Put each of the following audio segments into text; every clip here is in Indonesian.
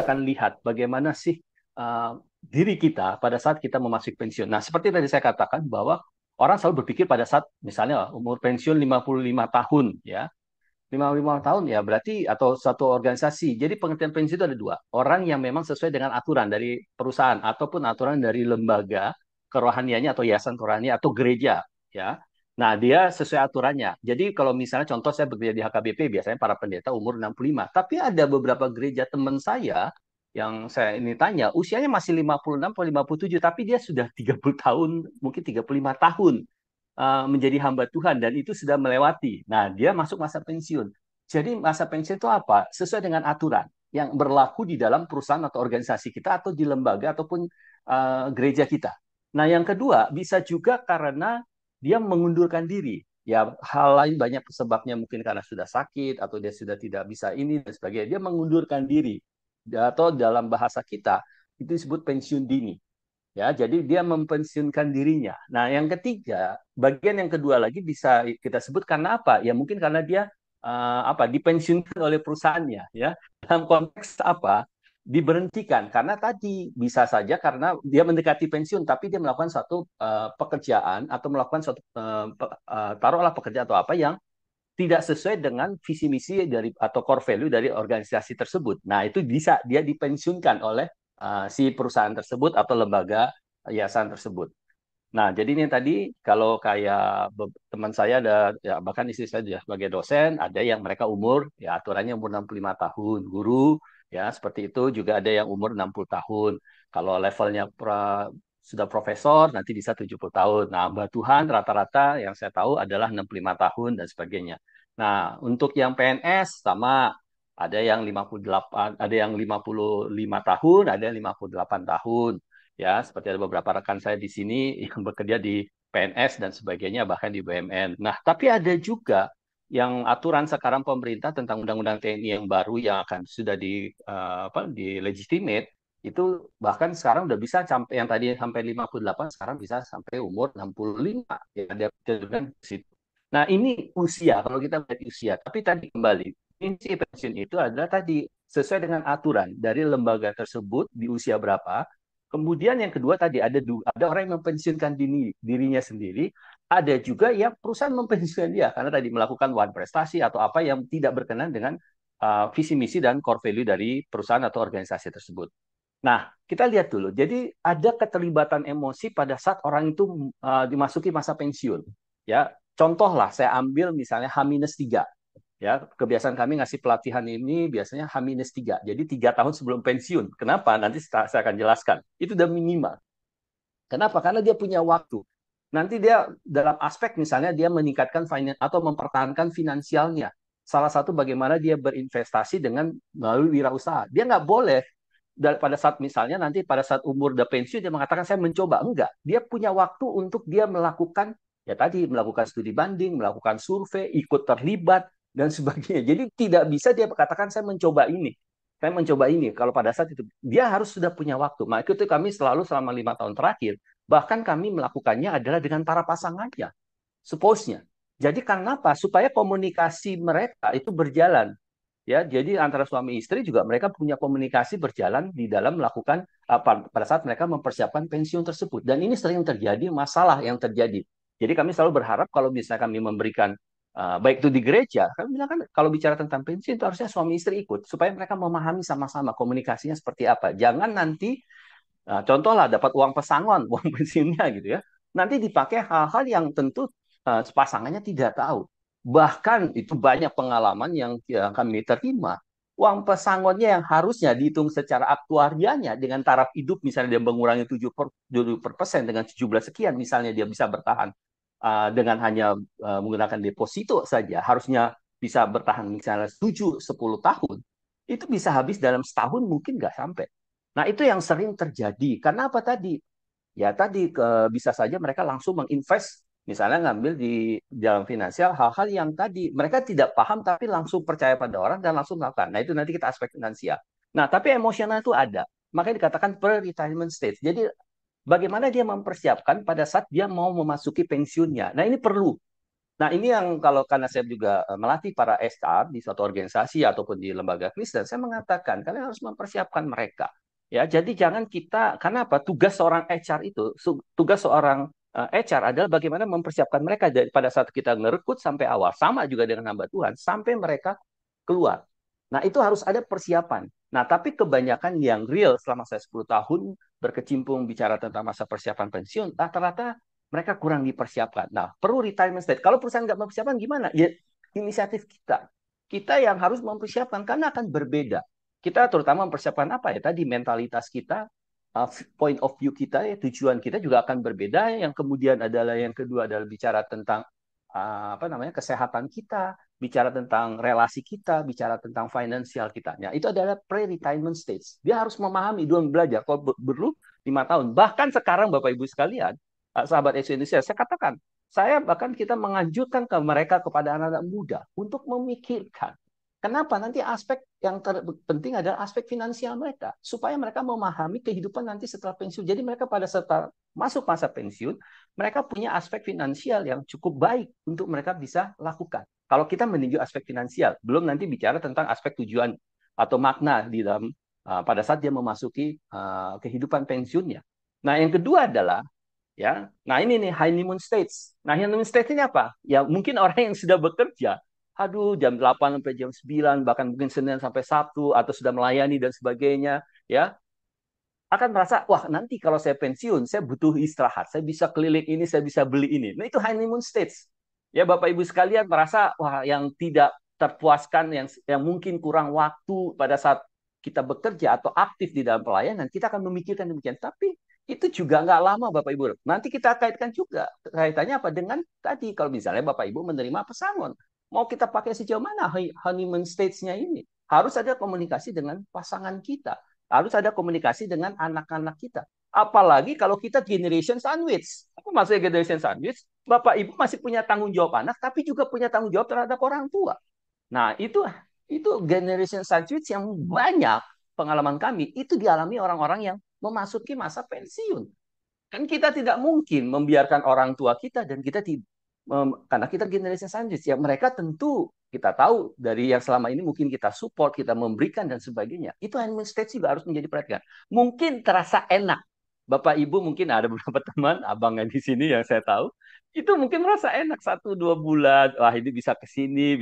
akan lihat bagaimana sih diri kita pada saat kita memasuki pensiun. Nah, seperti tadi saya katakan bahwa orang selalu berpikir pada saat misalnya umur pensiun 55 tahun ya. 55 tahun ya berarti atau satu organisasi. Jadi pengertian pensiun itu ada dua. Orang yang memang sesuai dengan aturan dari perusahaan ataupun aturan dari lembaga kerohaniannya atau yayasan kerohanian atau gereja ya. Nah, dia sesuai aturannya. Jadi kalau misalnya contoh saya bekerja di HKBP biasanya para pendeta umur 65. Tapi ada beberapa gereja teman saya yang saya ini tanya usianya masih 56 atau 57 tapi dia sudah 30 tahun, mungkin 35 tahun menjadi hamba Tuhan dan itu sudah melewati. Nah, dia masuk masa pensiun. Jadi masa pensiun itu apa? Sesuai dengan aturan yang berlaku di dalam perusahaan atau organisasi kita atau di lembaga ataupun gereja kita. Nah, yang kedua bisa juga karena dia mengundurkan diri. Ya, hal lain banyak sebabnya mungkin karena sudah sakit atau dia sudah tidak bisa ini dan sebagainya. Dia mengundurkan diri. Atau dalam bahasa kita itu disebut pensiun dini. Ya, jadi dia mempensiunkan dirinya. Nah, yang ketiga, bagian yang kedua lagi bisa kita sebut karena apa? Ya mungkin karena dia dipensiunkan oleh perusahaannya, ya. Dalam konteks apa? Diberhentikan karena tadi bisa saja karena dia mendekati pensiun, tapi dia melakukan suatu pekerjaan atau melakukan suatu taruhlah pekerjaan atau apa yang tidak sesuai dengan visi misi dari atau core value dari organisasi tersebut. Nah, itu bisa dia dipensiunkan oleh si perusahaan tersebut atau lembaga yayasan tersebut. Nah, jadi ini tadi kalau kayak teman saya ada ya bahkan istri saya juga sebagai dosen, ada yang mereka umur ya aturannya umur 65 tahun, guru ya seperti itu juga ada yang umur 60 tahun. Kalau levelnya sudah profesor nanti bisa 70 tahun. Nah, Mbak Tuhan rata-rata yang saya tahu adalah 65 tahun dan sebagainya. Nah, untuk yang PNS sama ada yang 58, ada yang 55 tahun, ada yang 58 tahun ya seperti ada beberapa rekan saya di sini yang bekerja di PNS dan sebagainya bahkan di BUMN. Nah, tapi ada juga yang aturan sekarang pemerintah tentang undang-undang TNI yang baru yang akan sudah di legitimate itu bahkan sekarang udah bisa sampai yang tadi sampai 58 sekarang bisa sampai umur 65 ya ada kecenderungan ke situ. Nah, ini usia kalau kita melihat usia, tapi tadi kembali prinsip pensiun itu adalah tadi sesuai dengan aturan dari lembaga tersebut di usia berapa. Kemudian yang kedua tadi ada orang yang mempensiunkan dirinya sendiri, ada juga yang perusahaan mempensiunkan dia karena tadi melakukan one prestasi atau apa yang tidak berkenan dengan visi misi dan core value dari perusahaan atau organisasi tersebut. Nah, kita lihat dulu. Jadi ada keterlibatan emosi pada saat orang itu dimasuki masa pensiun. Ya, contohlah saya ambil misalnya H-3. Ya, kebiasaan kami ngasih pelatihan ini biasanya H-3. Jadi 3 tahun sebelum pensiun. Kenapa? Nanti saya akan jelaskan. Itu udah minimal. Kenapa? Karena dia punya waktu. Nanti dia dalam aspek misalnya dia meningkatkan atau mempertahankan finansialnya. Salah satu bagaimana dia berinvestasi dengan melalui wirausaha. Dia nggak boleh pada saat misalnya nanti pada saat umur udah pensiun dia mengatakan saya mencoba. Enggak. Dia punya waktu untuk dia melakukan ya tadi melakukan studi banding, melakukan survei, ikut terlibat dan sebagainya. Jadi tidak bisa dia katakan saya mencoba ini. Saya mencoba ini. Kalau pada saat itu dia harus sudah punya waktu. Maka itu kami selalu selama 5 tahun terakhir bahkan kami melakukannya adalah dengan para pasangannya, suppose-nya. Jadi kenapa? Supaya komunikasi mereka itu berjalan. Ya, jadi antara suami istri juga mereka punya komunikasi berjalan di dalam melakukan pada saat mereka mempersiapkan pensiun tersebut. Dan ini sering terjadi masalah yang terjadi. Jadi kami selalu berharap kalau misalnya kami memberikan baik itu di gereja, kami bilang kan kalau bicara tentang pensiun itu harusnya suami istri ikut supaya mereka memahami sama-sama komunikasinya seperti apa. Jangan nanti contoh lah dapat uang pesangon, uang pensiunnya gitu ya. Nanti dipakai hal-hal yang tentu pasangannya tidak tahu. Bahkan itu banyak pengalaman yang kami terima. Uang pesangonnya yang harusnya dihitung secara aktuarianya dengan taraf hidup misalnya dia mengurangi 7% dengan 17 sekian misalnya dia bisa bertahan dengan hanya menggunakan deposito saja harusnya bisa bertahan misalnya 7-10 tahun itu bisa habis dalam setahun mungkin nggak sampai. Nah, itu yang sering terjadi. Karena apa tadi? Ya tadi bisa saja mereka langsung menginvest, misalnya ngambil di dalam finansial hal-hal yang tadi mereka tidak paham tapi langsung percaya pada orang dan langsung melakukan. Nah, itu nanti kita aspek finansial. Nah, tapi emosional itu ada. Makanya dikatakan pre-retirement stage. Jadi bagaimana dia mempersiapkan pada saat dia mau memasuki pensiunnya. Nah, ini perlu. Nah, ini yang kalau karena saya juga melatih para HR di suatu organisasi ataupun di lembaga Kristen, saya mengatakan kalian harus mempersiapkan mereka. Ya, jadi jangan kita, karena apa? Tugas seorang HR itu, tugas seorang HR adalah bagaimana mempersiapkan mereka pada saat kita ngerekrut sampai awal, sama juga dengan hamba Tuhan, sampai mereka keluar. Nah, itu harus ada persiapan. Nah, tapi kebanyakan yang real selama saya 10 tahun berkecimpung bicara tentang masa persiapan pensiun, rata-rata mereka kurang dipersiapkan. Nah, perlu retirement state. Kalau perusahaan nggak mempersiapkan gimana? Ya, inisiatif kita. Kita yang harus mempersiapkan karena akan berbeda. Kita terutama mempersiapkan apa ya? Tadi mentalitas kita, point of view kita, ya, tujuan kita juga akan berbeda. Yang kemudian adalah yang kedua adalah bicara tentang apa namanya kesehatan kita, bicara tentang relasi kita, bicara tentang finansial kita. Ya, itu adalah pre-retirement stage. Dia harus memahami, dia belajar. Kalau perlu 5 tahun. Bahkan sekarang Bapak Ibu sekalian, sahabat SU Indonesia, saya katakan, saya bahkan kita menganjurkan ke mereka kepada anak-anak muda untuk memikirkan kenapa nanti aspek yang terpenting adalah aspek finansial mereka supaya mereka memahami kehidupan nanti setelah pensiun. Jadi mereka pada saat masuk masa pensiun, mereka punya aspek finansial yang cukup baik untuk mereka bisa lakukan. Kalau kita meninjau aspek finansial, belum nanti bicara tentang aspek tujuan atau makna di dalam pada saat dia memasuki kehidupan pensiunnya. Nah, yang kedua adalah ya. Nah, ini nih honeymoon stage. Nah, honeymoon stage ini apa? Ya, mungkin orang yang sudah bekerja, aduh jam 8 sampai jam 9, bahkan mungkin Senin sampai Sabtu atau sudah melayani dan sebagainya, ya, akan merasa, wah, nanti kalau saya pensiun, saya butuh istirahat, saya bisa keliling ini, saya bisa beli ini. Nah, itu honeymoon stage. Ya, Bapak Ibu sekalian merasa, wah, yang tidak terpuaskan, yang mungkin kurang waktu pada saat kita bekerja atau aktif di dalam pelayanan, kita akan memikirkan demikian. Tapi itu juga nggak lama, Bapak Ibu. Nanti kita kaitkan juga. Kaitannya apa? Dengan tadi, kalau misalnya Bapak Ibu menerima pesangon. Mau kita pakai sejauh mana honeymoon stage-nya ini? Harus ada komunikasi dengan pasangan kita. Harus ada komunikasi dengan anak-anak kita. Apalagi kalau kita generation sandwich. Apa maksudnya generation sandwich? Bapak Ibu masih punya tanggung jawab anak, tapi juga punya tanggung jawab terhadap orang tua. Nah, itu generation sandwich yang banyak pengalaman kami itu dialami orang-orang yang memasuki masa pensiun. Kan kita tidak mungkin membiarkan orang tua kita dan kita karena kita generation sandwich ya mereka tentu kita tahu dari yang selama ini mungkin kita support, kita memberikan dan sebagainya. Itu honeymoon stage juga harus menjadi perhatian. Mungkin terasa enak. Bapak Ibu mungkin ada beberapa teman, abang yang di sini yang saya tahu, itu mungkin merasa enak 1-2 bulan. Wah, ini bisa ke sini,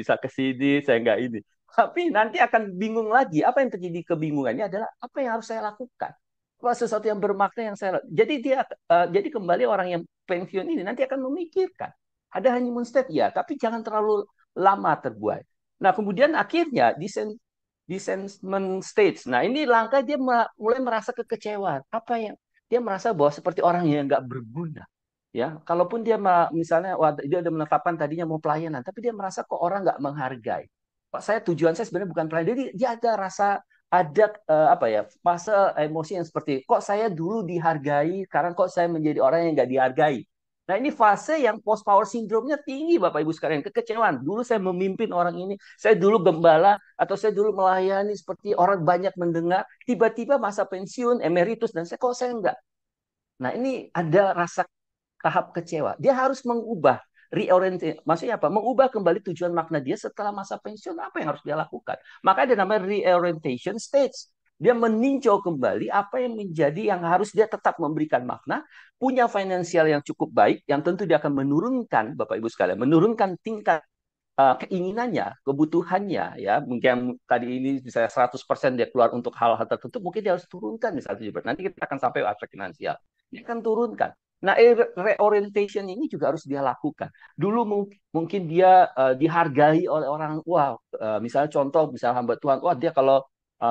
saya nggak ini. Tapi nanti akan bingung lagi. Apa yang terjadi kebingungannya adalah apa yang harus saya lakukan? Apa sesuatu yang bermakna yang saya. Jadi kembali orang yang pensiun ini nanti akan memikirkan ada honeymoon stage ya, tapi jangan terlalu lama terbuai. Nah, kemudian akhirnya disensement stage. Nah, ini langkah dia mulai merasa kekecewaan. Apa yang dia merasa bahwa seperti orang yang nggak berguna. Ya, kalaupun dia misalnya dia udah menetapkan tadinya mau pelayanan, tapi dia merasa kok orang nggak menghargai. Pak, tujuan saya sebenarnya bukan pelayanan. Jadi dia ada rasa ada apa ya fase emosi yang seperti kok saya dulu dihargai, sekarang kok saya menjadi orang yang nggak dihargai. Nah, ini fase yang post power syndrome-nya tinggi, Bapak Ibu sekalian. Kekecewaan. Dulu saya memimpin orang ini, saya dulu gembala, atau saya dulu melayani seperti orang banyak mendengar, tiba-tiba masa pensiun, emeritus, dan saya enggak. Nah, ini ada rasa tahap kecewa. Dia harus mengubah, reorientasi. Maksudnya apa? Mengubah kembali tujuan makna dia setelah masa pensiun, apa yang harus dia lakukan. Maka ada namanya reorientation stage. Dia meninjau kembali apa yang menjadi yang harus dia tetap memberikan makna, punya finansial yang cukup baik, yang tentu dia akan menurunkan, Bapak Ibu sekalian, menurunkan tingkat keinginannya, kebutuhannya, ya mungkin tadi ini bisa 100% dia keluar untuk hal-hal tertentu, mungkin dia harus turunkan misalnya 7%. Nanti kita akan sampai aspek finansial. Dia akan turunkan. Nah, reorientation ini juga harus dia lakukan. Dulu mungkin dia dihargai oleh orang, wah, misalnya contoh, misalnya hamba Tuhan, wah dia kalau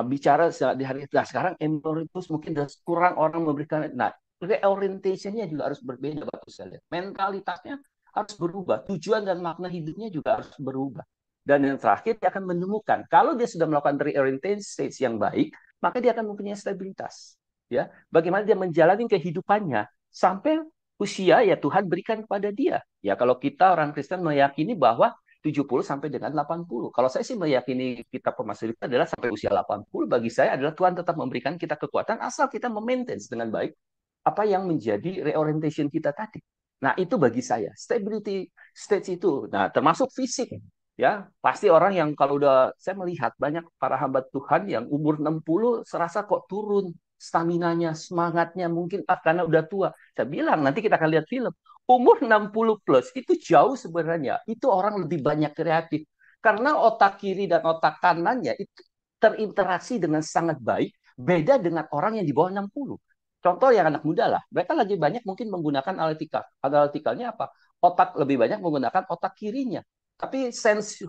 bicara di hari itu, nah sekarang emeritus mungkin kurang orang memberikan. Nah, reorientationnya juga harus berbeda, Bapak saya lihat. Mentalitasnya harus berubah. Tujuan dan makna hidupnya juga harus berubah. Dan yang terakhir, dia akan menemukan, kalau dia sudah melakukan reorientation stage yang baik, maka dia akan mempunyai stabilitas. Ya, bagaimana dia menjalani kehidupannya sampai usia ya Tuhan berikan kepada dia. Ya, kalau kita orang Kristen meyakini bahwa 70 sampai dengan 80. Kalau saya sih meyakini kita pemasukan adalah sampai usia 80. Bagi saya adalah Tuhan tetap memberikan kita kekuatan asal kita memaintain dengan baik apa yang menjadi reorientation kita tadi. Nah, itu bagi saya. Stability stage itu. Nah, termasuk fisik. Ya, pasti orang yang kalau udah saya melihat banyak para hamba Tuhan yang umur 60 serasa kok turun staminanya, semangatnya mungkin karena udah tua. Saya bilang nanti kita akan lihat film. Umur 60 plus itu jauh sebenarnya. Itu orang lebih banyak kreatif. Karena otak kiri dan otak kanannya itu terinteraksi dengan sangat baik, beda dengan orang yang di bawah 60. Contoh yang anak muda lah, mereka lagi banyak mungkin menggunakan analytical. Analyticalnya apa? Otak lebih banyak menggunakan otak kirinya. Tapi sense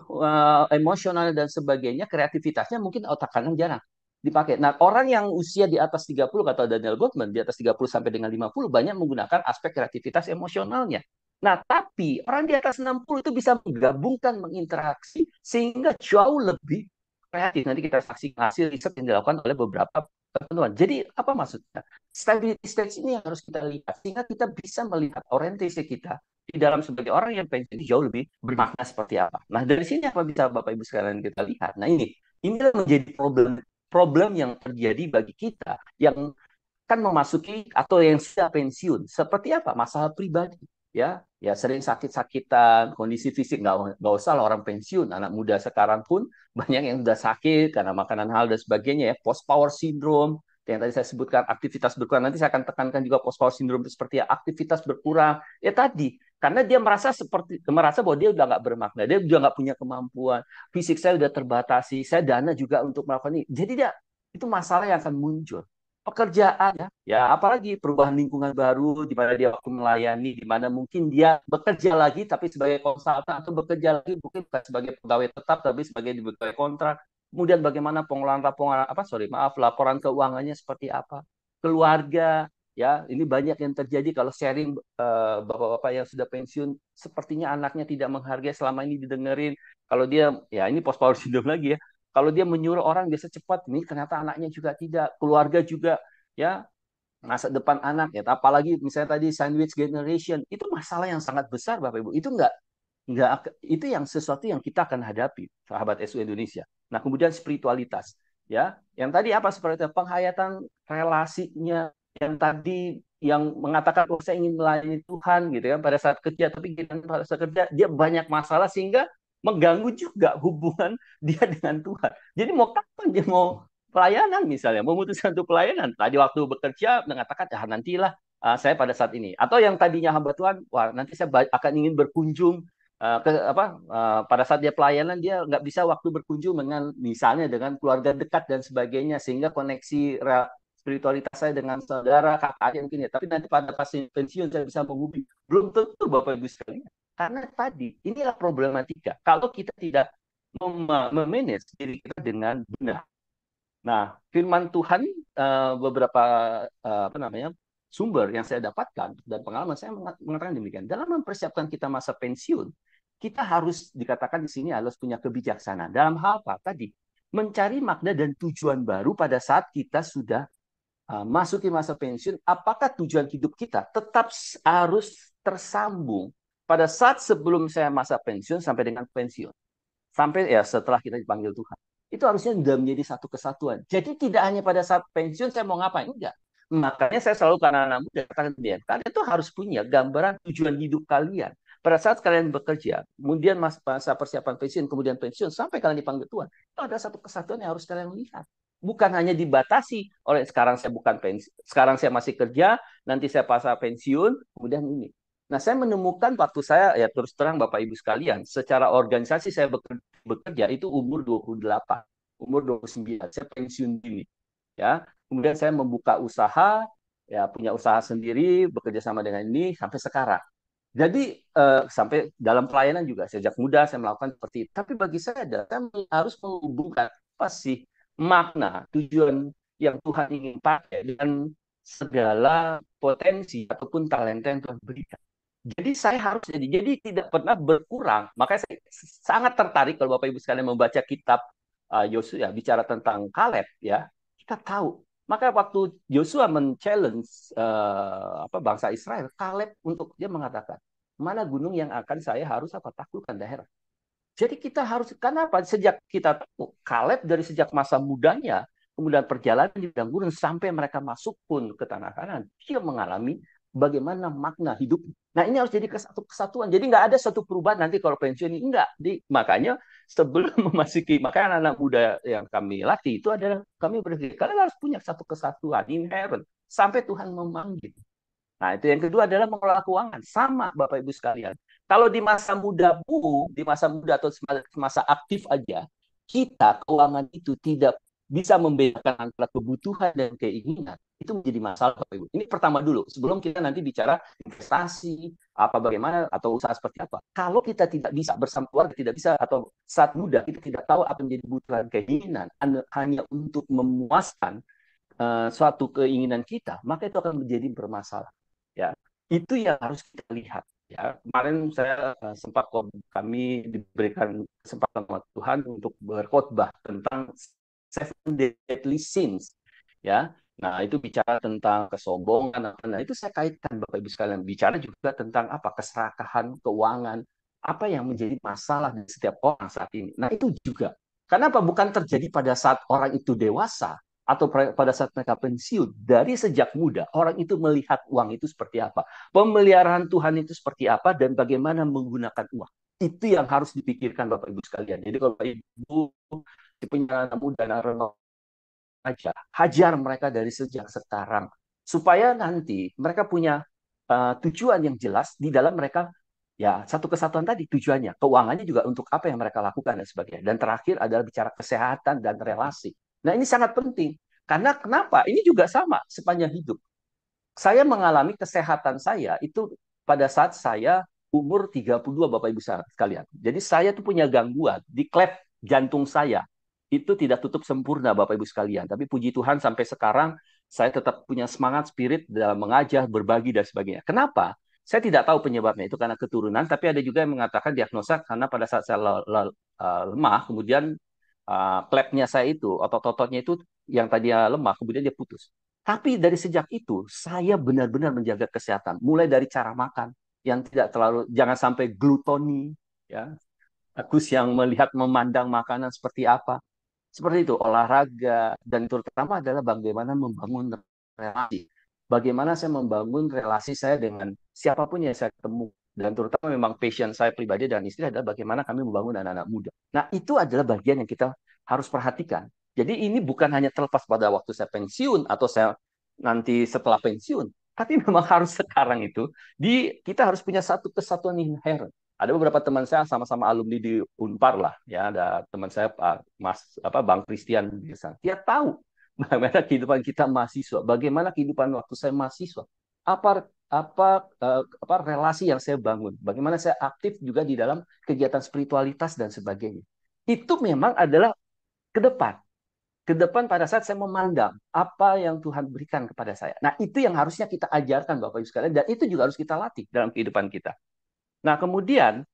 emosional dan sebagainya, kreativitasnya mungkin otak kanan jarang dipakai. Nah, orang yang usia di atas 30 kata Daniel Goleman, di atas 30 sampai dengan 50 banyak menggunakan aspek kreativitas emosionalnya. Nah, tapi orang di atas 60 itu bisa menggabungkan, menginteraksi sehingga jauh lebih kreatif. Nanti kita saksikan hasil riset yang dilakukan oleh beberapa teman. Jadi apa maksudnya? Stability stage ini yang harus kita lihat sehingga kita bisa melihat orientasi kita di dalam sebagai orang yang pensiun jauh lebih bermakna seperti apa. Nah, dari sini apa bisa Bapak Ibu sekalian kita lihat? Nah, inilah menjadi problem problem yang terjadi bagi kita yang kan memasuki atau yang sudah pensiun. Seperti apa? Masalah pribadi. Ya sering sakit-sakitan, kondisi fisik nggak usah lah orang pensiun, anak muda sekarang pun banyak yang sudah sakit karena makanan hal dan sebagainya ya, post power syndrome yang tadi saya sebutkan, aktivitas berkurang. Nanti saya akan tekankan juga post power syndrome itu seperti ya, aktivitas berkurang. Ya tadi, karena dia merasa bahwa dia udah nggak bermakna, dia udah nggak punya kemampuan, fisik saya udah terbatasi, saya dana juga untuk melakukan ini. Jadi dia itu masalah yang akan muncul pekerjaan ya apalagi perubahan lingkungan baru di mana dia waktu melayani di mana mungkin dia bekerja lagi tapi sebagai konsultan atau bekerja lagi mungkin bukan sebagai pegawai tetap tapi sebagai pegawai kontrak kemudian bagaimana pengelolaan laporan laporan keuangannya seperti apa keluarga ya ini banyak yang terjadi kalau sharing bapak-bapak yang sudah pensiun sepertinya anaknya tidak menghargai selama ini didengerin kalau dia ya ini post power syndrome lagi ya kalau dia menyuruh orang bisa cepat, ini ternyata anaknya juga tidak, keluarga juga, ya masa depan anak ya. Apalagi misalnya tadi sandwich generation, itu masalah yang sangat besar, Bapak Ibu. Itu nggak itu yang sesuatu yang kita akan hadapi, sahabat SU Indonesia. Nah, kemudian spiritualitas, ya, yang tadi apa seperti penghayatan relasinya, yang tadi yang mengatakan oh saya ingin melayani Tuhan gitu kan pada saat kerja tapi pada saat kerja dia banyak masalah sehingga mengganggu juga hubungan dia dengan Tuhan. Jadi mau kapan dia mau pelayanan misalnya, memutuskan untuk pelayanan. Tadi waktu bekerja mengatakan, ya nantilah saya pada saat ini. Atau yang tadinya hamba Tuhan, wah nanti saya akan ingin berkunjung pada saat dia pelayanan dia nggak bisa waktu berkunjung dengan misalnya dengan keluarga dekat dan sebagainya sehingga koneksi spiritualitas saya dengan saudara kakak adik mungkin ya tapi nanti pada pas pensiun saya bisa menghubungi belum tentu bapak ibu sekalian karena tadi inilah problematika kalau kita tidak memanage diri kita dengan benar. Nah, firman Tuhan beberapa apa namanya sumber yang saya dapatkan dan pengalaman saya mengatakan demikian. Dalam mempersiapkan kita masa pensiun, kita harus dikatakan di sini harus punya kebijaksanaan. Dalam hal apa? Tadi mencari makna dan tujuan baru pada saat kita sudah masuki masa pensiun. Apakah tujuan hidup kita tetap harus tersambung pada saat sebelum saya masa pensiun sampai dengan pensiun? Sampai ya setelah kita dipanggil Tuhan. Itu harusnya sudah menjadi satu kesatuan. Jadi tidak hanya pada saat pensiun saya mau ngapain, enggak. Makanya saya selalu karena anak muda katakan kalian itu harus punya gambaran tujuan hidup kalian. Pada saat kalian bekerja, kemudian masa persiapan pensiun, kemudian pensiun, sampai kalian dipanggil Tuhan, itu ada satu kesatuan yang harus kalian lihat. Bukan hanya dibatasi oleh sekarang saya bukan pensiun, sekarang saya masih kerja, nanti saya pasang pensiun, kemudian ini. Nah, saya menemukan waktu saya, ya terus terang Bapak Ibu sekalian, secara organisasi saya bekerja itu umur 28, umur 29, saya pensiun dini. Ya, kemudian saya membuka usaha, ya punya usaha sendiri, bekerja sama dengan ini sampai sekarang. Jadi sampai dalam pelayanan juga sejak muda saya melakukan seperti itu. Tapi bagi saya harus menghubungkan apa sih makna, tujuan yang Tuhan ingin pakai dan segala potensi ataupun talenta yang Tuhan berikan. Jadi saya harus jadi tidak pernah berkurang. Makanya saya sangat tertarik kalau Bapak Ibu sekalian membaca kitab Yosua bicara tentang Kaleb ya. Kita tahu. Maka waktu Yosua men-challenge bangsa Israel, Kaleb untuk dia mengatakan, mana gunung yang akan saya harus taklukkan daerah. Jadi kita harus karena apa? Sejak kita tahu Kaleb dari sejak masa mudanya, kemudian perjalanan di padang gurun sampai mereka masuk pun ke tanah Kanaan, dia mengalami bagaimana makna hidup. Nah, ini harus jadi kesatuan. Jadi nggak ada satu perubahan nanti kalau pensiun ini enggak. Makanya sebelum memasuki, makanya anak-anak muda yang kami latih itu adalah kami berpikir kalian harus punya satu kesatuan inherent sampai Tuhan memanggil. Nah, itu yang kedua adalah mengelola keuangan. Sama Bapak Ibu sekalian. Kalau di masa muda Bu, di masa muda atau masa aktif aja, kita keuangan itu tidak bisa membedakan antara kebutuhan dan keinginan. Itu menjadi masalah Bapak Ibu. Ini pertama dulu, sebelum kita nanti bicara investasi, apa bagaimana atau usaha seperti apa. Kalau kita tidak bisa bersama keluarga, tidak bisa atau saat muda kita tidak tahu apa menjadi kebutuhan keinginan hanya untuk memuaskan suatu keinginan kita, maka itu akan menjadi bermasalah. Ya, itu yang harus kita lihat. Ya, kemarin saya sempat kami diberikan kesempatan oleh Tuhan untuk berkhotbah tentang seven deadly sins. Ya, nah itu bicara tentang kesombongan. Nah itu saya kaitkan Bapak Ibu sekalian. Bicara juga tentang apa keserakahan keuangan, apa yang menjadi masalah di setiap orang saat ini. Nah itu juga. Kenapa bukan terjadi pada saat orang itu dewasa, atau pada saat mereka pensiun, dari sejak muda, orang itu melihat uang itu seperti apa. Pemeliharaan Tuhan itu seperti apa, dan bagaimana menggunakan uang. Itu yang harus dipikirkan Bapak Ibu sekalian. Jadi kalau Bapak Ibu punya anak muda, anak remaja, hajar mereka dari sejak sekarang. Supaya nanti mereka punya tujuan yang jelas di dalam mereka, ya satu kesatuan tadi tujuannya. Keuangannya juga untuk apa yang mereka lakukan dan sebagainya. Dan terakhir adalah bicara kesehatan dan relasi. Nah, ini sangat penting. Karena kenapa? Ini juga sama sepanjang hidup. Saya mengalami kesehatan saya itu pada saat saya umur 32, Bapak Ibu sekalian. Jadi saya tuh punya gangguan di klep jantung saya. Itu tidak tutup sempurna Bapak Ibu sekalian. Tapi puji Tuhan sampai sekarang saya tetap punya semangat spirit dalam mengajar, berbagi dan sebagainya. Kenapa? Saya tidak tahu penyebabnya itu karena keturunan, tapi ada juga yang mengatakan diagnosa karena pada saat saya lemah, kemudian klepnya saya itu, otot-ototnya itu yang tadinya lemah, kemudian dia putus. Tapi dari sejak itu, saya benar-benar menjaga kesehatan. Mulai dari cara makan, yang tidak terlalu, jangan sampai glutoni, ya. Agus yang melihat, memandang makanan seperti apa. Seperti itu, olahraga, dan terutama adalah bagaimana membangun relasi. Bagaimana saya membangun relasi saya dengan siapapun yang saya ketemu. Dan terutama memang passion saya pribadi dan istri adalah bagaimana kami membangun anak-anak muda. Nah, itu adalah bagian yang kita harus perhatikan. Jadi ini bukan hanya terlepas pada waktu saya pensiun atau saya nanti setelah pensiun, tapi memang harus sekarang itu kita harus punya satu kesatuan inherent. Ada beberapa teman saya sama-sama alumni di Unpar lah, ya ada teman saya Mas Bang Christian bisa. Dia tahu bagaimana kehidupan kita mahasiswa, bagaimana kehidupan waktu saya mahasiswa, apa relasi yang saya bangun, bagaimana saya aktif juga di dalam kegiatan spiritualitas dan sebagainya. Itu memang adalah ke depan. Ke depan pada saat saya memandang apa yang Tuhan berikan kepada saya. Nah, itu yang harusnya kita ajarkan Bapak Ibu sekalian, dan itu juga harus kita latih dalam kehidupan kita. Nah, kemudian,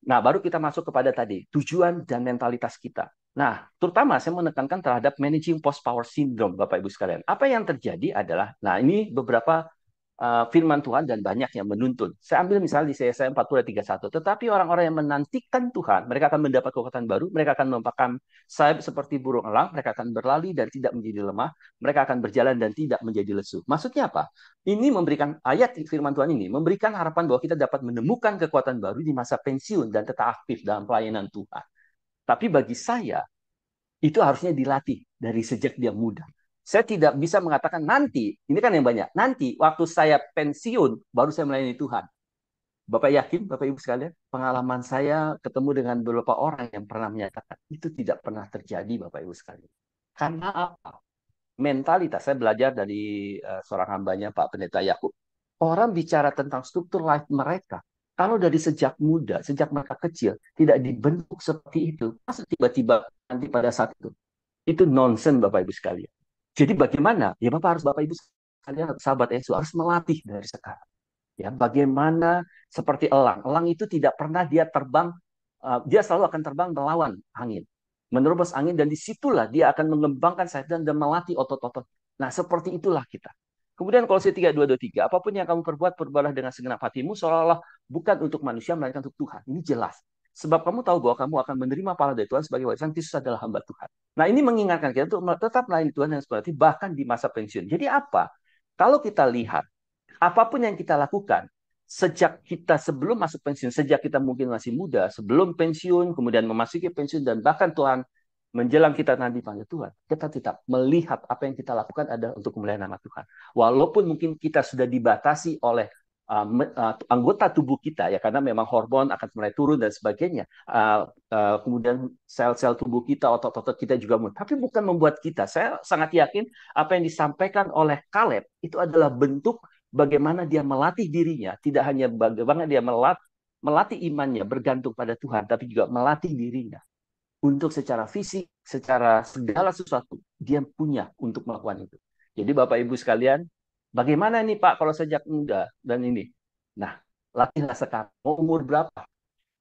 baru kita masuk kepada tadi, tujuan dan mentalitas kita. Nah, terutama saya menekankan terhadap managing post-power syndrome, Bapak Ibu sekalian. Apa yang terjadi adalah, ini beberapa firman Tuhan dan banyak yang menuntun. Saya ambil misalnya di Yesaya 40:31. Tetapi orang-orang yang menantikan Tuhan, mereka akan mendapat kekuatan baru, mereka akan memakan sayap seperti burung elang, mereka akan berlari dan tidak menjadi lemah, mereka akan berjalan dan tidak menjadi lesu. Maksudnya apa? Ini memberikan ayat firman Tuhan ini, memberikan harapan bahwa kita dapat menemukan kekuatan baru di masa pensiun dan tetap aktif dalam pelayanan Tuhan. Tapi bagi saya, itu harusnya dilatih dari sejak dia muda. Saya tidak bisa mengatakan nanti, ini kan yang banyak, nanti waktu saya pensiun, baru saya melayani Tuhan. Bapak yakin, Bapak Ibu sekalian, pengalaman saya ketemu dengan beberapa orang yang pernah menyatakan, itu tidak pernah terjadi, Bapak Ibu sekalian. Karena apa? Mentalitas, saya belajar dari seorang hambanya, Pak Pendeta Yakub. Orang bicara tentang struktur life mereka, kalau dari sejak muda, sejak mereka kecil, tidak dibentuk seperti itu, masa tiba-tiba nanti pada saat itu nonsen Bapak Ibu sekalian. Jadi bagaimana? Ya Bapak Ibu sekalian, sahabat Yesus harus melatih dari sekarang. Ya, bagaimana seperti elang. Elang itu tidak pernah dia terbang, dia selalu akan terbang melawan angin. Menerobos angin dan disitulah dia akan mengembangkan sayap dan melatih otot-otot. Nah, seperti itulah kita. Kemudian Kolose 3:2-3, apapun yang kamu perbuat, perbuatlah dengan segenap hatimu, seolah-olah bukan untuk manusia, melainkan untuk Tuhan. Ini jelas. Sebab kamu tahu bahwa kamu akan menerima pahala dari Tuhan sebagai warisan. Kristus adalah hamba Tuhan. Nah, ini mengingatkan kita untuk tetap melayani Tuhan yang seperti bahkan di masa pensiun. Jadi apa? Kalau kita lihat apapun yang kita lakukan, sejak kita sebelum masuk pensiun, sejak kita mungkin masih muda, sebelum pensiun, kemudian memasuki pensiun, dan bahkan Tuhan menjelang kita nanti panggil Tuhan, kita tetap melihat apa yang kita lakukan adalah untuk kemuliaan nama Tuhan. Walaupun mungkin kita sudah dibatasi oleh anggota tubuh kita ya, karena memang hormon akan mulai turun dan sebagainya. Kemudian sel-sel tubuh kita, otot-otot kita juga tapi bukan membuat kita. Saya sangat yakin apa yang disampaikan oleh Caleb itu adalah bentuk bagaimana dia melatih dirinya, tidak hanya bagaimana dia melatih imannya bergantung pada Tuhan, tapi juga melatih dirinya untuk secara fisik, secara segala sesuatu dia punya untuk melakukan itu. Jadi Bapak Ibu sekalian, bagaimana nih Pak kalau sejak muda dan ini? Nah, latihlah sekarang. Mau umur berapa?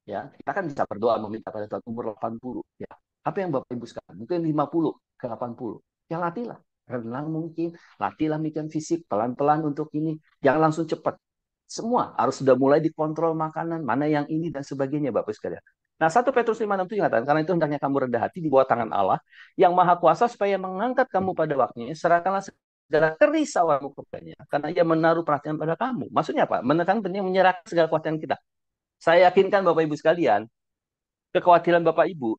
Ya, kita kan bisa berdoa meminta pada Tuhan umur 80 ya. Apa yang Bapak Ibu sekarang? Mungkin 50 ke 80. Ya latihlah. Renang mungkin, latihlah mungkin fisik pelan-pelan untuk ini. Jangan langsung cepat. Semua harus sudah mulai dikontrol makanan, mana yang ini dan sebagainya Bapak sekalian. Nah, 1 Petrus 5:6 mengatakan, karena itu hendaknya kamu rendah hati di bawah tangan Allah yang maha kuasa supaya mengangkat kamu pada waktunya, serahkanlah segala kerisauanmu kepadanya, karena ia menaruh perhatian pada kamu. Maksudnya apa? Menekan penting menyerahkan segala kekhawatiran kita. Saya yakinkan Bapak Ibu sekalian, kekhawatiran Bapak Ibu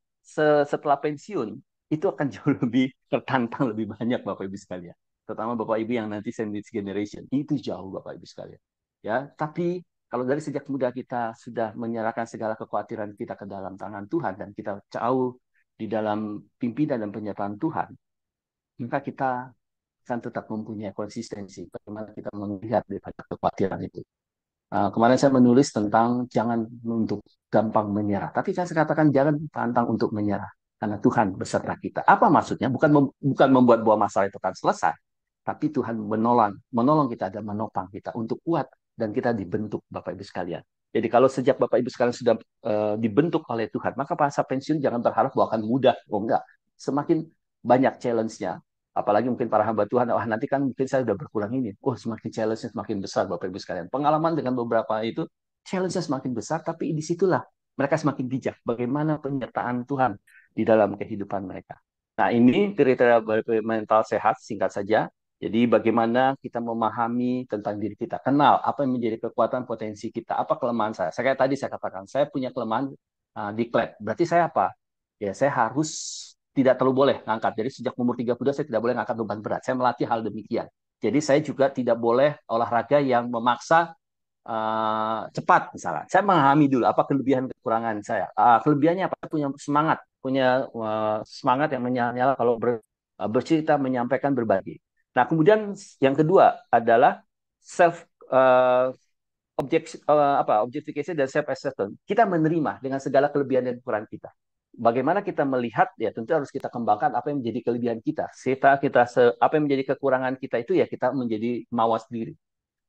setelah pensiun itu akan jauh lebih tertantang, lebih banyak Bapak Ibu sekalian. Terutama Bapak Ibu yang nanti sandwich generation. Itu jauh Bapak Ibu sekalian. Ya, tapi kalau dari sejak muda kita sudah menyerahkan segala kekhawatiran kita ke dalam tangan Tuhan dan kita jauh di dalam pimpinan dan penyertaan Tuhan, maka kita akan tetap mempunyai konsistensi bagaimana kita melihat daripada kekhawatiran itu. Kemarin saya menulis tentang jangan untuk gampang menyerah. Tapi saya katakan jangan pantang untuk menyerah. Karena Tuhan beserta kita. Apa maksudnya? Bukan membuat bahwa masalah itu akan selesai. Tapi Tuhan menolong kita dan menopang kita untuk kuat. Dan kita dibentuk Bapak Ibu sekalian. Jadi kalau sejak Bapak Ibu sekalian sudah dibentuk oleh Tuhan, maka masa pensiun jangan berharap bahwa akan mudah. Oh enggak. Semakin banyak challenge-nya, apalagi mungkin para hamba Tuhan, wah nanti kan mungkin saya udah berkurang ini. Oh, semakin challenge-nya semakin besar Bapak Ibu sekalian. Pengalaman dengan beberapa itu, challenge-nya semakin besar, tapi disitulah mereka semakin bijak. Bagaimana penyertaan Tuhan di dalam kehidupan mereka. Nah, ini kriteria mental sehat, singkat saja. Jadi bagaimana kita memahami tentang diri kita. Kenal apa yang menjadi kekuatan potensi kita. Apa kelemahan saya. Saya kayak tadi saya katakan, saya punya kelemahan diklat. Berarti saya apa? Ya, saya harus tidak terlalu boleh ngangkat. Jadi sejak umur 32 saya tidak boleh ngangkat beban berat. Saya melatih hal demikian. Jadi saya juga tidak boleh olahraga yang memaksa cepat misalnya. Saya memahami dulu apa kelebihan kekurangan saya. Kelebihannya apa? Saya punya semangat yang menyala kalau bercerita, menyampaikan, berbagi. Nah, kemudian yang kedua adalah self objectification dan self assessment. Kita menerima dengan segala kelebihan dan kekurangan kita. Bagaimana kita melihat ya tentu harus kita kembangkan apa yang menjadi kelebihan kita. Apa yang menjadi kekurangan kita itu ya kita menjadi mawas diri.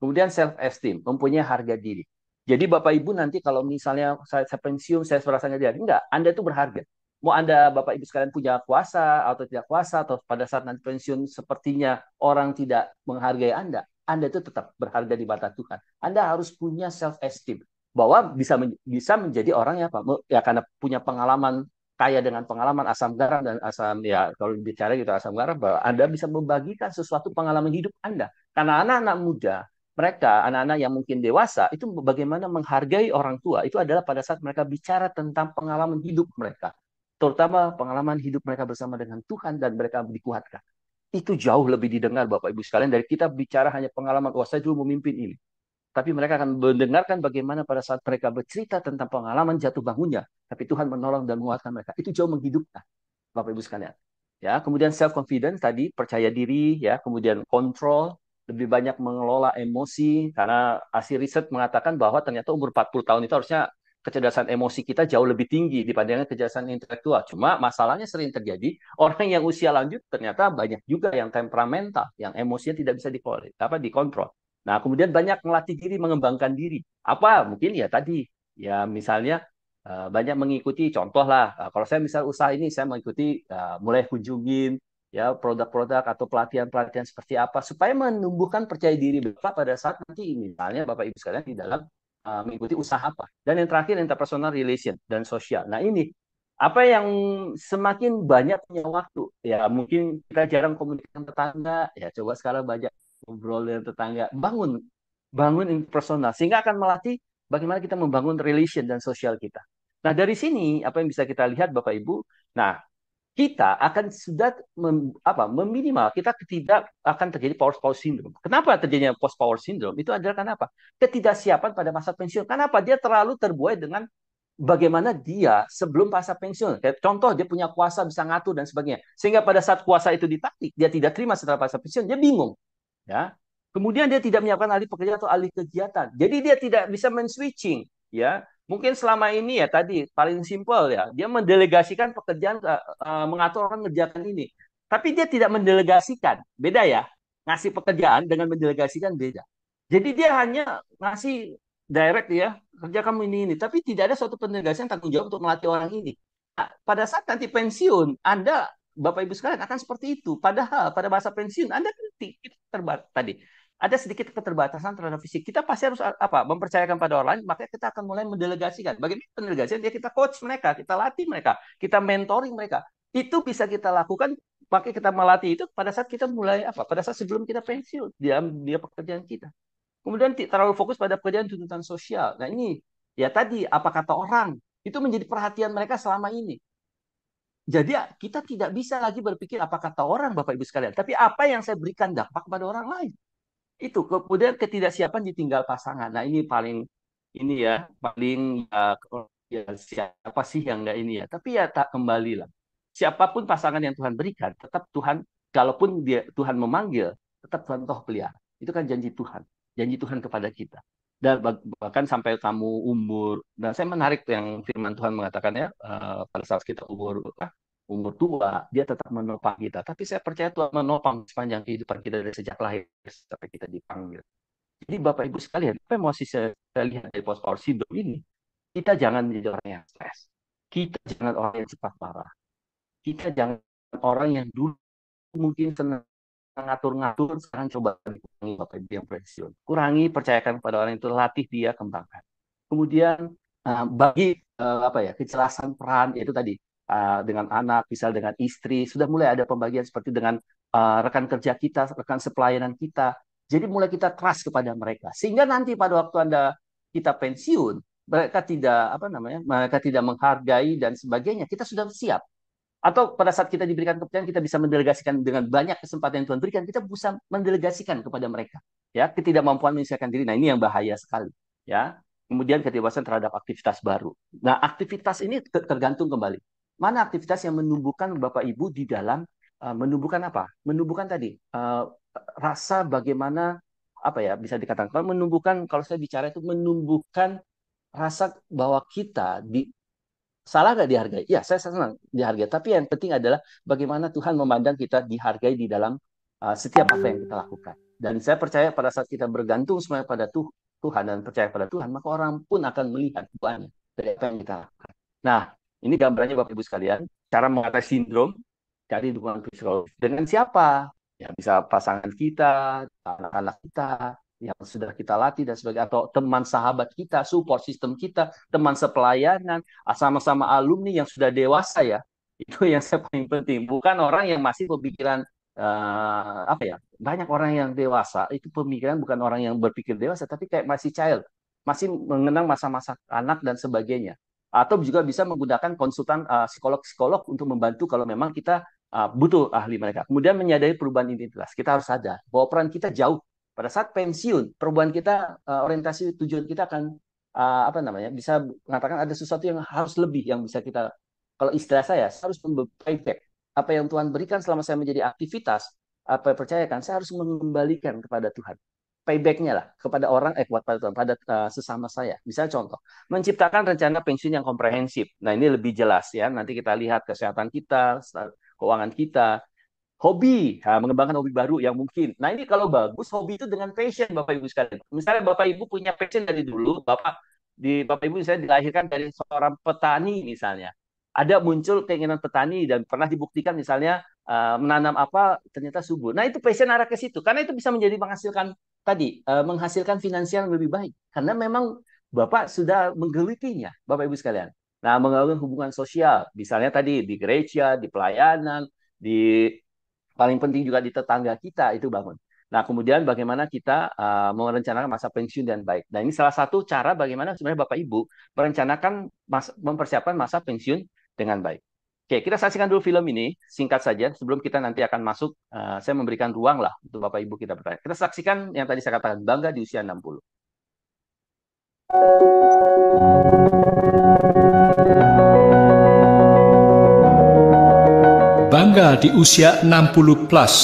Kemudian self esteem, mempunyai harga diri. Jadi Bapak Ibu nanti kalau misalnya saya pensiun, saya merasa nggak, enggak, Anda itu berharga. Mau Anda Bapak Ibu sekalian punya kuasa atau tidak kuasa, atau pada saat nanti pensiun sepertinya orang tidak menghargai Anda itu tetap berharga di mata Tuhan. Anda harus punya self esteem bahwa bisa menjadi orang yang apa? Ya karena punya pengalaman kaya dengan pengalaman asam garam dan asam ya kalau bicara gitu asam garam bahwa Anda bisa membagikan sesuatu pengalaman hidup Anda. Karena anak-anak muda mereka, anak-anak yang mungkin dewasa, itu bagaimana menghargai orang tua, itu adalah pada saat mereka bicara tentang pengalaman hidup mereka. Terutama pengalaman hidup mereka bersama dengan Tuhan dan mereka dikuatkan. Itu jauh lebih didengar Bapak Ibu sekalian dari kita bicara hanya pengalaman, wah saya dulu memimpin ini. Tapi mereka akan mendengarkan bagaimana pada saat mereka bercerita tentang pengalaman jatuh bangunnya. Tapi Tuhan menolong dan menguatkan mereka. Itu jauh menghidupkan Bapak Ibu sekalian. Ya, kemudian self confidence tadi percaya diri ya, kemudian kontrol, lebih banyak mengelola emosi karena hasil riset mengatakan bahwa ternyata umur 40 tahun itu harusnya kecerdasan emosi kita jauh lebih tinggi dibandingkan kecerdasan intelektual. Cuma masalahnya sering terjadi orang yang usia lanjut ternyata banyak juga yang temperamental, yang emosinya tidak bisa dikontrol. Nah, kemudian banyak melatih diri, mengembangkan diri. Apa? Mungkin ya tadi ya misalnya banyak mengikuti contoh lah. Kalau saya misal usaha ini saya mengikuti mulai kunjungin ya produk-produk atau pelatihan-pelatihan seperti apa supaya menumbuhkan percaya diri Bapak pada saat nanti misalnya Bapak Ibu sekalian di dalam mengikuti usaha apa. Dan yang terakhir interpersonal relation dan sosial. Nah, ini apa yang semakin banyak punya waktu ya mungkin kita jarang komunikasi dengan tetangga ya coba sekarang banyak ngobrol dengan tetangga bangun bangun personal, sehingga akan melatih bagaimana kita membangun relation dan sosial kita. Nah, dari sini apa yang bisa kita lihat Bapak Ibu? Nah, kita akan sudah meminimal, kita tidak akan terjadi post power syndrome. Kenapa terjadinya post power syndrome? Itu adalah kenapa? Ketidaksiapan pada masa pensiun. Kenapa? Dia terlalu terbuai dengan bagaimana dia sebelum masa pensiun. Kayak contoh, dia punya kuasa, bisa ngatur dan sebagainya. Sehingga pada saat kuasa itu ditarik, dia tidak terima setelah masa pensiun, dia bingung. Ya. Kemudian dia tidak menyiapkan alih pekerjaan atau alih kegiatan. Jadi dia tidak bisa men-switching. Ya. Mungkin selama ini ya tadi paling simpel ya, dia mendelegasikan pekerjaan, mengatur orang mengerjakan ini. Tapi dia tidak mendelegasikan. Beda ya. Ngasih pekerjaan dengan mendelegasikan beda. Jadi dia hanya ngasih direct ya, kerja kamu ini, tapi tidak ada suatu pendelegasian tanggung jawab untuk melatih orang ini. Nah, pada saat nanti pensiun, Anda Bapak Ibu sekalian akan seperti itu. Padahal pada masa pensiun Anda terbatas tadi. Ada sedikit keterbatasan terhadap fisik. Kita pasti harus mempercayakan pada orang lain, maka kita akan mulai mendelegasikan. Bagaimana pendelegasian? Ya kita coach mereka, kita latih mereka, kita mentoring mereka. Itu bisa kita lakukan, maka kita melatih itu pada saat kita mulai pada saat sebelum kita pensiun, dia pekerjaan kita. Kemudian terlalu fokus pada pekerjaan tuntutan sosial. Nah ini ya tadi apa kata orang itu menjadi perhatian mereka selama ini. Jadi kita tidak bisa lagi berpikir apa kata orang Bapak Ibu sekalian, tapi apa yang saya berikan dampak kepada orang lain. Itu kemudian ketidaksiapan ditinggal pasangan. Nah ini paling ini ya paling ya, siapa sih yang enggak ini ya. Tapi ya tak kembali lah. Siapapun pasangan yang Tuhan berikan, tetap Tuhan kalaupun Tuhan memanggil, tetap Tuhan toh pelihara. Itu kan janji Tuhan kepada kita. Dan bahkan sampai kamu umur. Dan saya menarik yang firman Tuhan mengatakan ya pada saat kita umur tua, dia tetap menopang kita. Tapi saya percaya Tuhan menopang sepanjang kehidupan kita dari sejak lahir sampai kita dipanggil. Jadi Bapak Ibu sekalian, apa yang mau saya lihat dari post power syndrome ini? Kita jangan menjadi orang yang stres. Kita jangan orang yang cepat marah. Kita jangan orang yang dulu mungkin senang ngatur-ngatur, sekarang coba dikurangi Bapak Ibu yang pensiun. Kurangi, percayakan kepada orang itu, latih dia, kembangkan. Kemudian bagi kejelasan peran itu tadi dengan anak, misal dengan istri, sudah mulai ada pembagian seperti dengan rekan kerja kita, rekan sepelayanan kita. Jadi mulai kita trust kepada mereka, sehingga nanti pada waktu kita pensiun, mereka tidak mereka tidak menghargai dan sebagainya. Kita sudah siap. Atau pada saat kita diberikan kepercayaan, kita bisa mendelegasikan dengan banyak kesempatan yang Tuhan berikan, kita bisa mendelegasikan kepada mereka. Ya, ketidakmampuan menyelesaikan diri. Nah, ini yang bahaya sekali. Ya, kemudian kebebasan terhadap aktivitas baru. Nah, aktivitas ini tergantung kembali. Mana aktivitas yang menumbuhkan Bapak Ibu di dalam menumbuhkan apa? Menumbuhkan tadi rasa bagaimana bisa dikatakan menumbuhkan, kalau saya bicara itu menumbuhkan rasa bahwa kita salah nggak dihargai? Ya, saya senang dihargai. Tapi yang penting adalah bagaimana Tuhan memandang kita dihargai di dalam setiap apa yang kita lakukan. Dan saya percaya pada saat kita bergantung semuanya pada Tuhan dan percaya pada Tuhan, maka orang pun akan melihat buahnya dari apa yang kita lakukan. Nah, ini gambarannya Bapak Ibu sekalian. Cara mengatasi sindrom, cari dukungan psikologis. Dengan siapa? Ya, bisa pasangan kita, anak-anak kita, yang sudah kita latih dan sebagainya, atau teman sahabat kita, support system kita, teman sepelayanan, sama-sama alumni yang sudah dewasa ya. Itu yang saya paling penting. Bukan orang yang masih pemikiran banyak orang yang dewasa itu pemikiran bukan orang yang berpikir dewasa, tapi kayak masih child, masih mengenang masa-masa anak dan sebagainya. Atau juga bisa menggunakan konsultan psikolog-psikolog untuk membantu kalau memang kita butuh ahli mereka. Kemudian menyadari perubahan identitas. Kita harus sadar bahwa peran kita jauh. Pada saat pensiun, perubahan kita, orientasi tujuan kita akan bisa mengatakan ada sesuatu yang harus lebih yang bisa kita, kalau istilah saya harus payback. Apa yang Tuhan berikan selama saya menjadi aktivitas, apa yang percayakan, saya harus mengembalikan kepada Tuhan. Paybacknya lah kepada orang, pada Tuhan, pada sesama saya. Misalnya contoh, menciptakan rencana pensiun yang komprehensif. Nah ini lebih jelas ya. Nanti kita lihat kesehatan kita, keuangan kita, hobi, mengembangkan hobi baru yang mungkin. Nah ini kalau bagus, hobi itu dengan passion Bapak Ibu sekalian. Misalnya Bapak Ibu punya passion dari dulu, Bapak Ibu saya dilahirkan dari seorang petani misalnya. Ada muncul keinginan petani dan pernah dibuktikan misalnya menanam apa ternyata subur. Nah itu passion arah ke situ, karena itu bisa menjadi menghasilkan finansial yang lebih baik. Karena memang Bapak sudah menggelutinya, Bapak Ibu sekalian. Nah, mengalami hubungan sosial, misalnya tadi di gereja, di pelayanan, di paling penting juga di tetangga kita itu bangun. Nah, kemudian bagaimana kita merencanakan masa pensiun dan baik. Nah, ini salah satu cara bagaimana sebenarnya Bapak Ibu merencanakan, mempersiapkan masa pensiun dengan baik. Oke, kita saksikan dulu film ini, singkat saja, sebelum kita nanti akan masuk, saya memberikan ruang lah untuk Bapak Ibu kita bertanya. Kita saksikan yang tadi saya katakan, bangga di usia 60. Bangga di usia 60 plus.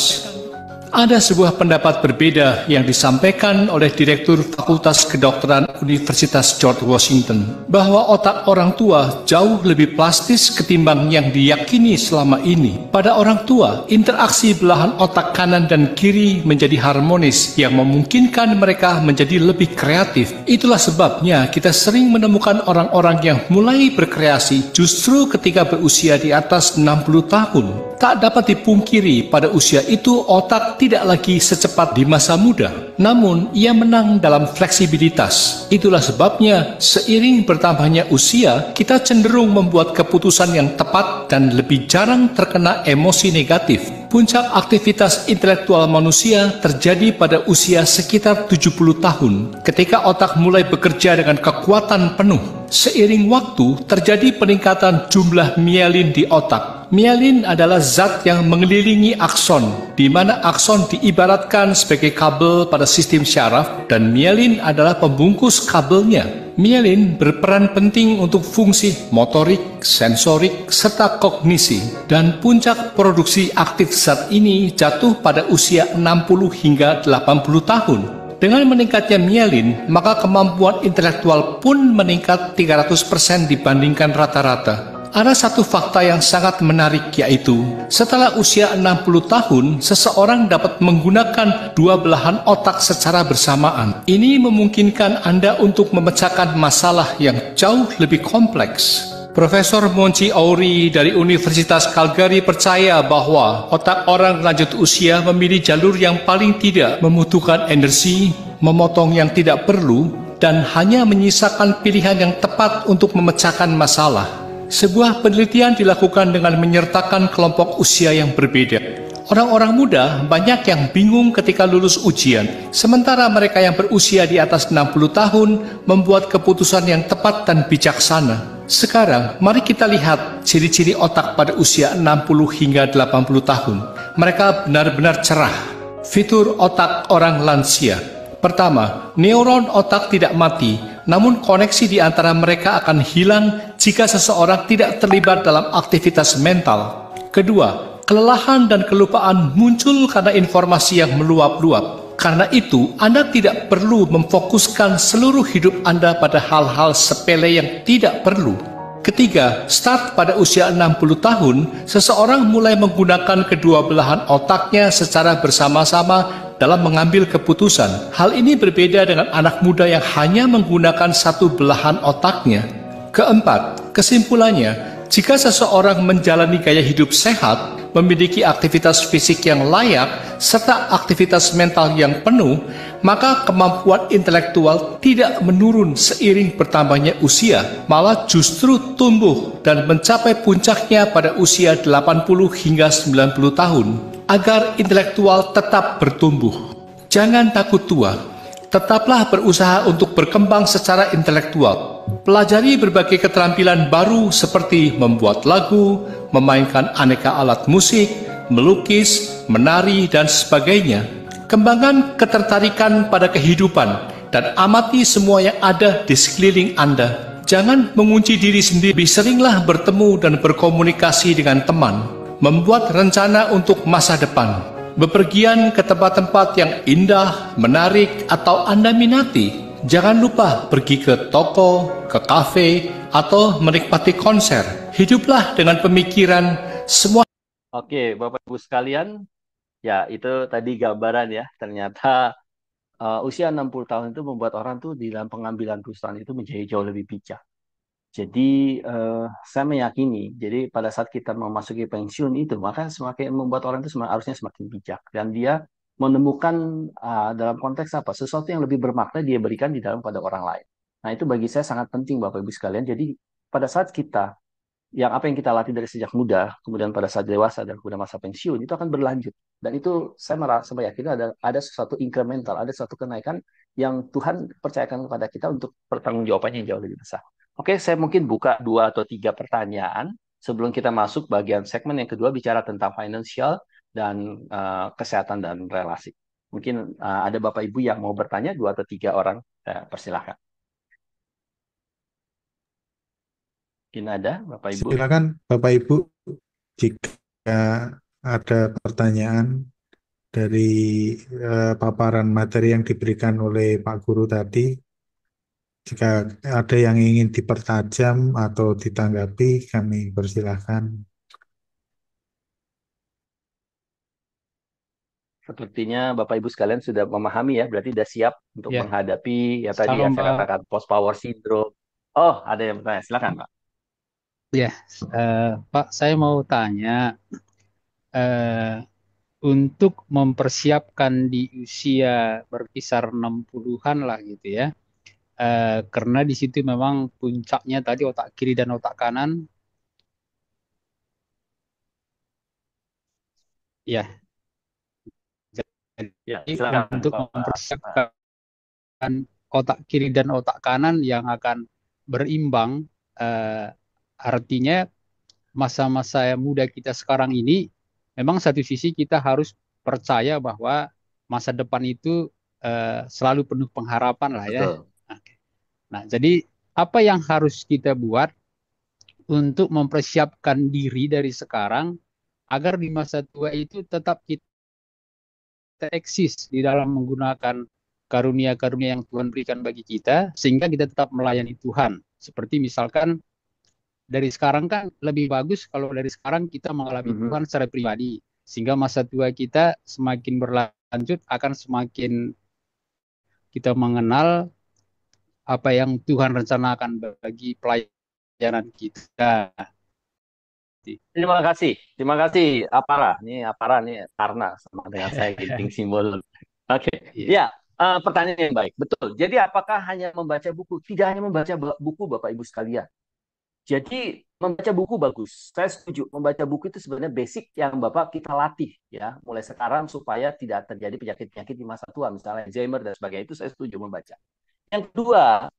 Ada sebuah pendapat berbeda yang disampaikan oleh Direktur Fakultas Kedokteran Universitas George Washington bahwa otak orang tua jauh lebih plastis ketimbang yang diyakini selama ini. Pada orang tua, interaksi belahan otak kanan dan kiri menjadi harmonis yang memungkinkan mereka menjadi lebih kreatif. Itulah sebabnya kita sering menemukan orang-orang yang mulai berkreasi justru ketika berusia di atas 60 tahun. Tak dapat dipungkiri pada usia itu otak tidak lagi secepat di masa muda. Namun, ia menang dalam fleksibilitas. Itulah sebabnya, seiring bertambahnya usia, kita cenderung membuat keputusan yang tepat dan lebih jarang terkena emosi negatif. Puncak aktivitas intelektual manusia terjadi pada usia sekitar 70 tahun, ketika otak mulai bekerja dengan kekuatan penuh. Seiring waktu, terjadi peningkatan jumlah mielin di otak. Mielin adalah zat yang mengelilingi akson, di mana akson diibaratkan sebagai kabel pada sistem syaraf, dan mielin adalah pembungkus kabelnya. Mielin berperan penting untuk fungsi motorik, sensorik, serta kognisi, dan puncak produksi aktif zat ini jatuh pada usia 60 hingga 80 tahun. Dengan meningkatnya mielin, maka kemampuan intelektual pun meningkat 300% dibandingkan rata-rata. Ada satu fakta yang sangat menarik, yaitu setelah usia 60 tahun, seseorang dapat menggunakan dua belahan otak secara bersamaan. Ini memungkinkan Anda untuk memecahkan masalah yang jauh lebih kompleks. Profesor Monchi Auri dari Universitas Calgary percaya bahwa otak orang lanjut usia memilih jalur yang paling tidak membutuhkan energi, memotong yang tidak perlu, dan hanya menyisakan pilihan yang tepat untuk memecahkan masalah. Sebuah penelitian dilakukan dengan menyertakan kelompok usia yang berbeda. Orang-orang muda banyak yang bingung ketika lulus ujian, sementara mereka yang berusia di atas 60 tahun membuat keputusan yang tepat dan bijaksana. Sekarang, mari kita lihat ciri-ciri otak pada usia 60 hingga 80 tahun. Mereka benar-benar cerah. Fitur otak orang lansia. Pertama, neuron otak tidak mati, namun koneksi di antara mereka akan hilang jika seseorang tidak terlibat dalam aktivitas mental. Kedua, kelelahan dan kelupaan muncul karena informasi yang meluap-luap. Karena itu, Anda tidak perlu memfokuskan seluruh hidup Anda pada hal-hal sepele yang tidak perlu. Ketiga, start pada usia 60 tahun, seseorang mulai menggunakan kedua belahan otaknya secara bersama-sama dalam mengambil keputusan. Hal ini berbeda dengan anak muda yang hanya menggunakan satu belahan otaknya. Keempat, kesimpulannya, jika seseorang menjalani gaya hidup sehat, memiliki aktivitas fisik yang layak, serta aktivitas mental yang penuh, maka kemampuan intelektual tidak menurun seiring bertambahnya usia, malah justru tumbuh dan mencapai puncaknya pada usia 80 hingga 90 tahun. Agar intelektual tetap bertumbuh. Jangan takut tua, tetaplah berusaha untuk berkembang secara intelektual. Pelajari berbagai keterampilan baru seperti membuat lagu, memainkan aneka alat musik, melukis, menari, dan sebagainya. Kembangkan ketertarikan pada kehidupan dan amati semua yang ada di sekeliling Anda. Jangan mengunci diri sendiri, seringlah bertemu dan berkomunikasi dengan teman. Membuat rencana untuk masa depan, bepergian ke tempat-tempat yang indah, menarik, atau Anda minati. Jangan lupa pergi ke toko, ke kafe, atau menikmati konser. Hiduplah dengan pemikiran semua. Oke, Bapak Ibu sekalian, ya itu tadi gambaran ya. Ternyata usia 60 tahun itu membuat orang tuh di dalam pengambilan keputusan itu menjadi jauh lebih bijak. Jadi saya meyakini, jadi pada saat kita memasuki pensiun itu, maka semakin membuat orang itu harusnya semakin bijak dan dia menemukan dalam konteks apa sesuatu yang lebih bermakna dia berikan di dalam pada orang lain. Nah itu bagi saya sangat penting Bapak Ibu sekalian. Jadi pada saat kita yang apa yang kita latih dari sejak muda, kemudian pada saat dewasa dan kemudian masa pensiun itu akan berlanjut. Dan itu saya merasa yakin ada sesuatu incremental, ada suatu kenaikan yang Tuhan percayakan kepada kita untuk pertanggungjawabannya yang jauh lebih besar. Oke, saya mungkin buka 2 atau 3 pertanyaan sebelum kita masuk bagian segmen yang kedua bicara tentang financial dan kesehatan dan relasi. Mungkin ada Bapak Ibu yang mau bertanya, 2 atau 3 orang, persilahkan. Mungkin ada Bapak Ibu. Silakan Bapak Ibu, jika ada pertanyaan dari paparan materi yang diberikan oleh Pak Guru tadi, jika ada yang ingin dipertajam atau ditanggapi, kami persilahkan. Sepertinya Bapak Ibu sekalian sudah memahami ya, berarti sudah siap untuk Ya, menghadapi ya tadi ya Shalom saya Pak. katakan post power syndrome. Oh, ada yang bertanya. Silakan, Pak. Ya, Pak, saya mau tanya, eh, untuk mempersiapkan di usia berkisar 60-an lah gitu ya, karena di situ memang puncaknya tadi otak kiri dan otak kanan. Ya, Ya, jadi silakan, untuk Pak. mempersiapkan otak kiri dan otak kanan yang akan berimbang, artinya masa-masa muda kita sekarang ini, memang satu sisi kita harus percaya bahwa masa depan itu selalu penuh pengharapan lah ya. Betul. Nah, jadi apa yang harus kita buat untuk mempersiapkan diri dari sekarang agar di masa tua itu tetap kita eksis di dalam menggunakan karunia-karunia yang Tuhan berikan bagi kita, sehingga kita tetap melayani Tuhan. Seperti misalkan dari sekarang kan lebih bagus kalau dari sekarang kita mengalami Tuhan secara pribadi, sehingga masa tua kita semakin berlanjut akan semakin kita mengenal apa yang Tuhan rencanakan bagi pelayanan kita. Terima kasih Apara. Ini Apara nih karena sama dengan saya ginting simbol. Oke, ya, pertanyaan yang baik, betul. Jadi apakah hanya membaca buku? Tidak hanya membaca buku, Bapak Ibu sekalian. Jadi membaca buku bagus. Saya setuju. Membaca buku itu sebenarnya basic yang Bapak kita latih ya mulai sekarang supaya tidak terjadi penyakit-penyakit di masa tua, misalnya Alzheimer dan sebagainya. Itu saya setuju membaca. Yang kedua,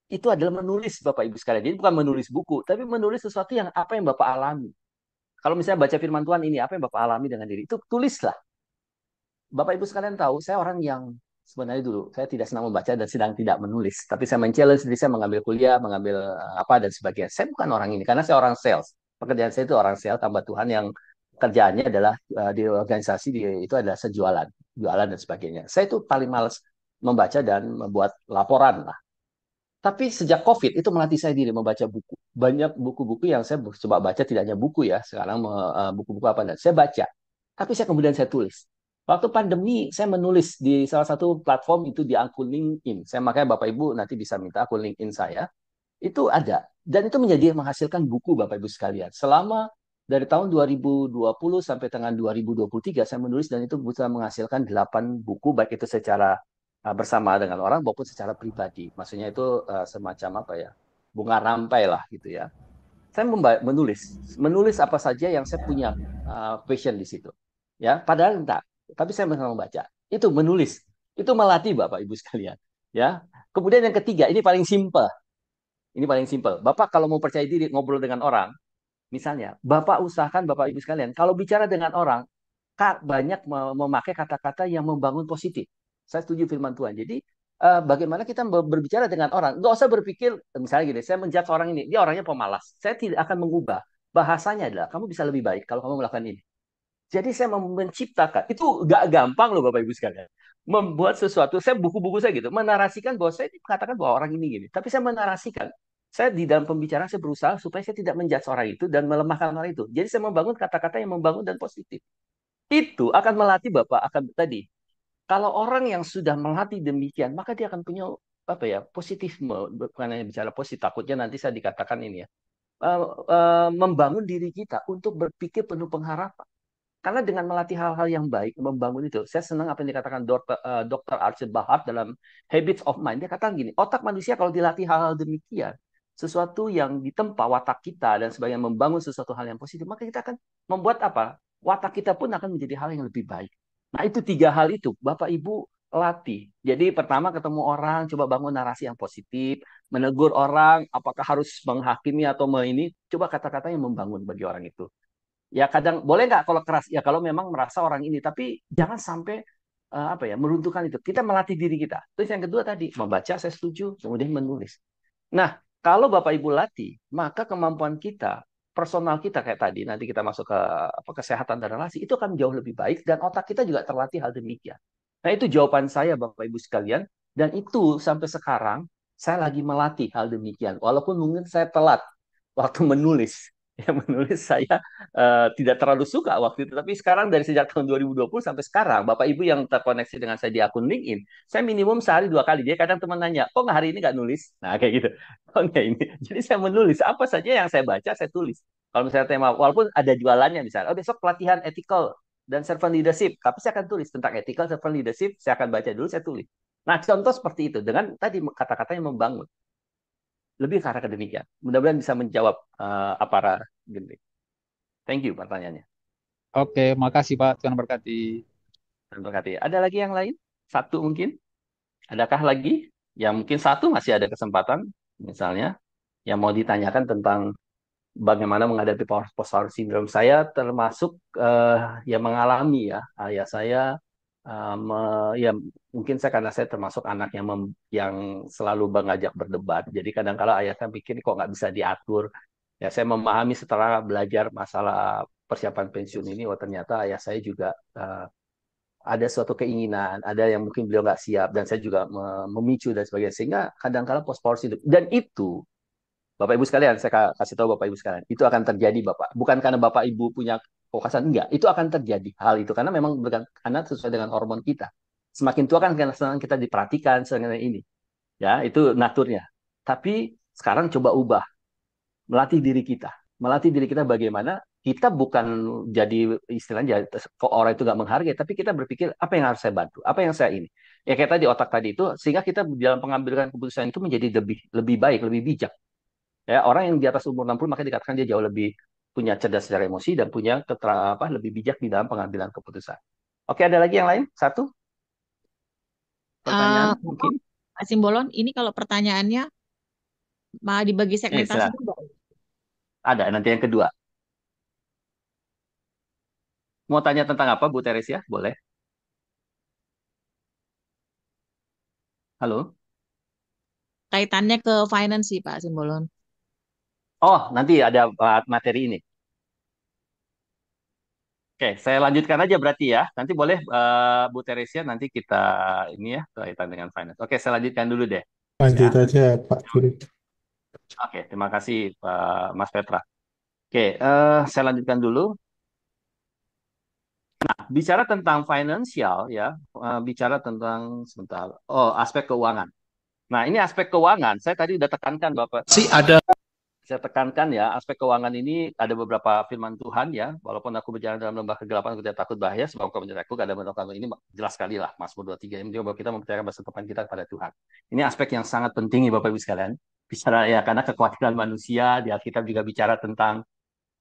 itu adalah menulis Bapak Ibu sekalian. Jadi bukan menulis buku, tapi menulis sesuatu yang apa yang Bapak alami. Kalau misalnya baca firman Tuhan ini, apa yang Bapak alami dengan diri, itu tulislah. Bapak Ibu sekalian tahu, saya orang yang sebenarnya dulu, saya tidak senang membaca dan sedang tidak menulis. Tapi saya men-challenge diri saya mengambil kuliah, mengambil apa dan sebagainya. Saya bukan orang ini, karena saya orang sales. Pekerjaan saya itu orang sales, tambah Tuhan yang kerjaannya adalah di organisasi, itu adalah sejualan, jualan dan sebagainya. Saya itu paling males membaca dan membuat laporan lah. Tapi sejak COVID itu melatih saya diri membaca buku. Banyak buku-buku yang saya coba baca, tidak hanya buku ya, sekarang buku-buku apa, dan saya baca. Tapi saya kemudian saya tulis. Waktu pandemi, saya menulis di salah satu platform itu di akun LinkedIn. Saya makanya Bapak Ibu nanti bisa minta akun LinkedIn saya. Itu ada. Dan itu menjadi menghasilkan buku Bapak Ibu sekalian. Selama dari tahun 2020 sampai dengan 2023, saya menulis dan itu bisa menghasilkan 8 buku, baik itu secara bersama dengan orang maupun secara pribadi. Maksudnya itu semacam apa ya, bunga rampai lah gitu ya. Saya menulis apa saja yang saya punya passion di situ. Ya, padahal enggak, tapi saya membaca. Itu menulis, itu melatih Bapak Ibu sekalian. Ya. Kemudian yang ketiga, ini paling simpel. Ini paling simpel. Bapak kalau mau percaya diri ngobrol dengan orang, misalnya, Bapak usahakan Bapak Ibu sekalian, kalau bicara dengan orang, banyak memakai kata-kata yang membangun positif. Saya setuju firman Tuhan. Jadi bagaimana kita berbicara dengan orang? Nggak usah berpikir, misalnya gini, saya menjudge orang ini, dia orangnya pemalas. Saya tidak akan mengubah. Bahasanya adalah, kamu bisa lebih baik kalau kamu melakukan ini. Jadi saya menciptakan, itu nggak gampang loh Bapak Ibu sekalian. Membuat sesuatu, saya buku-buku saya gitu, menarasikan bahwa saya mengatakan bahwa orang ini gini. Tapi saya menarasikan, saya di dalam pembicaraan saya berusaha supaya saya tidak menjudge orang itu dan melemahkan orang itu. Jadi saya membangun kata-kata yang membangun dan positif. Itu akan melatih Bapak akan tadi. Kalau orang yang sudah melatih demikian, maka dia akan punya apa ya, positifme, bukan hanya bicara positif, takutnya nanti saya dikatakan ini ya. Membangun diri kita untuk berpikir penuh pengharapan. Karena dengan melatih hal-hal yang baik, membangun itu. Saya senang apa yang dikatakan Dr. Archie Bahar dalam Habits of Mind. Dia katakan gini, otak manusia kalau dilatih hal-hal demikian, sesuatu yang ditempa watak kita dan sebagian membangun sesuatu hal yang positif, maka kita akan membuat apa? Watak kita pun akan menjadi hal yang lebih baik. Nah, itu tiga hal itu, Bapak Ibu latih. Jadi pertama ketemu orang, coba bangun narasi yang positif, menegur orang, apakah harus menghakimi atau ini, coba kata-kata yang membangun bagi orang itu. Ya kadang boleh nggak kalau keras, ya kalau memang merasa orang ini, tapi jangan sampai apa ya meruntuhkan itu. Kita melatih diri kita. Terus yang kedua tadi membaca, saya setuju, kemudian menulis. Nah, kalau Bapak Ibu latih, maka kemampuan kita, personal kita kayak tadi, nanti kita masuk ke apa, kesehatan dan relasi, itu akan jauh lebih baik dan otak kita juga terlatih hal demikian. Nah, itu jawaban saya Bapak Ibu sekalian, dan itu sampai sekarang saya lagi melatih hal demikian. Walaupun mungkin saya telat waktu menulis. Ya, menulis saya tidak terlalu suka waktu itu, tapi sekarang dari sejak tahun 2020 sampai sekarang, Bapak Ibu yang terkoneksi dengan saya di akun LinkedIn, saya minimum sehari 2 kali. Jadi kadang teman nanya, kok nggak hari ini nggak nulis? Nah, kayak gitu. Kok nggak ini? Jadi saya menulis apa saja yang saya baca, saya tulis. Kalau misalnya tema, walaupun ada jualannya misalnya, oh besok pelatihan ethical dan servant leadership, tapi saya akan tulis tentang ethical servant leadership, saya akan baca dulu, saya tulis. Nah, contoh seperti itu dengan tadi kata-kata yang membangun. Lebih ke arah demikian. Mudah-mudahan bisa menjawab apa Gendrik. Thank you pertanyaannya. Oke, makasih Pak. Tuhan berkati. Terima kasih. Ada lagi yang lain? Satu mungkin? Adakah lagi? Ya mungkin satu masih ada kesempatan. Misalnya, yang mau ditanyakan tentang bagaimana menghadapi post-power syndrome. Saya termasuk yang mengalami ya. Ayah saya, ya mungkin saya karena saya termasuk anak yang selalu mengajak berdebat. Jadi kadang-kala ayah saya pikir kok nggak bisa diatur. Ya saya memahami setelah belajar masalah persiapan pensiun ini, oh ternyata ayah saya juga ada suatu keinginan, ada yang mungkin beliau nggak siap, dan saya juga memicu dan sebagainya. Sehingga kadang-kala post-power syndrome. Dan itu, Bapak Ibu sekalian, saya kasih tahu Bapak Ibu sekalian, itu akan terjadi Bapak. Bukan karena Bapak Ibu punya kekuasaan, enggak. Itu akan terjadi hal itu karena memang karena sesuai dengan hormon kita. Semakin tua kan karena kita diperhatikan sehingga ini. Ya, itu naturnya. Tapi sekarang coba ubah, melatih diri kita. Melatih diri kita bagaimana kita bukan jadi istilahnya kok orang itu nggak menghargai, tapi kita berpikir apa yang harus saya bantu, apa yang saya ini. Ya kayak tadi otak tadi itu, sehingga kita dalam pengambilan keputusan itu menjadi lebih lebih baik, lebih bijak. Ya, orang yang di atas umur 60 maka dikatakan dia jauh lebih punya cerdas secara emosi dan punya lebih bijak di dalam pengambilan keputusan. Oke, ada lagi yang lain? Satu pertanyaan Bapak mungkin? Pak Simbolon, ini kalau pertanyaannya mau dibagi segmentasi Silakan. juga. Ada nanti yang kedua. Mau tanya tentang apa, Bu Teresia? Boleh. Halo? Kaitannya ke finance sih Pak Simbolon. Oh, nanti ada materi ini. Oke, saya lanjutkan aja berarti ya. Nanti boleh Bu Teresia, nanti kita ini ya kaitan dengan finance. Oke, saya lanjutkan dulu deh. Ya. Lanjut aja Pak Guru. Oke, terima kasih Pak Mas Petra. Oke, saya lanjutkan dulu. Bicara tentang finansial ya, bicara tentang sebentar. Oh, aspek keuangan. Nah, ini aspek keuangan. Saya tadi udah tekankan Bapak. Si ada Saya tekankan ya, aspek keuangan ini ada beberapa firman Tuhan ya. Walaupun aku berjalan dalam lembah kegelapan, aku tidak takut bahaya, sebab Engkau menyertai ada menolongku. Ini jelas sekali lah, Mazmur 23. Ini juga bahwa kita mempercayakan masa depan kita kepada Tuhan. Ini aspek yang sangat penting ya Bapak Ibu sekalian. Bicara ya, karena kekhawatiran manusia, di Alkitab juga bicara tentang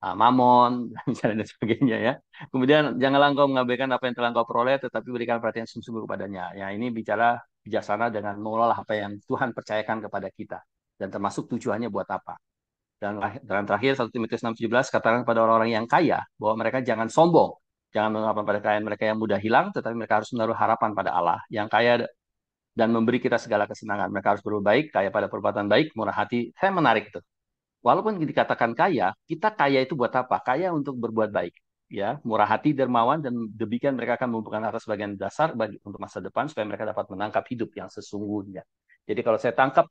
mamon, misalnya dan sebagainya ya. Kemudian janganlah engkau mengabaikan apa yang telah engkau peroleh, tetapi berikan perhatian sungguh-sungguh kepadanya. Ya, ini bicara bijaksana dengan mengelola apa yang Tuhan percayakan kepada kita. Dan termasuk tujuannya buat apa. Dan terakhir 1 Timotius 6:17 katakan kepada orang-orang yang kaya bahwa mereka jangan sombong, jangan mengharapkan pada kekayaan mereka yang mudah hilang, tetapi mereka harus menaruh harapan pada Allah yang kaya dan memberi kita segala kesenangan. Mereka harus berbuat baik, kaya pada perbuatan baik, murah hati. Saya menarik itu. Walaupun dikatakan kaya, kita kaya itu buat apa? Kaya untuk berbuat baik, ya, murah hati, dermawan, dan demikian mereka akan mengumpulkan harta sebagian dasar untuk masa depan supaya mereka dapat menangkap hidup yang sesungguhnya. Jadi kalau saya tangkap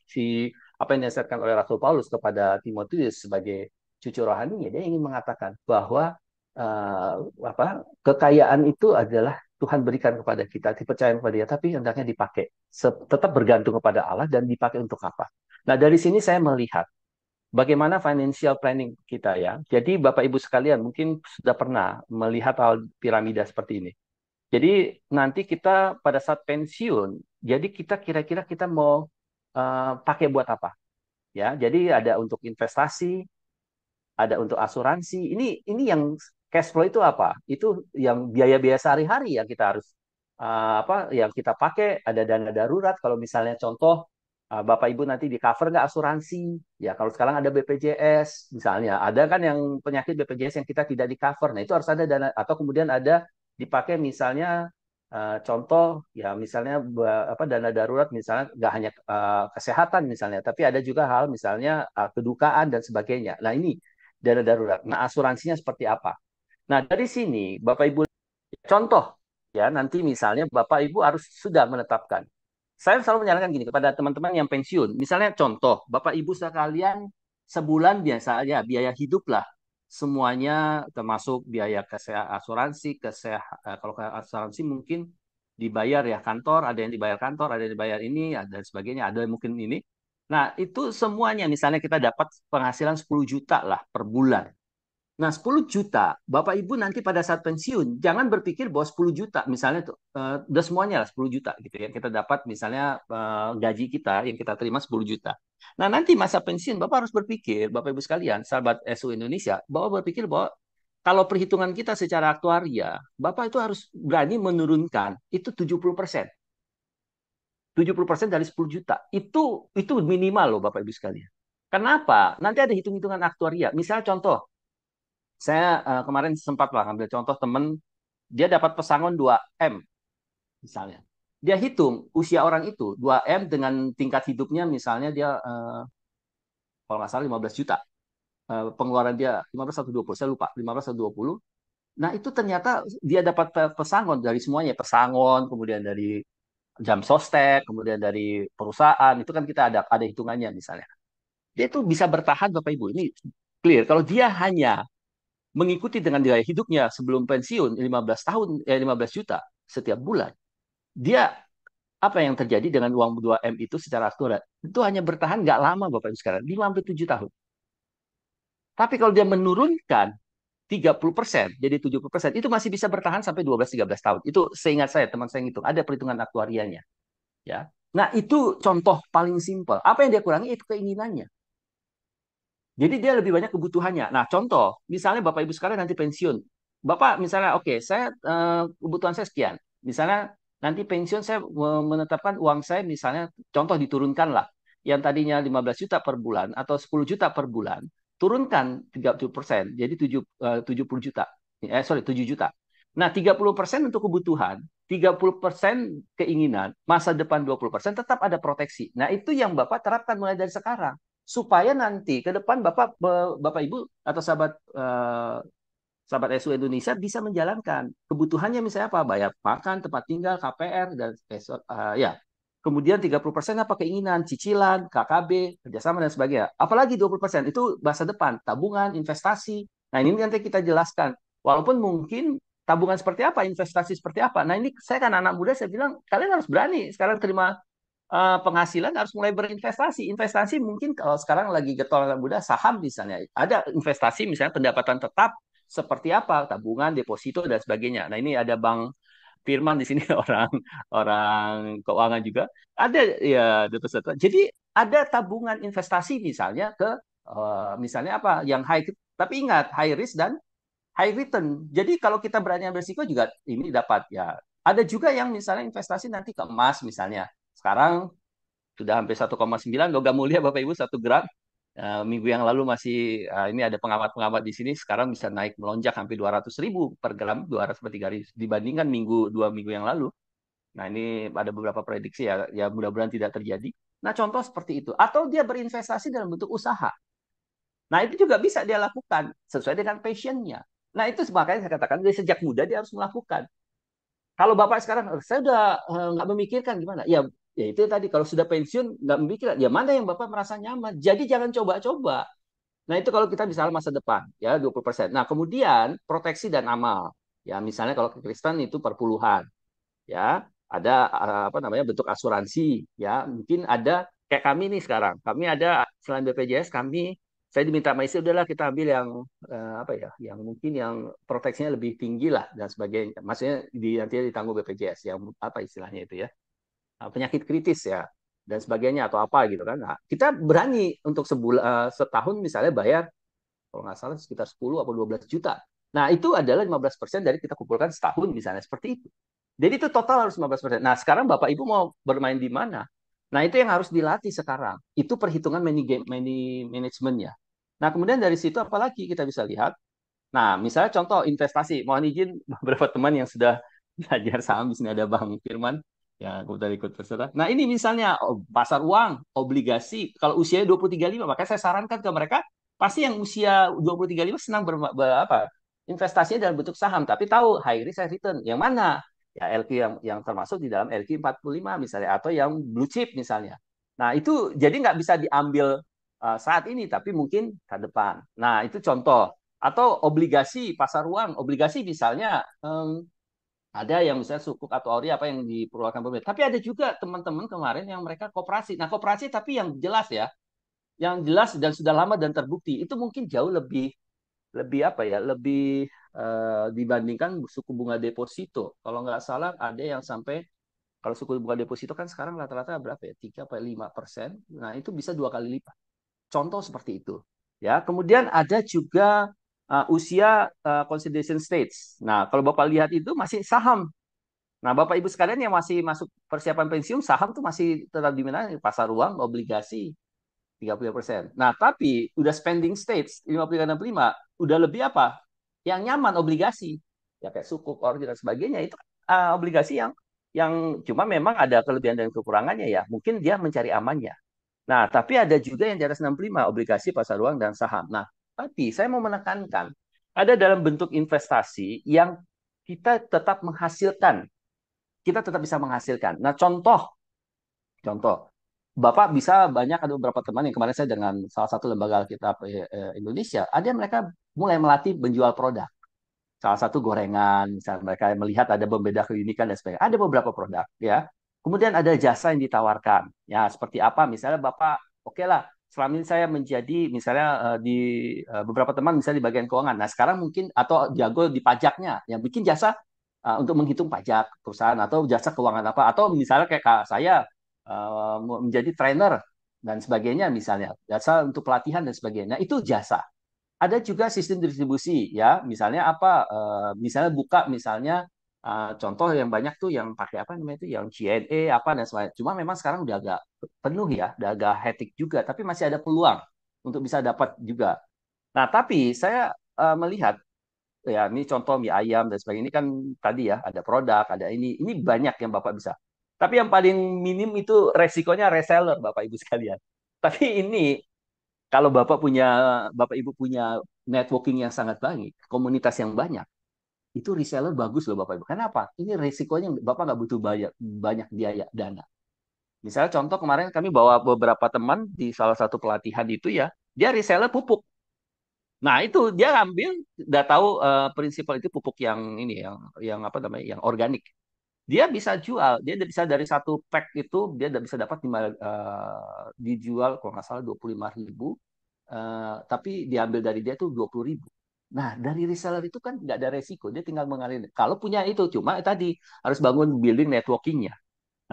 apa yang dinasihatkan oleh Rasul Paulus kepada Timotius sebagai cucu rohaninya, dia ingin mengatakan bahwa kekayaan itu adalah Tuhan berikan kepada kita, dipercaya kepada dia, tapi hendaknya dipakai. Tetap bergantung kepada Allah dan dipakai untuk apa? Nah, dari sini saya melihat bagaimana financial planning kita ya. Jadi Bapak Ibu sekalian mungkin sudah pernah melihat hal piramida seperti ini. Jadi nanti kita pada saat pensiun, jadi kita kira-kira kita mau pakai buat apa? Ya, jadi ada untuk investasi, ada untuk asuransi. Ini yang cash flow itu apa? Itu yang biaya-biaya sehari-hari yang kita harus apa yang kita pakai. Ada dana darurat kalau misalnya contoh Bapak Ibu nanti di cover nggak asuransi? Ya kalau sekarang ada BPJS misalnya, ada kan yang penyakit BPJS yang kita tidak di cover. Nah itu harus ada dana atau kemudian ada dipakai misalnya contoh ya misalnya apa dana darurat misalnya nggak hanya kesehatan misalnya, tapi ada juga hal misalnya kedukaan dan sebagainya. Nah ini dana darurat. Nah, asuransinya seperti apa? Nah, dari sini Bapak Ibu contoh ya nanti misalnya Bapak Ibu harus sudah menetapkan. Saya selalu menyarankan gini kepada teman-teman yang pensiun. Misalnya contoh, Bapak Ibu sekalian sebulan biasa aja biaya hidup lah. Semuanya termasuk biaya asuransi, kalau ke asuransi mungkin dibayar ya kantor, ada yang dibayar kantor, ada yang dibayar ini, dan sebagainya, ada yang mungkin ini. Nah, itu semuanya misalnya kita dapat penghasilan 10 juta lah per bulan. Nah, 10 juta, Bapak Ibu nanti pada saat pensiun, jangan berpikir bahwa 10 juta, misalnya tuh, udah semuanya lah 10 juta gitu ya. Kita dapat misalnya gaji kita yang kita terima 10 juta. Nah, nanti masa pensiun, Bapak harus berpikir, Bapak Ibu sekalian, sahabat SU Indonesia, Bapak berpikir bahwa kalau perhitungan kita secara aktuaria, Bapak itu harus berani menurunkan, itu 70%. 70% dari 10 juta. Itu minimal loh Bapak Ibu sekalian. Kenapa? Nanti ada hitung-hitungan aktuaria. Misalnya contoh, saya kemarin sempat lah ambil contoh temen dia dapat pesangon 2M misalnya. Dia hitung usia orang itu 2M dengan tingkat hidupnya misalnya dia kalau nggak salah 15 juta. Pengeluaran dia 15 atau 20, saya lupa, 15 atau 20. Nah, itu ternyata dia dapat pesangon dari semuanya, pesangon, kemudian dari jam sostek, kemudian dari perusahaan, itu kan kita ada hitungannya misalnya. Dia itu bisa bertahan Bapak Ibu. Ini clear. Kalau dia hanya mengikuti dengan gaya hidupnya sebelum pensiun 15 tahun 15 juta setiap bulan. Dia apa yang terjadi dengan uang 2M itu secara aktual? Itu hanya bertahan nggak lama Bapak Ibu sekarang, 5 sampai 7 tahun. Tapi kalau dia menurunkan 30% jadi 70%, itu masih bisa bertahan sampai 12-13 tahun. Itu seingat saya, teman saya ngitung, ada perhitungan aktuarianya, ya. Nah, itu contoh paling simpel. Apa yang dia kurangi itu keinginannya. Jadi dia lebih banyak kebutuhannya. Nah, contoh, misalnya Bapak Ibu sekarang nanti pensiun. Bapak misalnya, oke, saya kebutuhan saya sekian. Misalnya nanti pensiun saya menetapkan uang saya misalnya contoh diturunkan lah. Yang tadinya 15 juta per bulan atau 10 juta per bulan, turunkan 30%, jadi 70 juta. Sorry, 7 juta. Nah, 30% untuk kebutuhan, 30% keinginan, masa depan 20% tetap ada proteksi. Nah, itu yang Bapak terapkan mulai dari sekarang supaya nanti ke depan Bapak Ibu atau sahabat SU Indonesia bisa menjalankan kebutuhannya misalnya apa bayar makan tempat tinggal KPR dan ya kemudian 30% apa keinginan cicilan KKB kerjasama dan sebagainya apalagi 20% itu masa depan tabungan investasi. Nah ini nanti kita jelaskan walaupun mungkin tabungan seperti apa investasi seperti apa. Nah ini saya kan anak muda saya bilang kalian harus berani sekarang terima penghasilan harus mulai berinvestasi. Investasi mungkin kalau sekarang lagi getol anak muda saham misalnya. Ada investasi misalnya pendapatan tetap seperti apa, tabungan, deposito dan sebagainya. Nah, ini ada Bang Firman di sini orang orang keuangan juga. Ada ya deposito. Jadi ada tabungan investasi misalnya ke misalnya apa yang high tapi ingat high risk dan high return. Jadi kalau kita berani ambil risiko juga ini dapat ya. Ada juga yang misalnya investasi nanti ke emas misalnya. Sekarang sudah hampir 1,9 logam mulia Bapak Ibu 1 gram. Minggu yang lalu masih ini ada pengamat-pengamat di sini sekarang bisa naik melonjak hampir 200.000 per gram 200 per 3 dibandingkan 2 minggu yang lalu. Nah ini ada beberapa prediksi ya mudah-mudahan tidak terjadi. Nah contoh seperti itu atau dia berinvestasi dalam bentuk usaha. Nah itu juga bisa dia lakukan sesuai dengan passionnya. Nah itu makanya saya katakan dari sejak muda dia harus melakukan. Kalau Bapak sekarang, saya udah nggak memikirkan gimana. Ya itu tadi, kalau sudah pensiun, nggak memikirkan. Ya mana yang Bapak merasa nyaman. Jadi jangan coba-coba. Nah itu kalau kita misalnya masa depan, ya 20%. Nah kemudian proteksi dan amal. Ya misalnya kalau ke Kristen itu perpuluhan. Ya ada apa namanya bentuk asuransi. Ya mungkin ada kayak kami nih sekarang. Kami ada selain BPJS, saya diminta sama istri udahlah kita ambil yang apa ya, yang mungkin yang proteksinya lebih tinggi lah dan sebagainya. Maksudnya nanti ditanggung BPJS yang apa istilahnya itu ya penyakit kritis ya. dan sebagainya atau apa gitu kan. Nah, kita berani untuk setahun misalnya bayar kalau nggak salah sekitar 10 atau 12 juta. Nah, itu adalah 15% dari kita kumpulkan setahun misalnya seperti itu. Jadi itu total harus 15%. Nah, sekarang Bapak Ibu mau bermain di mana? Nah, itu yang harus dilatih sekarang. Itu perhitungan manajemennya. Nah, kemudian dari situ apalagi kita bisa lihat. Nah, misalnya contoh investasi. Mohon izin beberapa teman yang sudah belajar saham, di sini ada Bang Firman yang kemudian ikut berserta. Nah, ini misalnya pasar uang, obligasi. Kalau usianya 20-35, maka saya sarankan ke mereka, pasti yang usia 20-35 senang investasinya dalam bentuk saham, tapi tahu high risk high return. Yang mana? Ya LQ yang termasuk di dalam LQ 45 misalnya, atau yang blue chip misalnya. Nah, itu jadi nggak bisa diambil saat ini, tapi mungkin ke depan. Nah, itu contoh. Atau obligasi pasar uang, obligasi misalnya ada yang misalnya sukuk atau ori apa yang diperlukan pemerintah. Tapi ada juga teman-teman kemarin yang mereka koperasi. Nah, koperasi tapi yang jelas ya, yang jelas dan sudah lama dan terbukti itu mungkin jauh lebih lebih apa ya, lebih dibandingkan suku bunga deposito. Kalau nggak salah ada yang sampai kalau suku bunga deposito kan sekarang rata-rata berapa ya, 3-5%. Nah, itu bisa 2 kali lipat. Contoh seperti itu. Ya, kemudian ada juga usia consolidation stage. Nah, kalau Bapak lihat itu masih saham. Nah, Bapak Ibu sekalian yang masih masuk persiapan pensiun, saham tuh masih tetap di mana? Pasar uang, obligasi 30%. Nah, tapi udah spending stage 50-65, udah lebih apa? Yang nyaman obligasi. Ya kayak sukuk, ori dan sebagainya itu obligasi yang cuma memang ada kelebihan dan kekurangannya ya. Mungkin dia mencari amannya. Nah, tapi ada juga yang di atas 65, obligasi, pasar uang, dan saham. Nah, tapi saya mau menekankan, ada dalam bentuk investasi yang kita tetap menghasilkan. Kita tetap bisa menghasilkan. Nah, contoh, Bapak bisa banyak, ada beberapa teman yang kemarin saya dengan salah satu lembaga Alkitab Indonesia, ada yang mereka mulai melatih menjual produk. Salah satu gorengan, misalnya mereka melihat ada pembeda keunikan dan sebagainya. Ada beberapa produk, ya. Kemudian ada jasa yang ditawarkan. Ya, seperti apa? Misalnya Bapak, oke lah, selama ini saya menjadi misalnya di beberapa teman misalnya di bagian keuangan. Nah, sekarang mungkin atau jago di pajaknya, yang bikin jasa untuk menghitung pajak perusahaan atau jasa keuangan apa, atau misalnya kayak saya menjadi trainer dan sebagainya, misalnya jasa untuk pelatihan dan sebagainya. Nah, itu jasa. Ada juga sistem distribusi ya, misalnya apa, misalnya buka misalnya contoh yang banyak tuh yang pakai apa namanya itu, yang CNE apa dan sebagainya. Cuma memang sekarang udah agak penuh ya, udah agak hektik juga, tapi masih ada peluang untuk bisa dapat juga. Nah, tapi saya melihat ya, ini contoh mie ayam dan sebagainya, ini kan tadi ya ada produk, ada ini banyak yang Bapak bisa. Tapi yang paling minim itu resikonya reseller, Bapak Ibu sekalian. Tapi ini kalau Bapak Ibu punya networking yang sangat baik, komunitas yang banyak, itu reseller bagus loh Bapak Ibu. Kenapa? Ini resikonya Bapak nggak butuh banyak, banyak biaya dana. Misalnya contoh kemarin kami bawa beberapa teman di salah satu pelatihan itu ya, dia reseller pupuk. Nah, itu dia ambil, udah tahu prinsipal itu pupuk yang ini, yang apa namanya, yang organik. Dia bisa jual, dia bisa dari satu pack itu dia udah bisa dapat dijual kalau nggak salah 25.000, tapi diambil dari dia tuh 20.000. Nah, dari reseller itu kan nggak ada resiko, dia tinggal mengalir. Kalau punya itu, cuma tadi harus bangun building networkingnya.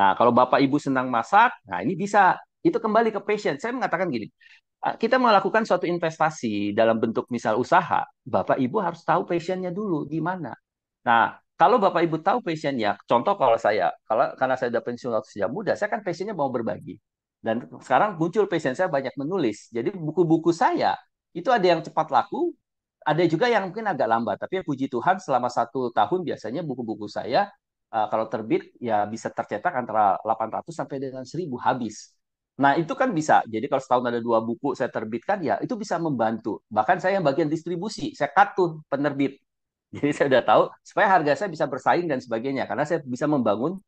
Nah, kalau Bapak Ibu senang masak, nah ini bisa. Itu kembali ke passion. Saya mengatakan gini, kita melakukan suatu investasi dalam bentuk misal usaha, Bapak Ibu harus tahu passionnya dulu di mana. Nah, kalau Bapak Ibu tahu passionnya, contoh kalau saya, karena saya sudah pensiun waktu sejak muda, saya kan passionnya mau berbagi. Dan sekarang muncul passion saya banyak menulis. Jadi buku-buku saya itu ada yang cepat laku, ada juga yang mungkin agak lambat. Tapi ya, puji Tuhan selama 1 tahun biasanya buku-buku saya kalau terbit ya bisa tercetak antara 800 sampai dengan 1.000 habis. Nah, itu kan bisa. Jadi kalau setahun ada 2 buku saya terbitkan, ya itu bisa membantu. Bahkan saya yang bagian distribusi, saya cut tuh penerbit. Jadi saya udah tahu supaya harga saya bisa bersaing dan sebagainya. Karena saya bisa membangun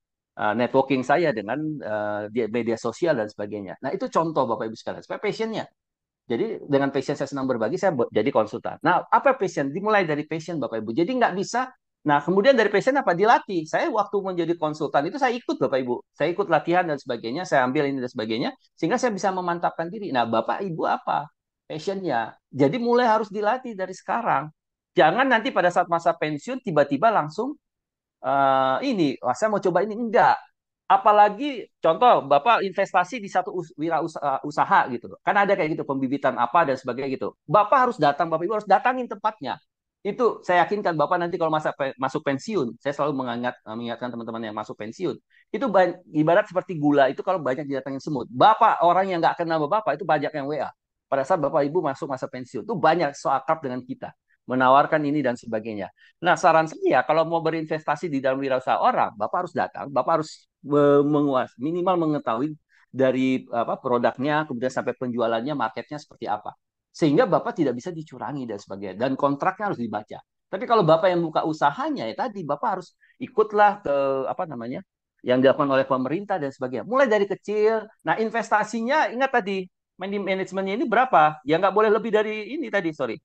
networking saya dengan di media sosial dan sebagainya. Nah, itu contoh Bapak Ibu sekalian. Supaya passionnya. Jadi dengan passion saya senang berbagi, saya jadi konsultan. Nah, apa passion? Dimulai dari passion Bapak Ibu. Jadi nggak bisa. Nah, kemudian dari passion apa? Dilatih. Saya waktu menjadi konsultan itu saya ikut Bapak Ibu. Saya ikut latihan dan sebagainya. Saya ambil ini dan sebagainya. Sehingga saya bisa memantapkan diri. Nah, Bapak Ibu apa? Passionnya. Jadi mulai harus dilatih dari sekarang. Jangan nanti pada saat masa pensiun tiba-tiba langsung ini, wah, saya mau coba ini. Enggak. Apalagi contoh Bapak investasi di satu usaha gitu loh. Kan ada kayak gitu pembibitan apa dan sebagainya gitu. Bapak harus datang, Bapak Ibu harus datangin tempatnya. Itu saya yakinkan Bapak nanti kalau masuk pensiun, saya selalu mengingatkan teman-teman yang masuk pensiun, itu ibarat seperti gula itu kalau banyak didatangin semut. Bapak orang yang nggak kenal Bapak itu banyak yang WA. Pada saat Bapak Ibu masuk masa pensiun, itu banyak so akrab dengan kita, menawarkan ini dan sebagainya. Nah, saran saya kalau mau berinvestasi di dalam wirausaha orang, Bapak harus datang, Bapak harus minimal mengetahui dari apa produknya, kemudian sampai penjualannya, marketnya seperti apa. Sehingga Bapak tidak bisa dicurangi dan sebagainya. Dan kontraknya harus dibaca. Tapi kalau Bapak yang buka usahanya, ya tadi Bapak harus ikutlah ke apa namanya yang dilakukan oleh pemerintah dan sebagainya. Mulai dari kecil. Nah, investasinya ingat tadi manajemennya ini berapa? Ya nggak boleh lebih dari ini tadi, sorry.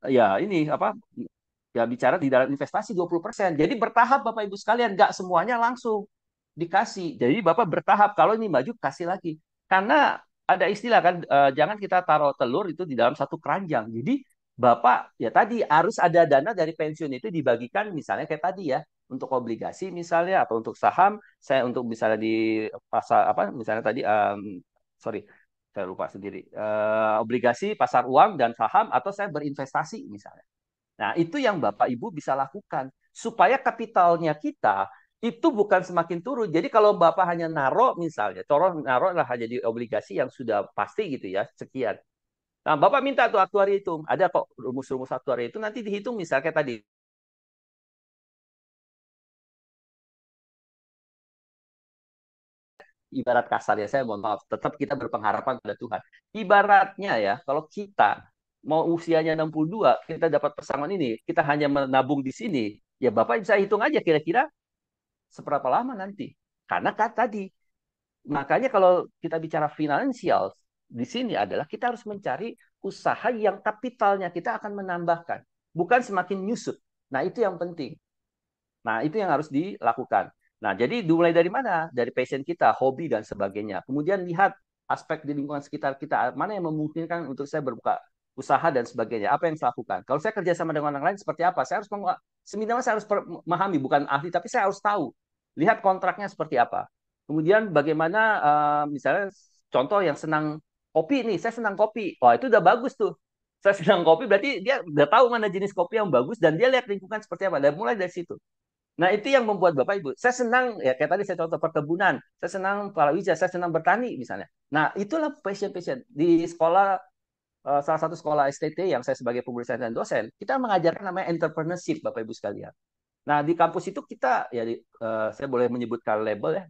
Ya ini apa? Ya bicara di dalam investasi 20%. Jadi bertahap Bapak Ibu sekalian, nggak semuanya langsung dikasih. Jadi Bapak bertahap, kalau ini maju kasih lagi. Karena ada istilah kan, jangan kita taruh telur itu di dalam satu keranjang. Jadi Bapak ya tadi harus ada dana dari pensiun itu dibagikan misalnya kayak tadi ya, untuk obligasi misalnya atau untuk saham, saya untuk misalnya di pasar apa misalnya tadi sorry saya lupa sendiri, obligasi pasar uang dan saham atau saya berinvestasi misalnya. Nah, itu yang Bapak Ibu bisa lakukan supaya kapitalnya kita itu bukan semakin turun. Jadi kalau Bapak hanya naruh misalnya, naruh lah hanya di obligasi yang sudah pasti gitu ya, sekian. Nah, Bapak minta tuh aktuari itu. Ada kok rumus-rumus aktuari itu nanti dihitung misalnya kayak tadi. Ibarat kasar ya, saya mohon maaf, tetap kita berpengharapan pada Tuhan. Ibaratnya ya, kalau kita mau usianya 62, kita dapat pesangon ini, kita hanya menabung di sini, ya Bapak bisa hitung aja kira-kira seberapa lama nanti. Karena kan tadi, makanya kalau kita bicara finansial, di sini adalah kita harus mencari usaha yang kapitalnya kita akan menambahkan. Bukan semakin nyusut. Nah, itu yang penting. Nah, itu yang harus dilakukan. Nah, jadi dimulai dari mana? Dari passion kita, hobi, dan sebagainya. Kemudian lihat aspek di lingkungan sekitar kita, mana yang memungkinkan untuk saya berbuka usaha dan sebagainya. Apa yang saya lakukan? Kalau saya kerjasama dengan orang lain, seperti apa? Saya harus seminimal saya harus memahami, bukan ahli, tapi saya harus tahu. Lihat kontraknya seperti apa. Kemudian bagaimana, misalnya contoh yang senang kopi nih, saya senang kopi. Wah, itu udah bagus tuh. Saya senang kopi, berarti dia udah tahu mana jenis kopi yang bagus, dan dia lihat lingkungan seperti apa. Dan mulai dari situ. Nah, itu yang membuat Bapak Ibu. Saya senang, ya kayak tadi saya contoh perkebunan, saya senang palawija, saya senang bertani misalnya. Nah, itulah passion-passion. Di sekolah, salah satu sekolah STT yang saya sebagai pemberi sains dan dosen, kita mengajarkan namanya entrepreneurship, Bapak Ibu sekalian. Nah, di kampus itu kita, ya saya boleh menyebutkan label ya,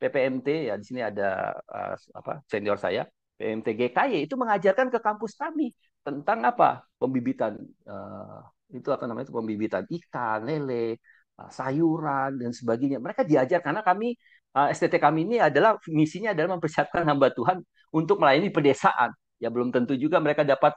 PPMT, ya di sini ada apa senior saya, PMT GKY, itu mengajarkan ke kampus kami tentang apa? Pembibitan, itu apa namanya, itu pembibitan ikan, lele, sayuran dan sebagainya. Mereka diajar karena kami STT kami ini adalah misinya adalah mempersiapkan hamba Tuhan untuk melayani pedesaan. Ya belum tentu juga mereka dapat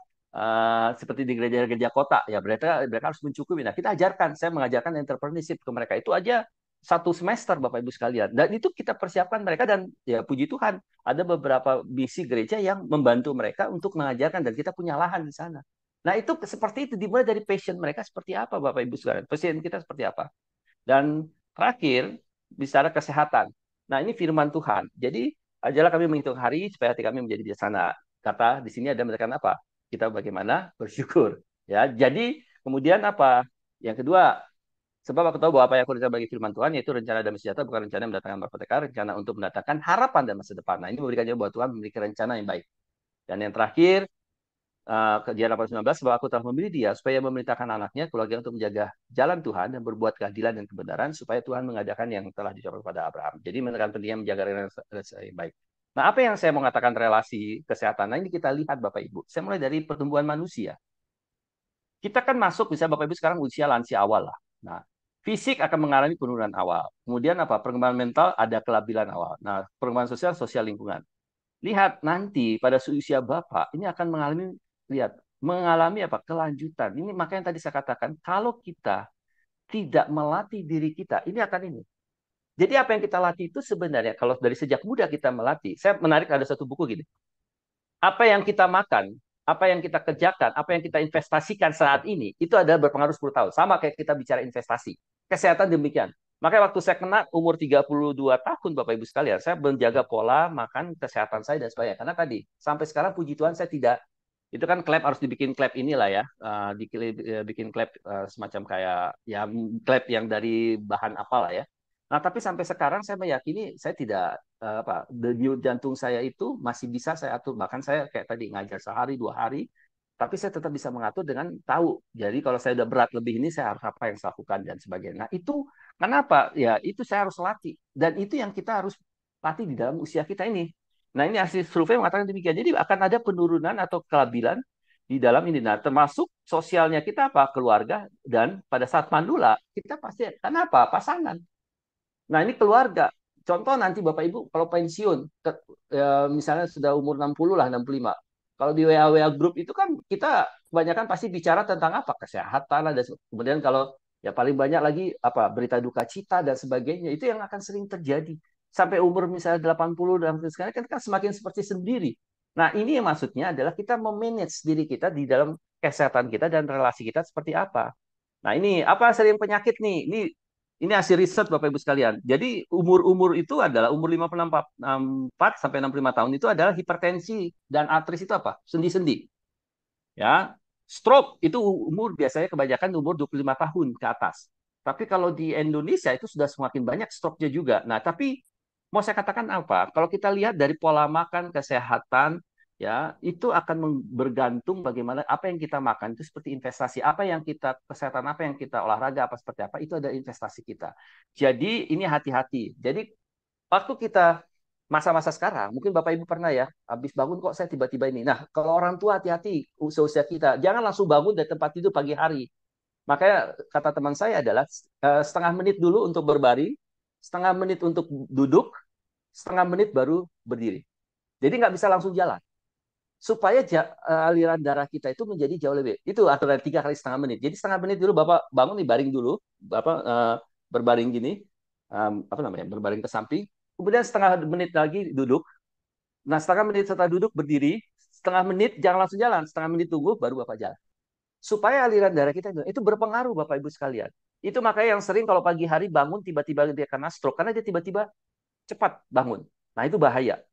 seperti di gereja-gereja kota. Ya mereka harus mencukupi. Nah, kita ajarkan, saya mengajarkan entrepreneurship ke mereka. Itu aja satu semester Bapak Ibu sekalian. Dan itu kita persiapkan mereka, dan ya puji Tuhan ada beberapa misi gereja yang membantu mereka untuk mengajarkan, dan kita punya lahan di sana. Nah, itu seperti itu, dimulai dari passion mereka seperti apa Bapak Ibu sekalian. Passion kita seperti apa. Dan terakhir, bicara kesehatan. Nah, ini firman Tuhan. Jadi, ajalah kami menghitung hari supaya hati kami menjadi bijaksana. Kata di sini ada menekan apa? Kita bagaimana bersyukur. Ya, jadi kemudian apa? Yang kedua, sebab aku tahu bahwa apa yang aku rencana bagi firman Tuhan yaitu rencana damai sejahtera, bukan rencana yang mendatangkan malapetaka, rencana untuk mendatangkan harapan dan masa depan. Nah, ini memberikan jawaban bahwa Tuhan memiliki rencana yang baik. Dan yang terakhir, Kejadian 8:19, sebab aku telah memilih dia supaya memerintahkan anaknya keluarga untuk menjaga jalan Tuhan dan berbuat keadilan dan kebenaran, supaya Tuhan mengadakan yang telah diucapkan kepada Abraham. Jadi menekan pentingnya menjaga relasi yang baik. Nah, apa yang saya mau katakan relasi kesehatan? Nah, ini kita lihat Bapak Ibu. Saya mulai dari pertumbuhan manusia. Kita kan masuk, misalnya Bapak Ibu sekarang usia lansia awal lah. Nah, fisik akan mengalami penurunan awal. Kemudian apa? Perkembangan mental ada kelabilan awal. Nah, perkembangan sosial, sosial lingkungan. Lihat nanti pada usia Bapak ini akan mengalami apa? Kelanjutan. Ini makanya tadi saya katakan, kalau kita tidak melatih diri kita, ini akan ini. Jadi apa yang kita latih itu sebenarnya kalau dari sejak muda kita melatih. Saya menarik ada satu buku gini. Apa yang kita makan, apa yang kita kerjakan, apa yang kita investasikan saat ini, itu adalah berpengaruh 10 tahun. Sama kayak kita bicara investasi. Kesehatan demikian. Makanya waktu saya kena umur 32 tahun, Bapak Ibu sekalian, saya menjaga pola makan, kesehatan saya dan sebagainya. Karena tadi, sampai sekarang puji Tuhan saya tidak, itu kan klep harus dibikin klep inilah ya, bikin klep semacam kayak ya klep yang dari bahan apalah ya. Nah, tapi sampai sekarang saya meyakini saya tidak denyut jantung saya itu masih bisa saya atur. Bahkan saya kayak tadi ngajar sehari 2 hari, tapi saya tetap bisa mengatur dengan tahu. Jadi kalau saya udah berat lebih ini saya harus apa yang saya lakukan dan sebagainya. Nah, itu kenapa? Ya, itu saya harus latih dan itu yang kita harus latih di dalam usia kita ini. Nah, ini hasil survei mengatakan demikian. Jadi akan ada penurunan atau kelabilan di dalam ini. Nah, termasuk sosialnya kita apa? Keluarga, dan pada saat mandula kita pasti kenapa? Pasangan. Nah, ini keluarga. Contoh nanti Bapak Ibu kalau pensiun, misalnya sudah umur 60 lah, 65. Kalau di WA-WA grup itu kan kita kebanyakan pasti bicara tentang apa? Kesehatan lah. Dan kemudian kalau ya paling banyak lagi apa berita duka cita dan sebagainya. Itu yang akan sering terjadi. Sampai umur misalnya 80 dan sekarang kan semakin seperti sendiri. Nah, ini yang maksudnya adalah kita memanage diri kita di dalam kesehatan kita dan relasi kita seperti apa. Nah, ini apa sering penyakit nih? Ini hasil riset Bapak Ibu sekalian. Jadi umur-umur itu adalah umur 54 sampai 65 tahun itu adalah hipertensi dan artris itu apa? Sendi-sendi. Ya. Stroke itu umur biasanya kebanyakan umur 25 tahun ke atas. Tapi kalau di Indonesia itu sudah semakin banyak stroke-nya juga. Nah, tapi mau saya katakan apa? Kalau kita lihat dari pola makan, kesehatan, ya itu akan bergantung bagaimana apa yang kita makan itu seperti investasi, apa yang kita kesehatan, apa yang kita olahraga, apa seperti apa itu ada investasi kita. Jadi ini hati-hati. Jadi waktu kita masa-masa sekarang, mungkin Bapak Ibu pernah ya, habis bangun kok saya tiba-tiba ini. Nah, kalau orang tua hati-hati usia-usia kita, jangan langsung bangun dari tempat tidur pagi hari. Makanya kata teman saya adalah setengah menit dulu untuk berbaring, setengah menit untuk duduk, setengah menit baru berdiri. Jadi nggak bisa langsung jalan. Supaya aliran darah kita itu menjadi jauh lebih. Itu aturan 3 kali setengah menit. Jadi setengah menit dulu Bapak bangun nih, baring dulu, Bapak berbaring gini, apa namanya, berbaring ke samping. Kemudian setengah menit lagi duduk. Nah, setengah menit setelah duduk berdiri, setengah menit jangan langsung jalan, setengah menit tunggu baru Bapak jalan. Supaya aliran darah kita itu berpengaruh Bapak Ibu sekalian. Itu makanya yang sering kalau pagi hari bangun tiba-tiba dia kena stroke karena dia tiba-tiba cepat bangun. Nah, itu bahaya.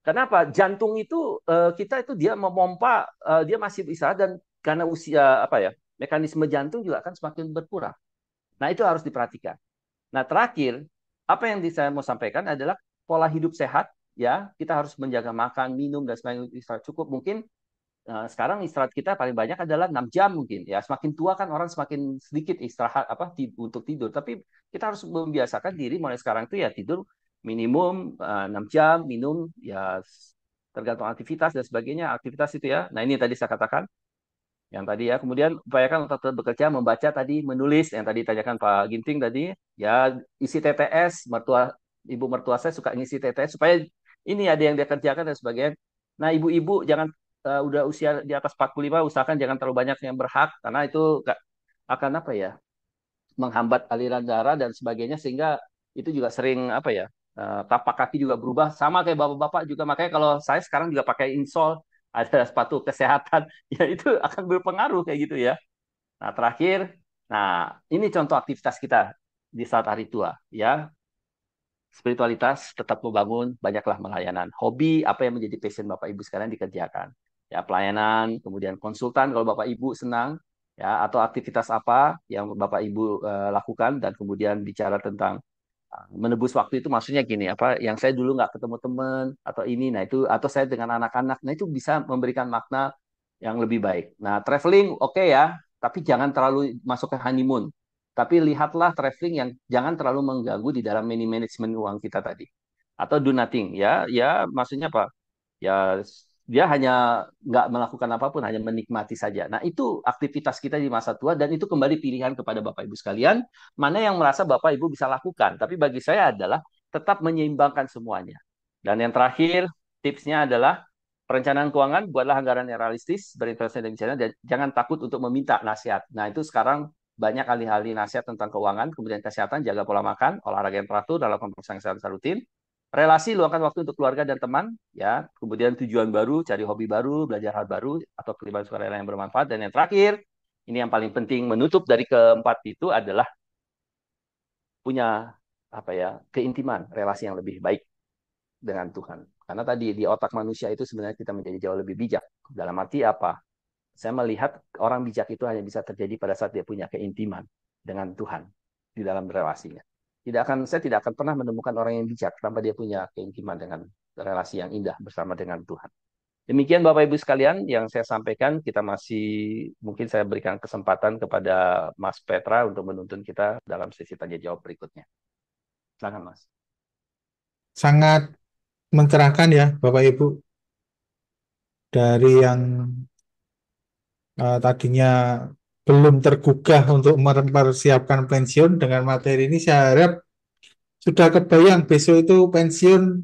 Kenapa? Jantung itu kita itu dia memompa, dia masih bisa dan karena usia apa ya, mekanisme jantung juga akan semakin berkurang. Nah, itu harus diperhatikan. Nah, terakhir apa yang saya mau sampaikan adalah pola hidup sehat ya. Kita harus menjaga makan, minum dan sebagainya, istirahat cukup. Mungkin sekarang istirahat kita paling banyak adalah 6 jam mungkin ya. Semakin tua kan orang semakin sedikit istirahat apa untuk tidur. Tapi kita harus membiasakan diri mulai sekarang itu ya tidur minimum 6 jam, minum ya tergantung aktivitas dan sebagainya. Aktivitas itu ya. Nah, ini tadi saya katakan yang tadi ya. Kemudian upayakan untuk tetap bekerja, membaca tadi, menulis yang tadi tanyakan Pak Ginting tadi ya, isi TTS, ibu mertua saya suka ngisi TTS supaya ini ada yang dia kerjakan dan sebagainya. Nah, ibu-ibu jangan udah usia di atas 45 usahakan jangan terlalu banyak yang berhak karena itu akan apa ya? Menghambat aliran darah dan sebagainya sehingga itu juga sering apa ya? Tapak kaki juga berubah sama kayak bapak-bapak juga, makanya kalau saya sekarang juga pakai insole, ada sepatu kesehatan ya itu akan berpengaruh kayak gitu ya. Nah, terakhir, nah ini contoh aktivitas kita di saat hari tua ya. Spiritualitas tetap membangun, banyaklah melayanan. Hobi apa yang menjadi passion Bapak Ibu sekalian dikerjakan. Ya, pelayanan, kemudian konsultan kalau Bapak Ibu senang, ya, atau aktivitas apa yang Bapak Ibu lakukan, dan kemudian bicara tentang menebus waktu itu maksudnya gini, apa yang saya dulu nggak ketemu teman atau ini, nah itu atau saya dengan anak-anak, nah itu bisa memberikan makna yang lebih baik. Nah, traveling oke ya, tapi jangan terlalu masuk ke honeymoon. Tapi lihatlah traveling yang jangan terlalu mengganggu di dalam manajemen uang kita tadi. Atau do nothing ya, ya maksudnya apa? Ya dia hanya nggak melakukan apapun, hanya menikmati saja. Nah, itu aktivitas kita di masa tua dan itu kembali pilihan kepada Bapak Ibu sekalian, mana yang merasa Bapak Ibu bisa lakukan. Tapi bagi saya adalah tetap menyeimbangkan semuanya. Dan yang terakhir, tipsnya adalah perencanaan keuangan, buatlah anggaran yang realistis, berinvestasi dan bicara, dan jangan takut untuk meminta nasihat. Nah, itu sekarang banyak alih-alih nasihat tentang keuangan, kemudian kesehatan, jaga pola makan, olahraga yang teratur, dalam pemeriksaan kesehatan rutin, relasi, luangkan waktu untuk keluarga dan teman, ya, kemudian tujuan baru, cari hobi baru, belajar hal baru, atau kelima sukarela yang bermanfaat, dan yang terakhir, ini yang paling penting, menutup dari keempat itu adalah punya apa ya, keintiman, relasi yang lebih baik dengan Tuhan. Karena tadi di otak manusia itu sebenarnya kita menjadi jauh lebih bijak. Dalam arti apa? Saya melihat orang bijak itu hanya bisa terjadi pada saat dia punya keintiman dengan Tuhan di dalam relasinya. Saya tidak akan pernah menemukan orang yang bijak tanpa dia punya keintiman dengan relasi yang indah bersama dengan Tuhan. Demikian Bapak Ibu sekalian yang saya sampaikan. Kita masih mungkin saya berikan kesempatan kepada Mas Petra untuk menuntun kita dalam sesi tanya jawab berikutnya. Silakan Mas. Sangat mencerahkan ya Bapak Ibu, dari yang tadinya belum tergugah untuk mempersiapkan pensiun dengan materi ini, saya harap sudah kebayang besok itu pensiun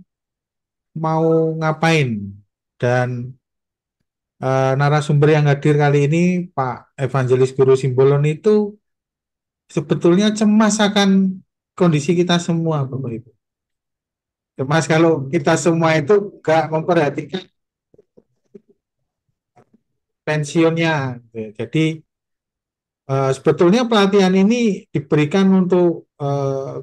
mau ngapain. Dan narasumber yang hadir kali ini, Pak Evangelis Guru Simbolon, itu sebetulnya cemas akan kondisi kita semua, Bapak Ibu. Cemas kalau kita semua itu nggak memperhatikan pensiunnya. Jadi sebetulnya pelatihan ini diberikan untuk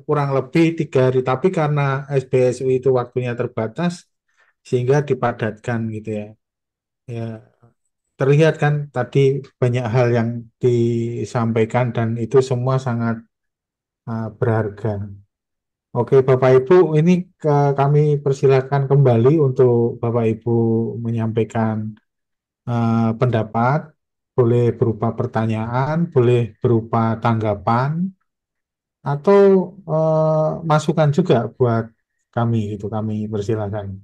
kurang lebih 3 hari, tapi karena SBSU itu waktunya terbatas, sehingga dipadatkan gitu ya. Ya, terlihat kan tadi banyak hal yang disampaikan dan itu semua sangat berharga. Oke, Bapak Ibu, ini kami persilakan kembali untuk Bapak Ibu menyampaikan pendapat, boleh berupa pertanyaan, boleh berupa tanggapan, atau masukan juga buat kami, gitu. Kami persilakan.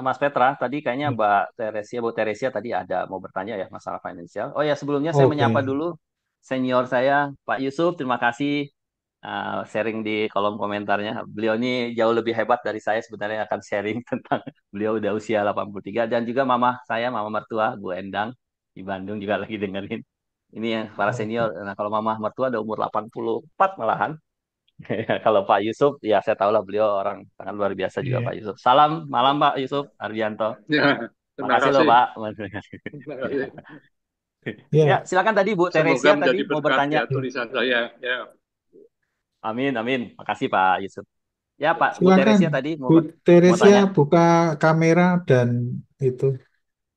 Mas Petra, tadi kayaknya Bu Teresia tadi ada mau bertanya ya masalah finansial. Oh ya, sebelumnya saya Oke, menyapa dulu senior saya, Pak Yusuf. Terima kasih sharing di kolom komentarnya. Beliau ini jauh lebih hebat dari saya sebenarnya, akan sharing tentang beliau udah usia 83. Dan juga mama saya, mama mertua, Bu Endang di Bandung juga lagi dengerin. Ini yang para senior. Nah, kalau mama mertua ada umur 84 malahan. Kalau Pak Yusuf, ya saya tahu lah beliau orang sangat luar biasa juga iya. Pak Yusuf. Salam malam Pak Yusuf Ardianto. Ya, terima Makasih loh kasih. Pak. Terima kasih. Ya, Ya, silakan tadi Bu Semoga Teresia tadi menjadi mau berkat bertanya. ya tulisan saya. Ya, Amin, amin. Makasih Pak Yusuf. Ya Pak, Bu silakan Teresia tadi Bu mau Teresia tanya. buka kamera dan itu,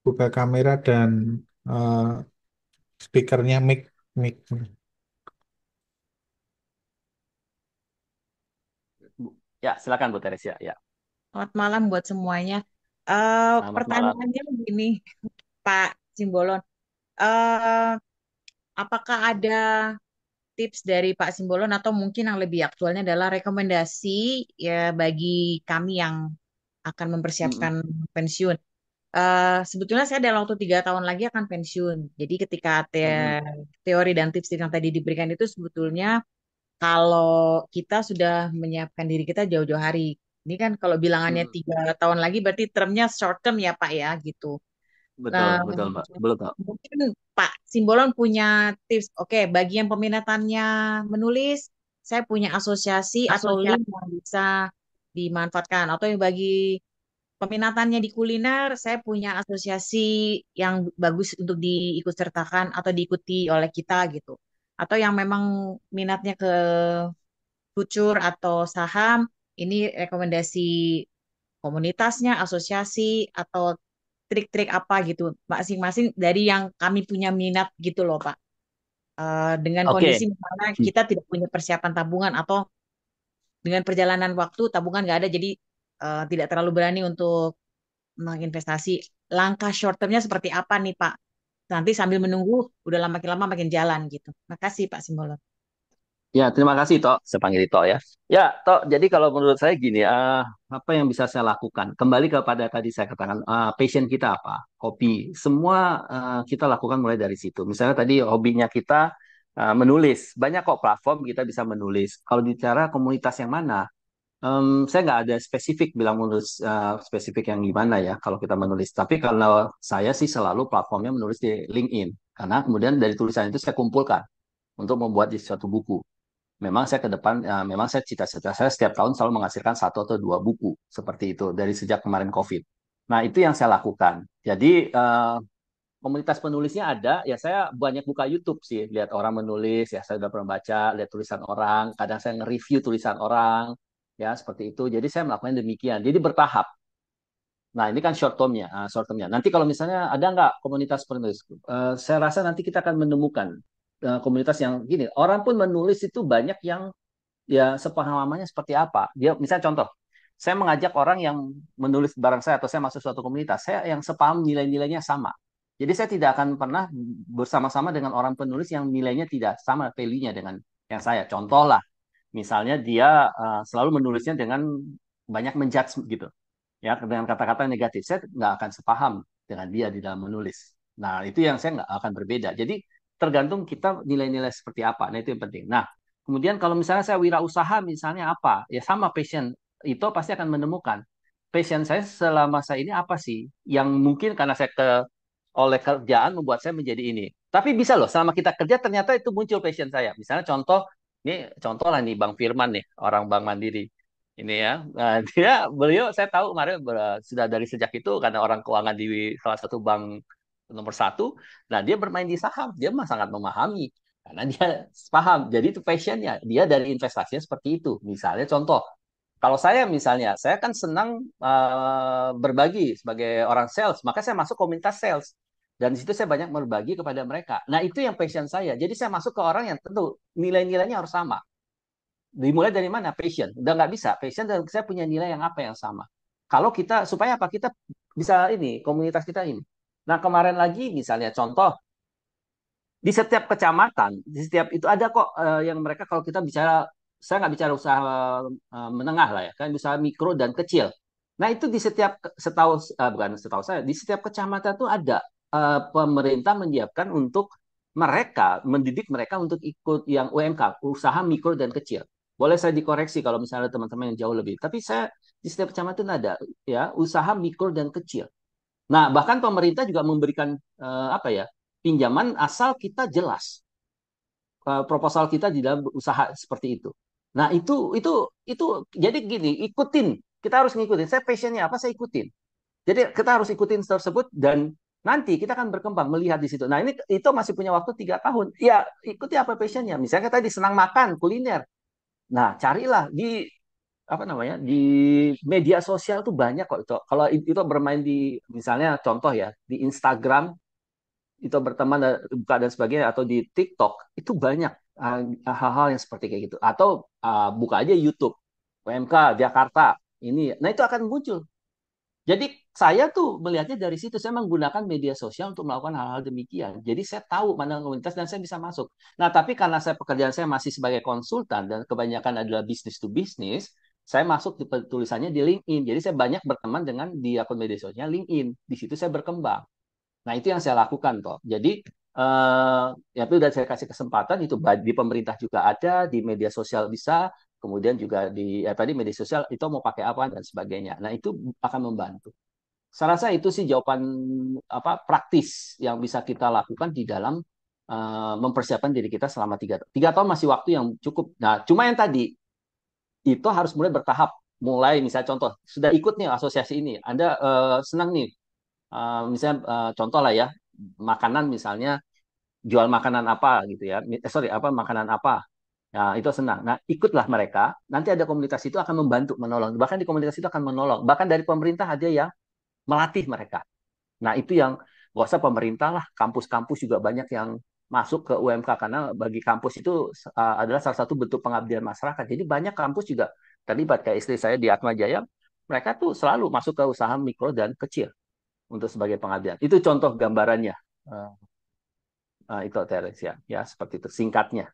buka kamera dan eh, speakernya, mic. Ya, silakan Bu Teresia. Ya, Selamat malam buat semuanya. selamat malam. Pertanyaannya begini, Pak Simbolon. eh apakah ada tips dari Pak Simbolon atau mungkin yang lebih aktualnya adalah rekomendasi ya bagi kami yang akan mempersiapkan Mm-mm. pensiun? Sebetulnya saya dalam waktu 3 tahun lagi akan pensiun. Jadi ketika Mm-mm. teori dan tips yang tadi diberikan itu sebetulnya kalau kita sudah menyiapkan diri kita jauh-jauh hari. Ini kan kalau bilangannya Mm. 3 tahun lagi berarti termnya short term ya Pak ya gitu. Betul, Nah, betul Mbak. Betul. mungkin Pak Simbolon punya tips. Oke, bagi yang peminatannya menulis, saya punya asosiasi atau link yang bisa dimanfaatkan. Atau yang bagi peminatannya di kuliner, saya punya asosiasi yang bagus untuk diikut sertakan atau diikuti oleh kita gitu. Atau yang memang minatnya ke future atau saham, ini rekomendasi komunitasnya, asosiasi, atau trik-trik apa gitu. Masing-masing dari yang kami punya minat gitu loh, Pak. Dengan kondisi Oke. misalnya kita tidak punya persiapan tabungan atau dengan perjalanan waktu tabungan nggak ada, jadi tidak terlalu berani untuk menginvestasi. Langkah short termnya seperti apa nih, Pak? Nanti sambil menunggu, udah makin lama makin jalan gitu. Makasih, Pak Simbolon. Ya, terima kasih Tok. Saya panggil Tok ya. Ya, Tok. Jadi kalau menurut saya gini, apa yang bisa saya lakukan? Kembali kepada tadi saya katakan, passion kita apa? Hobi. Semua kita lakukan mulai dari situ. Misalnya tadi hobinya kita menulis. Banyak kok platform kita bisa menulis. Kalau bicara komunitas yang mana, saya nggak ada spesifik bilang menulis spesifik yang gimana ya kalau kita menulis. Tapi kalau saya sih selalu platformnya menulis di LinkedIn. Karena kemudian dari tulisan itu saya kumpulkan untuk membuat di suatu buku. Memang saya ke depan, memang saya cita-cita saya setiap tahun selalu menghasilkan 1 atau 2 buku seperti itu dari sejak kemarin COVID. Nah itu yang saya lakukan. Jadi komunitas penulisnya ada, ya saya banyak buka YouTube sih, lihat orang menulis, ya saya udah pernah baca, lihat tulisan orang, kadang saya nge-review tulisan orang, ya seperti itu. Jadi saya melakukan demikian. Jadi bertahap. Nah, ini kan short termnya. Nanti kalau misalnya ada nggak komunitas penulis, saya rasa nanti kita akan menemukan komunitas yang gini. Orang pun menulis itu banyak yang ya sepemahamannya seperti apa. Dia misalnya contoh, saya mengajak orang yang menulis barang saya atau saya masuk suatu komunitas, saya yang sepaham nilai-nilainya sama. Jadi saya tidak akan pernah bersama-sama dengan orang penulis yang nilainya tidak sama value-nya dengan yang saya. Contoh lah, misalnya dia selalu menulisnya dengan banyak menjudge gitu, ya dengan kata-kata negatif. Saya nggak akan sepaham dengan dia di dalam menulis. Nah itu yang saya nggak akan berbeda. Jadi tergantung kita nilai-nilai seperti apa. Nah itu yang penting. Nah kemudian kalau misalnya saya wirausaha misalnya apa, ya sama passion itu pasti akan menemukan passion saya selama saya ini apa sih yang mungkin karena saya oleh kerjaan membuat saya menjadi ini. Tapi bisa loh, selama kita kerja ternyata itu muncul passion saya. Misalnya contoh, ini contoh lah nih Bang Firman nih, orang Bank Mandiri. Ini ya, nah, beliau saya tahu kemarin sudah dari sejak itu karena orang keuangan di salah satu bank nomor satu. Nah dia bermain di saham, dia mah sangat memahami karena dia paham. Jadi itu passionnya, dia dari investasinya seperti itu. Misalnya contoh, kalau saya misalnya, saya kan senang berbagi sebagai orang sales, maka saya masuk komunitas sales. Dan di situ saya banyak berbagi kepada mereka. Nah, itu yang passion saya. Jadi saya masuk ke orang yang tentu nilai-nilainya harus sama. Dimulai dari mana? Passion. Udah nggak bisa. Passion dan saya punya nilai yang apa yang sama. Kalau kita, supaya apa? Kita bisa ini, komunitas kita ini. Nah, kemarin lagi misalnya contoh, di setiap kecamatan, di setiap itu ada kok yang mereka kalau kita bicara, saya nggak bicara usaha menengah lah ya, kan usaha mikro dan kecil. Nah itu di setiap setahu bukan setahu saya, di setiap kecamatan tuh ada pemerintah menyiapkan untuk mereka mendidik mereka untuk ikut yang UMK, usaha mikro dan kecil. Boleh saya dikoreksi kalau misalnya teman-teman yang jauh lebih. Tapi saya di setiap kecamatan ada ya usaha mikro dan kecil. Nah, bahkan pemerintah juga memberikan apa ya pinjaman asal kita jelas proposal kita di dalam usaha seperti itu. Nah, itu jadi gini, ikutin. Kita harus ngikutin. Saya passionnya apa, saya ikutin. Jadi kita harus ikutin tersebut dan nanti kita akan berkembang melihat di situ. Nah, ini itu masih punya waktu 3 tahun. Ya, ikuti apa passionnya. Misalnya tadi senang makan, kuliner. Nah, carilah di apa namanya di media sosial tuh banyak kok itu. Kalau itu bermain di misalnya contoh ya di Instagram itu berteman dan buka dan sebagainya atau di TikTok itu banyak hal-hal yang seperti kayak gitu atau buka aja YouTube UMK Jakarta ini nah itu akan muncul jadi saya tuh melihatnya dari situ saya menggunakan media sosial untuk melakukan hal-hal demikian jadi saya tahu mana komunitas dan saya bisa masuk nah tapi karena saya pekerjaan saya masih sebagai konsultan dan kebanyakan adalah bisnis to bisnis saya masuk di tulisannya di LinkedIn jadi saya banyak berteman dengan di akun media sosialnya LinkedIn di situ saya berkembang. Nah, itu yang saya lakukan toh. Jadi ya itu udah saya kasih kesempatan itu di pemerintah juga ada, di media sosial bisa, kemudian juga di tadi media sosial itu mau pakai apa dan sebagainya. Nah, itu akan membantu. Saya rasa itu sih jawaban apa praktis yang bisa kita lakukan di dalam mempersiapkan diri kita selama 3 tahun masih waktu yang cukup. Nah, cuma yang tadi itu harus mulai bertahap. Mulai misalnya contoh sudah ikut nih asosiasi ini, Anda senang nih misalnya contoh lah ya makanan misalnya jual makanan apa gitu ya sorry apa makanan apa nah itu senang nah ikutlah mereka nanti ada komunitas itu akan membantu menolong bahkan di komunitas itu akan menolong bahkan dari pemerintah ada yang melatih mereka nah itu yang nggak usah pemerintah lah kampus-kampus juga banyak yang masuk ke UMK karena bagi kampus itu adalah salah satu bentuk pengabdian masyarakat jadi banyak kampus juga terlibat kayak istri saya di Atma Jaya mereka tuh selalu masuk ke usaha mikro dan kecil untuk sebagai pengabdian. Itu contoh gambarannya. Itu Teres ya. Ya, seperti itu singkatnya.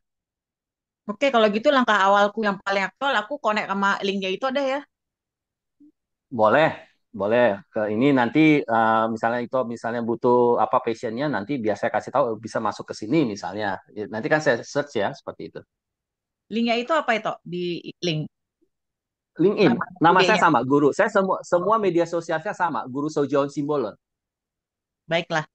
Oke, kalau gitu langkah awalku yang paling aktual aku connect sama linknya itu ada ya. Boleh, boleh. Ke ini nanti misalnya itu misalnya butuh apa passionnya nanti biar saya kasih tahu bisa masuk ke sini misalnya. Nanti kan saya search ya seperti itu. Linknya itu apa itu di link LinkedIn. nama Nama saya IG-nya. sama, Guru. Saya semua media sosial saya sama, Guru Sojon Simbolon. Baiklah.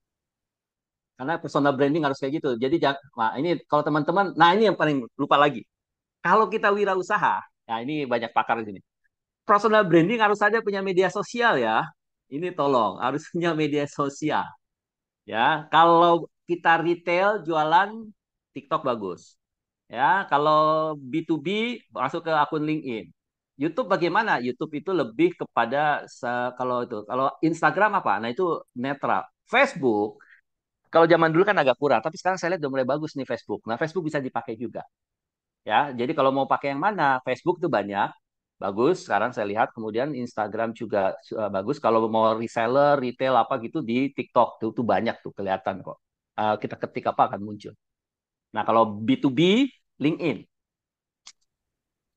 Karena personal branding harus kayak gitu. Jadi nah ini kalau teman-teman, nah ini yang paling lupa lagi. Kalau kita wirausaha, nah ini banyak pakar di sini. Personal branding harus saja punya media sosial ya. Ini tolong, harus punya media sosial. Ya, kalau kita retail jualan TikTok bagus. Ya, kalau B2B masuk ke akun LinkedIn. YouTube bagaimana? YouTube itu lebih kepada kalau Instagram apa? Nah, itu netral. Facebook kalau zaman dulu kan agak kurang, tapi sekarang saya lihat udah mulai bagus nih Facebook. Nah, Facebook bisa dipakai juga. Ya, jadi kalau mau pakai yang mana? Facebook tuh banyak. Bagus, sekarang saya lihat. Kemudian Instagram juga bagus. Kalau mau reseller, retail apa gitu di TikTok tuh banyak tuh kelihatan kok. Kita ketik apa akan muncul. Nah, kalau B2B, LinkedIn.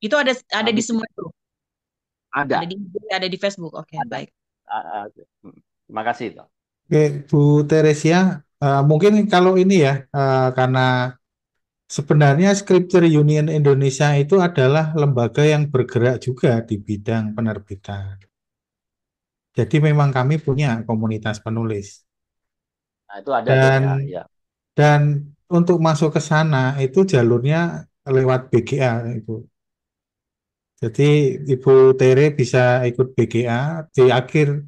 Itu ada di B2B semua itu. Ada ada. di ada di Facebook. Oke, Ada. baik. Terima kasih. Toh. Oke, Bu Teresia, mungkin kalau ini ya, karena sebenarnya Scripture Union Indonesia itu adalah lembaga yang bergerak juga di bidang penerbitan. Jadi memang kami punya komunitas penulis. Nah, itu ada tuh Dan ya, ya. dan untuk masuk ke sana itu jalurnya lewat BGA itu. Jadi Ibu Tere bisa ikut BGA di akhir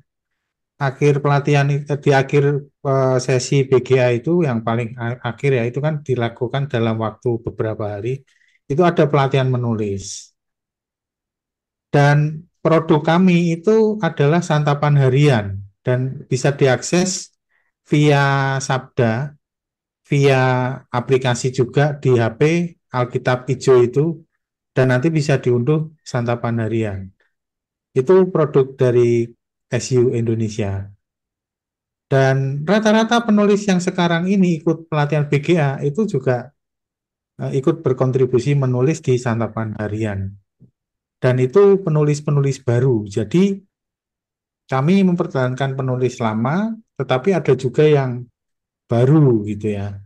akhir pelatihan di akhir sesi BGA itu yang paling akhir ya itu kan dilakukan dalam waktu beberapa hari. Itu ada pelatihan menulis. Dan produk kami itu adalah santapan harian dan bisa diakses via Sabda, via aplikasi juga di HP Alkitab Ijo itu, dan nanti bisa diunduh santapan harian. Itu produk dari SU Indonesia. Dan rata-rata penulis yang sekarang ini ikut pelatihan BGA itu juga ikut berkontribusi menulis di santapan harian. Dan itu penulis-penulis baru. Jadi kami mempertahankan penulis lama, tetapi ada juga yang baru gitu ya.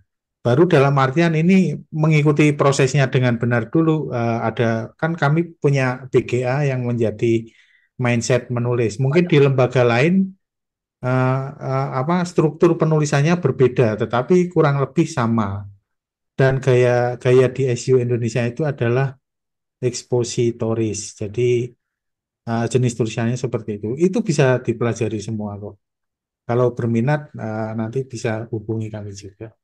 Baru dalam artian ini mengikuti prosesnya dengan benar dulu. Ada kan kami punya BGA yang menjadi mindset menulis. Mungkin di lembaga lain apa struktur penulisannya berbeda, tetapi kurang lebih sama. Dan gaya gaya di SU Indonesia itu adalah ekspositoris. Jadi jenis tulisannya seperti itu. Itu bisa dipelajari semua kok. Kalau berminat nanti bisa hubungi kami juga.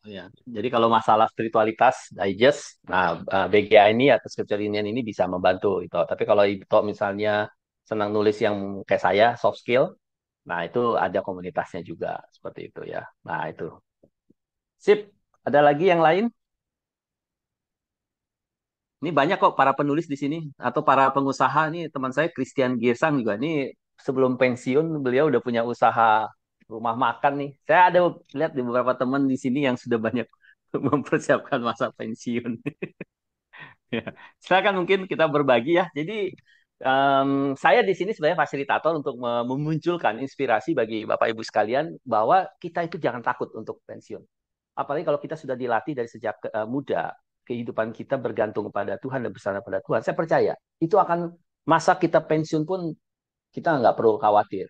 Oh, ya. Jadi kalau masalah spiritualitas, digest, nah BGA ini atau Scripture Union ini bisa membantu itu. Tapi kalau itu misalnya senang nulis yang kayak saya, soft skill, nah itu ada komunitasnya juga seperti itu ya. Nah itu. Sip. Ada lagi yang lain? Ini banyak kok para penulis di sini atau para pengusaha nih teman saya Christian Girsang juga nih sebelum pensiun beliau udah punya usaha rumah makan nih. Saya ada lihat di beberapa teman di sini yang sudah banyak mempersiapkan masa pensiun. Ya. Silakan mungkin kita berbagi ya. Jadi saya di sini sebenarnya fasilitator untuk memunculkan inspirasi bagi Bapak Ibu sekalian bahwa kita itu jangan takut untuk pensiun. Apalagi kalau kita sudah dilatih dari sejak muda, kehidupan kita bergantung kepada Tuhan dan bersandar pada Tuhan. Saya percaya itu akan masa kita pensiun pun kita nggak perlu khawatir.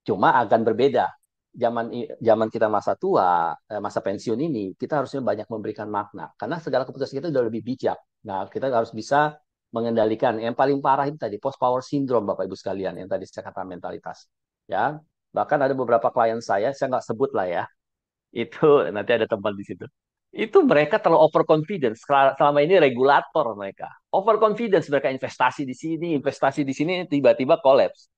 Cuma akan berbeda. Zaman kita masa tua, masa pensiun ini, kita harusnya banyak memberikan makna. Karena segala keputusan kita sudah lebih bijak. Nah, kita harus bisa mengendalikan. Yang paling parah itu tadi, post power syndrome, Bapak Ibu sekalian, yang tadi saya katakan mentalitas. Ya, bahkan ada beberapa klien saya nggak sebut lah ya, itu nanti ada tempat di situ. Itu mereka terlalu overconfidence. Selama ini regulator mereka. Overconfidence mereka investasi di sini, tiba-tiba collapse.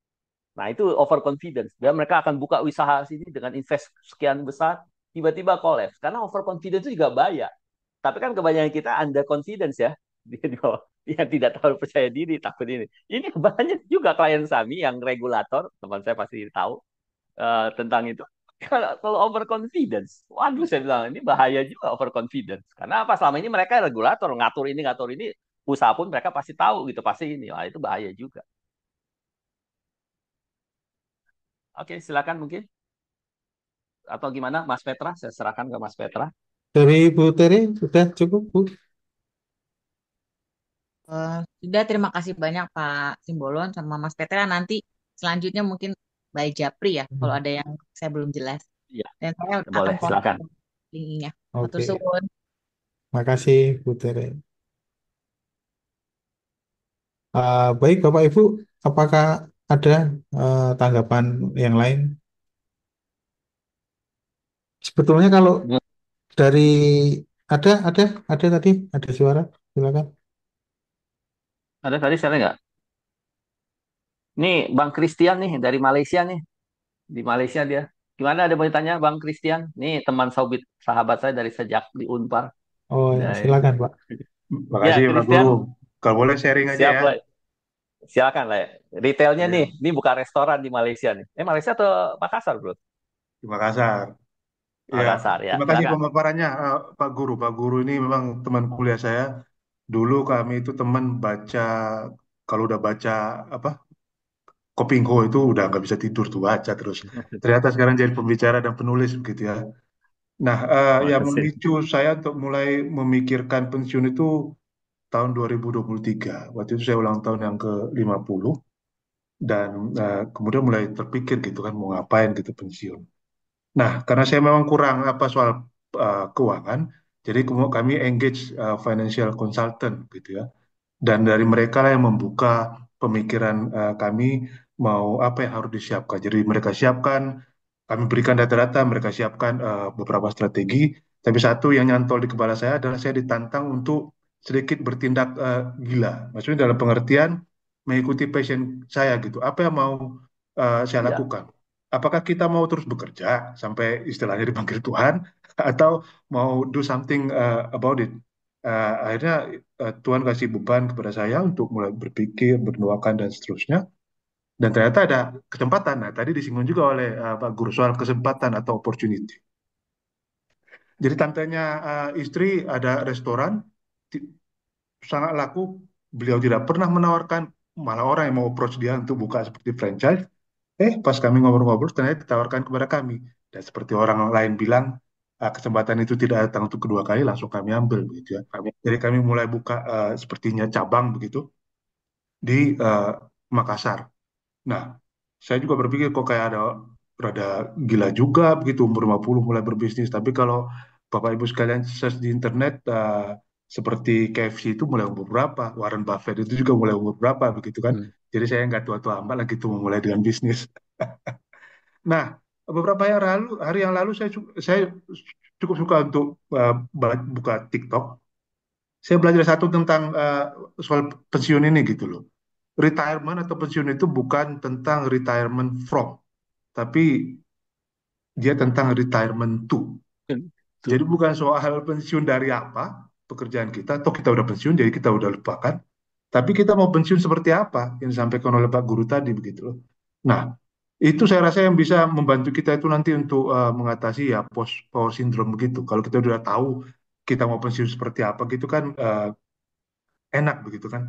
Nah, itu overconfidence. Dan mereka akan buka usaha sini dengan invest sekian besar, tiba-tiba collapse. Karena overconfidence itu juga bahaya. Tapi kan kebanyakan kita under confidence ya. Yang tidak terlalu percaya diri, takut ini. Ini banyak juga klien kami yang regulator, teman saya pasti tahu tentang itu. Kalau overconfidence, waduh saya bilang ini bahaya juga overconfidence. Karena apa? Selama ini mereka regulator, ngatur ini, usaha pun mereka pasti tahu gitu, pasti ini. Wah, itu bahaya juga. Oke, silakan mungkin. Atau gimana, Mas Petra? Saya serahkan ke Mas Petra. Dari Bu Tere sudah cukup, Bu. Sudah, terima kasih banyak Pak Simbolon sama Mas Petra. Nanti selanjutnya mungkin Mbak Japri ya, kalau ada yang saya belum jelas. Iya, Dan saya akan boleh, silakan. kontak linknya. Matur Oke, suwun. makasih Bu Tere. Baik Bapak Ibu, apakah ada tanggapan yang lain? Sebetulnya kalau dari ada tadi ada suara, silakan. Ada tadi saya nggak? Nih Bang Christian nih dari Malaysia nih. Di Malaysia dia. Gimana ada mau tanya Bang Christian? Nih teman sahabat saya dari sejak di Unpar. Oh ya, Nah, silakan Pak. ya Makasih Pak Guru. Christian, Kalau boleh sharing aja siap ya. lah. Silakan lah. Retailnya nih, Ya, ini buka restoran di Malaysia nih. Malaysia atau Makassar, Bro? di Makassar. Ya, Makassar ya. terima kasih Silakan. pemaparannya Pak Guru. Pak Guru ini memang teman kuliah saya. Dulu kami itu teman baca, kalau udah baca apa Kopingho itu udah nggak bisa tidur tuh baca terus. Ternyata sekarang jadi pembicara dan penulis begitu ya. Nah, yang Makasih. memicu saya untuk mulai memikirkan pensiun itu tahun 2023. Waktu itu saya ulang tahun yang ke-50 dan kemudian mulai terpikir gitu kan mau ngapain gitu pensiun. Nah, karena saya memang kurang apa soal keuangan, jadi kami engage financial consultant gitu ya. Dan dari mereka lah yang membuka pemikiran kami mau apa yang harus disiapkan. Jadi mereka siapkan, kami berikan data-data, mereka siapkan beberapa strategi. Tapi satu yang nyantol di kepala saya adalah saya ditantang untuk sedikit bertindak gila. Maksudnya dalam pengertian mengikuti passion saya gitu. Apa yang mau saya Ya, lakukan? Apakah kita mau terus bekerja sampai istilahnya dipanggil Tuhan, atau mau do something about it? Akhirnya Tuhan kasih beban kepada saya untuk mulai berpikir, berdoakan dan seterusnya. Dan ternyata ada kesempatan. Nah, tadi disinggung juga oleh Pak Guru soal kesempatan atau opportunity. Jadi tantenya istri ada restoran ti- sangat laku. Beliau tidak pernah menawarkan, malah orang yang mau approach dia untuk buka seperti franchise. Pas kami ngobrol-ngobrol, ternyata ditawarkan kepada kami. Dan seperti orang lain bilang, kesempatan itu tidak datang untuk kedua kali, langsung kami ambil begitu ya. Jadi kami mulai buka sepertinya cabang begitu di Makassar. Nah, saya juga berpikir kok kayak ada rada gila juga begitu umur 50 mulai berbisnis. Tapi kalau Bapak Ibu sekalian search di internet seperti KFC itu mulai umur berapa, Warren Buffett itu juga mulai umur berapa begitu kan. Hmm. Jadi saya nggak tua-tua amat lagi tuh memulai dengan bisnis. Nah, beberapa hari yang lalu saya cukup suka untuk buka TikTok. Saya belajar satu tentang soal pensiun ini gitu loh. Retirement atau pensiun itu bukan tentang retirement from, tapi dia tentang retirement to. tuh. Jadi bukan soal pensiun dari apa pekerjaan kita, atau kita udah pensiun jadi kita udah lupakan, tapi kita mau pensiun seperti apa yang disampaikan oleh Pak Guru tadi begitu loh. Nah, itu saya rasa yang bisa membantu kita itu nanti untuk mengatasi ya post power syndrome begitu. Kalau kita udah tahu kita mau pensiun seperti apa gitu kan enak begitu kan.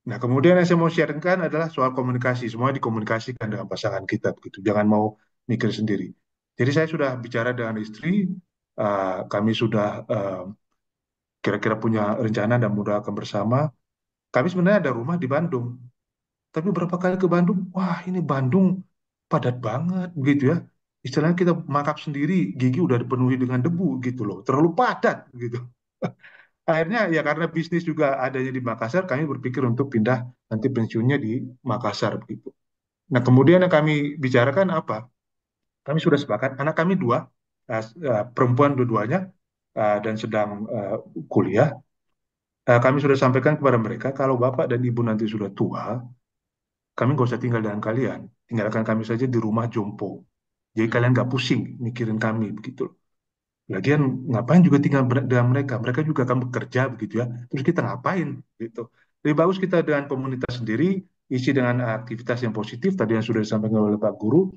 Nah, kemudian yang saya mau sharingkan adalah soal komunikasi. Semua dikomunikasikan dengan pasangan kita begitu. Jangan mau mikir sendiri. Jadi saya sudah bicara dengan istri, kami sudah kira-kira punya rencana dan mudah akan bersama. Kami sebenarnya ada rumah di Bandung. Tapi berapa kali ke Bandung, wah ini Bandung padat banget begitu ya. Istilahnya kita makan sendiri, gigi udah dipenuhi dengan debu gitu loh. Terlalu padat gitu. Akhirnya ya karena bisnis juga adanya di Makassar, kami berpikir untuk pindah nanti pensiunnya di Makassar begitu. Nah, kemudian yang kami bicarakan apa? Kami sudah sepakat, anak kami dua, perempuan dua-duanya, dan sedang kuliah. Kami sudah sampaikan kepada mereka, kalau bapak dan ibu nanti sudah tua, kami nggak usah tinggal dengan kalian. Tinggalkan kami saja di rumah jompo. Jadi kalian nggak pusing mikirin kami begitu. Lagian ngapain juga tinggal dengan mereka? Mereka juga akan bekerja begitu ya. Terus kita ngapain gitu? Lebih bagus kita dengan komunitas sendiri, isi dengan aktivitas yang positif tadi yang sudah disampaikan oleh Pak Guru,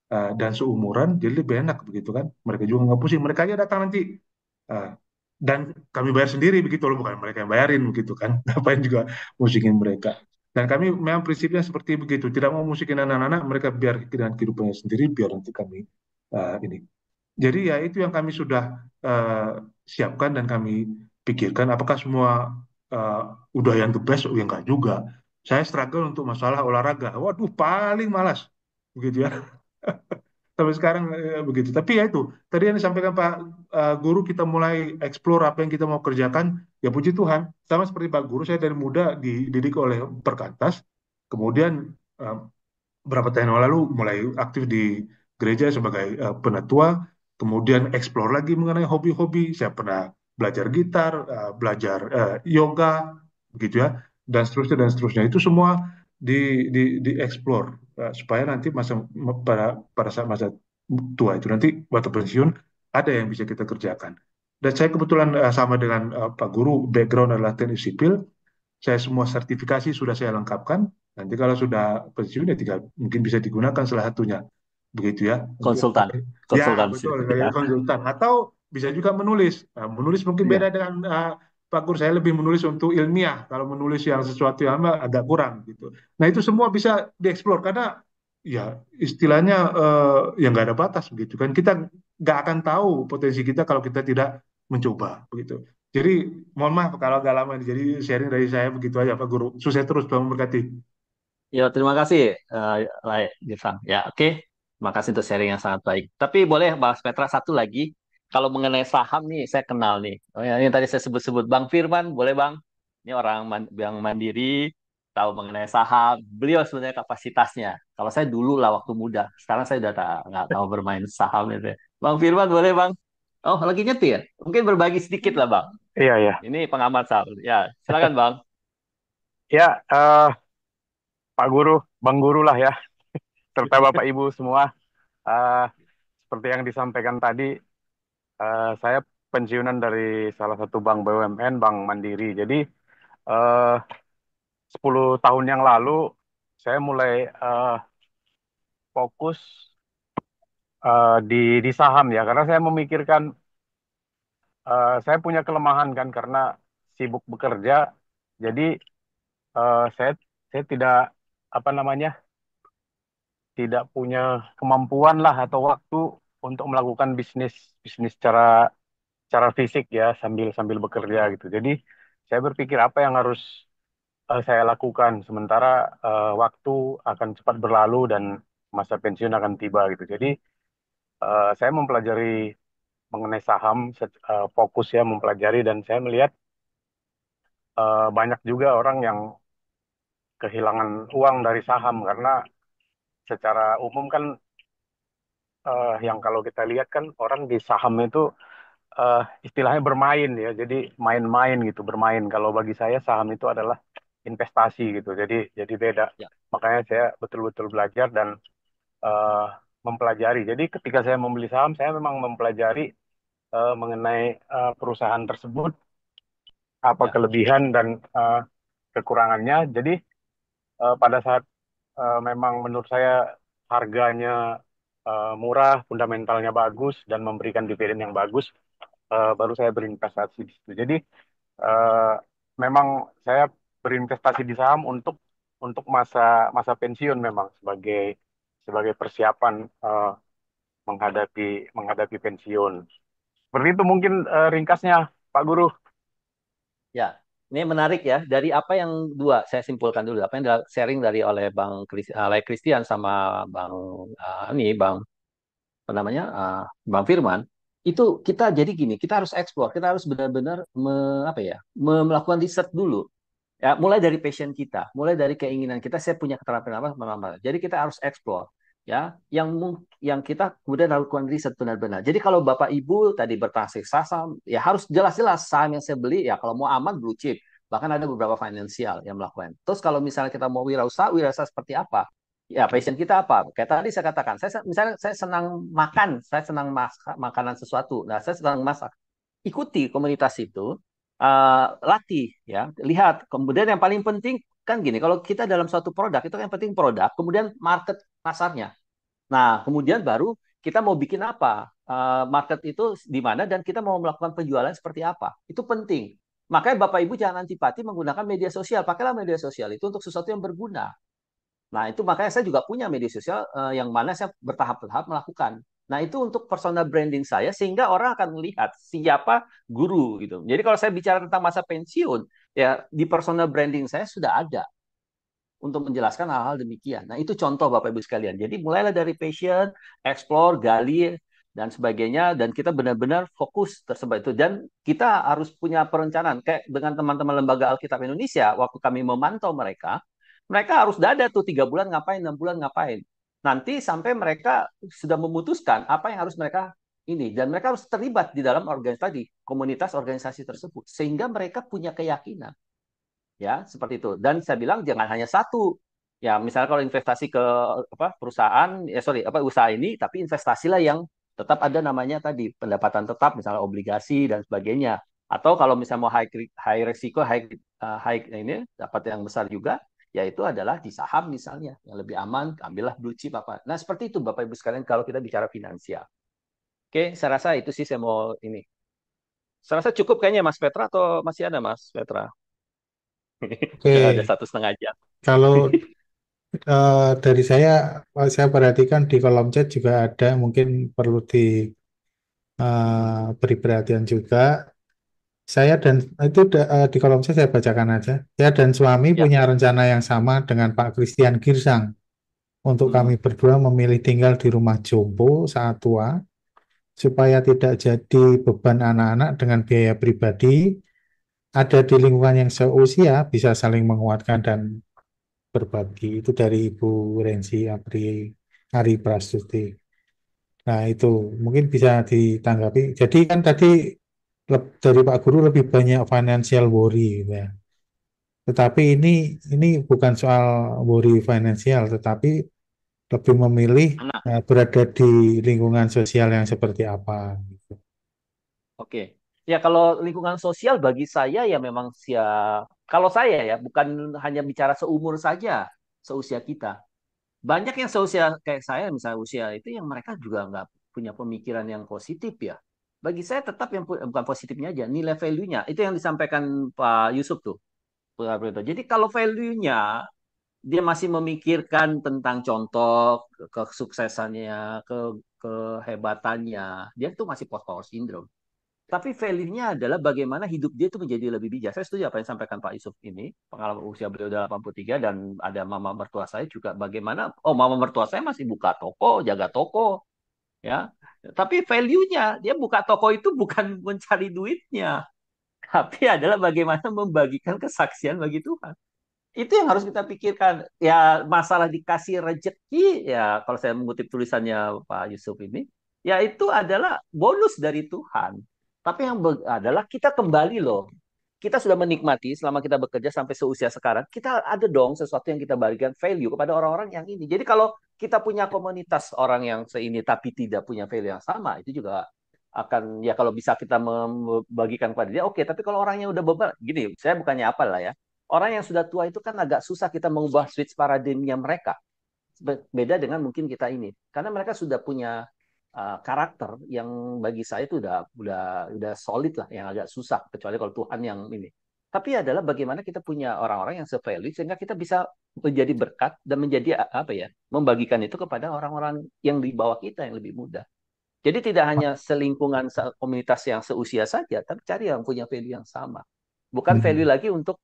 dan seumuran, jadi lebih enak begitu kan. Mereka juga nggak pusing. Mereka aja datang nanti. Uh, dan kami bayar sendiri begitu loh, bukan mereka yang bayarin begitu kan. Ngapain juga musikin mereka. Dan kami memang prinsipnya seperti begitu. Tidak mau musikin anak-anak, mereka biar dengan kehidupannya sendiri, biar nanti kami ini. Jadi ya itu yang kami sudah uh, siapkan dan kami pikirkan. Apakah semua uh, udah yang the best? Oh ya enggak juga. Saya struggle untuk masalah olahraga. Waduh, paling malas. Begitu ya. Sampai sekarang begitu. Tapi ya itu, tadi yang disampaikan Pak Guru, kita mulai explore apa yang kita mau kerjakan. Ya puji Tuhan, sama seperti Pak Guru, saya dari muda dididik oleh Perkantas. Kemudian uh, berapa tahun yang lalu mulai aktif di gereja sebagai penatua. kemudian explore lagi mengenai hobi-hobi. Saya pernah belajar gitar, belajar yoga, begitu ya, dan seterusnya. Itu semua di explore supaya nanti pada saat masa tua itu nanti waktu pensiun ada yang bisa kita kerjakan. Dan saya kebetulan sama dengan Pak Guru, background adalah teknik sipil. Saya semua sertifikasi sudah saya lengkapkan. Nanti kalau sudah pensiun ya tinggal mungkin bisa digunakan salah satunya. Begitu ya. Konsultan, Ya, konsultan betul, ya. kayak konsultan. Atau bisa juga menulis. Nah, menulis mungkin beda Iya. dengan Pak Gur. Saya lebih menulis untuk ilmiah. Kalau menulis yang sesuatu yang agak kurang gitu. Nah, itu semua bisa dieksplor karena ya istilahnya ya nggak ada batas begitu kan. Kita nggak akan tahu potensi kita kalau kita tidak mencoba begitu. Jadi mohon maaf kalau agak lama nih. Jadi sharing dari saya begitu aja Pak Guru. Sukses terus, Tuhan memberkati. Ya, terima kasih, Lai Girsang. Ya, oke. Terima kasih untuk sharing yang sangat baik. Tapi boleh, Mas Petra, satu lagi. Kalau mengenai saham nih, saya kenal nih. Oh, ya, ini tadi saya sebut-sebut Bang Firman, boleh Bang? Ini orang yang mandiri, tahu mengenai saham. Beliau sebenarnya kapasitasnya. Kalau saya dulu lah waktu muda. Sekarang saya udah nggak tahu bermain saham itu. Bang Firman, boleh Bang? Oh, lagi nyetir. Mungkin berbagi sedikit lah Bang. Iya, ya. Ini pengamat saham. Ya, silakan Bang. Ya, Pak Guru, Bang Guru lah ya, serta Bapak Ibu semua. Eh, Seperti yang disampaikan tadi, saya pensiunan dari salah satu bank BUMN, Bank Mandiri. Jadi, eh, 10 tahun yang lalu, saya mulai fokus di saham ya, karena saya memikirkan, saya punya kelemahan kan, karena sibuk bekerja. Jadi, saya tidak, apa namanya, tidak punya kemampuan lah atau waktu untuk melakukan bisnis bisnis secara fisik ya, sambil sambil bekerja gitu. Jadi saya berpikir apa yang harus saya lakukan sementara waktu akan cepat berlalu dan masa pensiun akan tiba gitu. Jadi saya mempelajari mengenai saham, fokus ya mempelajari, dan saya melihat banyak juga orang yang kehilangan uang dari saham karena secara umum kan, yang kalau kita lihat kan orang di saham itu istilahnya bermain ya, jadi main-main gitu, bermain. Kalau bagi saya saham itu adalah investasi gitu, jadi beda. Ya, Makanya saya betul-betul belajar dan eh, mempelajari. Jadi ketika saya membeli saham, saya memang mempelajari mengenai perusahaan tersebut, apa ya, kelebihan dan kekurangannya. Jadi pada saat memang menurut saya harganya murah, fundamentalnya bagus dan memberikan dividen yang bagus, baru saya berinvestasi di situ. Jadi eh, memang saya berinvestasi di saham untuk masa masa pensiun, memang sebagai sebagai persiapan menghadapi menghadapi pensiun. Seperti itu mungkin ringkasnya, Pak Guru. ya. Ini menarik ya. Dari apa yang dua saya simpulkan dulu. Apa yang sharing dari oleh Lai Christian sama Bang Bang apa namanya Bang Firman. Itu kita jadi gini. Kita harus explore. Kita harus benar-benar apa ya, melakukan riset dulu. Ya, mulai dari passion kita, mulai dari keinginan kita, saya punya keterampilan apa. Jadi kita harus explore, ya, yang kita kemudian lakukan riset benar-benar. Jadi kalau Bapak Ibu tadi bertransaksi saham, ya harus jelas-jelas saham yang saya beli, ya kalau mau aman blue chip, bahkan ada beberapa financial yang melakukan. Terus kalau misalnya kita mau wirausaha seperti apa? Ya, passion kita apa? Kayak tadi saya katakan, misalnya saya senang makan, saya senang masak makanan sesuatu. Nah, saya senang masak, ikuti komunitas itu, latih ya, lihat. Kemudian yang paling penting kan gini, kalau kita dalam suatu produk itu kan yang penting produk, kemudian market pasarnya. Nah, kemudian baru kita mau bikin apa, market itu di mana, dan kita mau melakukan penjualan seperti apa. Itu penting. Makanya Bapak Ibu jangan antipati menggunakan media sosial. Pakailah media sosial itu untuk sesuatu yang berguna. Nah, itu makanya saya juga punya media sosial yang mana saya bertahap-tahap melakukan. Nah, itu untuk personal branding saya sehingga orang akan melihat siapa guru gitu. Jadi kalau saya bicara tentang masa pensiun, ya di personal branding saya sudah ada untuk menjelaskan hal-hal demikian. Nah, itu contoh Bapak Ibu sekalian. Jadi mulailah dari passion, explore, gali dan sebagainya, dan kita benar-benar fokus tersebut itu, dan kita harus punya perencanaan kayak dengan teman-teman lembaga Alkitab Indonesia. Waktu kami memantau mereka, mereka harus ada tuh 3 bulan ngapain, 6 bulan ngapain, nanti sampai mereka sudah memutuskan apa yang harus mereka ini, dan mereka harus terlibat di dalam komunitas organisasi tersebut, sehingga mereka punya keyakinan, ya seperti itu. Dan saya bilang jangan hanya satu, ya misalnya kalau investasi ke perusahaan, usaha ini, tapi investasilah yang tetap ada namanya tadi pendapatan tetap, misalnya obligasi dan sebagainya. Atau kalau misalnya mau high risiko, high ini dapat yang besar juga, yaitu adalah di saham misalnya yang lebih aman, ambillah blue chip apa. Nah seperti itu Bapak Ibu sekalian kalau kita bicara finansial. Oke, saya rasa itu sih saya mau ini. Saya rasa cukup kayaknya Mas Petra, atau masih ada Mas Petra? Udah ada Oke, 1,5 jam. kalau dari saya perhatikan di kolom chat juga ada, mungkin perlu beri perhatian juga. Saya dan itu di kolom chat saya bacakan aja. Saya dan suami Ya. punya rencana yang sama dengan Pak Christian Girsang untuk kami berdua memilih tinggal di rumah jompo saat tua supaya tidak jadi beban anak-anak dengan biaya pribadi, ada di lingkungan yang seusia, bisa saling menguatkan dan berbagi. Itu dari Ibu Renzi Ari Prastuti. Nah, itu mungkin bisa ditanggapi. Jadi kan tadi dari Pak Guru lebih banyak financial worry gitu ya. Tetapi ini bukan soal worry finansial, tetapi lebih memilih Anak. berada di lingkungan sosial yang seperti apa gitu. Oke. Ya kalau lingkungan sosial bagi saya ya memang kalau saya ya bukan hanya bicara seumur saja, seusia kita. Banyak yang seusia kayak saya misalnya usia itu yang mereka juga nggak punya pemikiran yang positif ya. Bagi saya tetap yang bukan positifnya aja, nilai value-nya. Itu yang disampaikan Pak Yusuf tuh. Jadi kalau value-nya dia masih memikirkan tentang contoh kesuksesannya, kehebatannya, dia itu masih post power syndrome. Tapi value-nya adalah bagaimana hidup dia itu menjadi lebih bijak. Saya setuju apa yang disampaikan Pak Yusuf ini. Pengalaman usia beliau udah 83 dan ada mama mertua saya juga bagaimana, mama mertua saya masih buka toko, jaga toko, ya. Tapi value-nya, dia buka toko itu bukan mencari duitnya, tapi adalah bagaimana membagikan kesaksian bagi Tuhan. Itu yang harus kita pikirkan. Ya masalah dikasih rezeki, ya kalau saya mengutip tulisannya Pak Yusuf ini, ya itu adalah bonus dari Tuhan. Tapi yang adalah kita kembali loh. Kita sudah menikmati selama kita bekerja sampai seusia sekarang, kita ada dong sesuatu yang kita bagikan value kepada orang-orang yang ini. Jadi kalau kita punya komunitas orang yang seini tapi tidak punya value yang sama, itu juga akan, ya kalau bisa kita membagikan kepada dia, oke. Tapi kalau orangnya udah bebal, gini, saya bukannya apa lah ya. Orang yang sudah tua itu kan agak susah kita mengubah switch paradigmnya mereka. Beda dengan mungkin kita ini, karena mereka sudah punya karakter yang bagi saya itu udah solid lah, yang agak susah kecuali kalau Tuhan yang ini. Tapi adalah bagaimana kita punya orang-orang yang se-value sehingga kita bisa menjadi berkat dan menjadi apa ya, membagikan itu kepada orang-orang yang di bawah kita yang lebih muda. Jadi tidak hanya selingkungan komunitas yang seusia saja, tapi cari yang punya value yang sama. Bukan value lagi untuk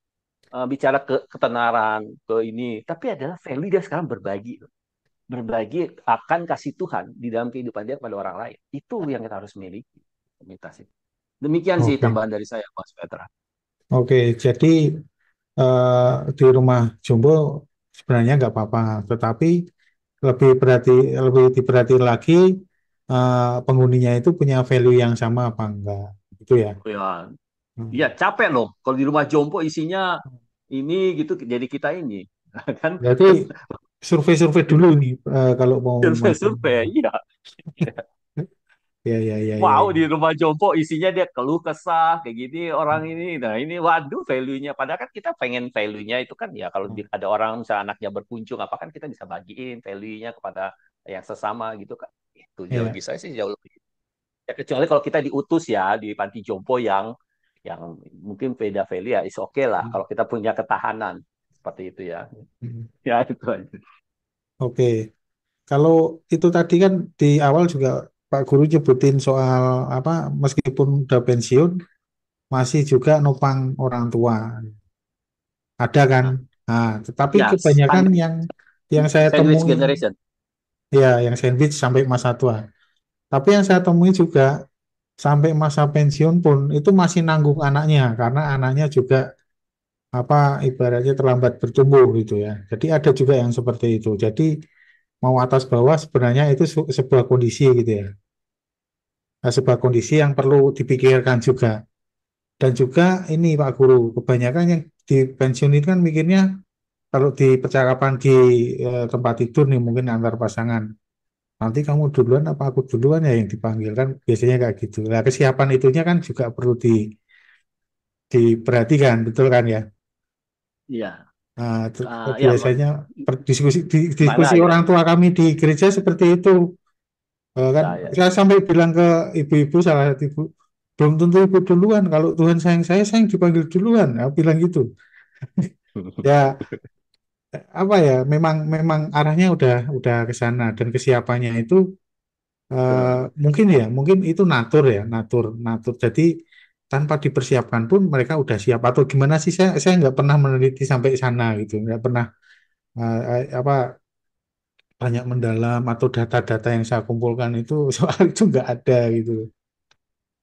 bicara ketenaran, ke ini, tapi adalah value dia sekarang berbagi. Berbagi akan kasih Tuhan di dalam kehidupan dia kepada orang lain. Itu yang kita harus miliki, komunitas itu. Demikian sih Oke, tambahan dari saya, Mas Petra. oke. Jadi di rumah jompo sebenarnya nggak apa-apa, tetapi lebih diperhati lagi penghuninya itu punya value yang sama apa enggak, gitu ya. Ya, ya Hmm. capek loh. Kalau di rumah jompo isinya ini gitu, jadi kita ini kan Berarti survei-survei dulu nih kalau mau masuk. survei-survei. Iya. Ya, ya, ya, ya, Wow, ya. di rumah jompo isinya dia keluh kesah kayak gini orang ini. Nah, ini waduh value-nya. Padahal kan kita pengen value-nya itu kan ya kalau ada orang misalnya anaknya berkunjung apa kan kita bisa bagiin value-nya kepada yang sesama gitu kan. Itu jauh Ya. bagi saya sih jauh lebih. Ya, kecuali kalau kita diutus ya di panti jompo yang mungkin beda value ya is oke lah kalau kita punya ketahanan seperti itu ya. Hmm. Ya itu aja. Oke. Kalau itu tadi kan di awal juga Pak Guru nyebutin soal apa, meskipun udah pensiun masih juga nopang orang tua. Ada kan? Nah, Nah, tetapi ya kebanyakan yang saya sandwich temui, generation. ya yang sandwich sampai masa tua. Tapi yang saya temui juga sampai masa pensiun pun itu masih nanggung anaknya karena anaknya juga apa ibaratnya terlambat bertumbuh gitu ya. Jadi ada juga yang seperti itu. Jadi mau atas bawah sebenarnya itu sebuah kondisi gitu ya. sebuah kondisi yang perlu dipikirkan juga. Dan juga ini Pak Guru, kebanyakan yang di pensiun itu kan mikirnya kalau di percakapan di tempat tidur nih mungkin antar pasangan, nanti kamu duluan apa aku duluan ya yang dipanggil kan biasanya kayak gitu. Nah, kesiapan itunya kan juga perlu diperhatikan, betul kan ya? Iya. Nah, Ya, biasanya diskusi diskusi mana orang gimana? tua kami di gereja seperti itu. Kan Ya, ya, saya ya. sampai bilang ke ibu-ibu, salah satu ibu, belum tentu ibu duluan. Kalau Tuhan sayang saya yang dipanggil duluan. Aku bilang gitu. Ya, apa ya? Memang memang arahnya udah ke sana dan kesiapannya itu eh, Betul. mungkin ya, mungkin itu natur ya, natur, natur. Jadi tanpa dipersiapkan pun mereka udah siap atau gimana sih? Saya nggak pernah meneliti sampai sana gitu, nggak pernah apa banyak mendalam atau data-data yang saya kumpulkan itu soal itu nggak ada gitu.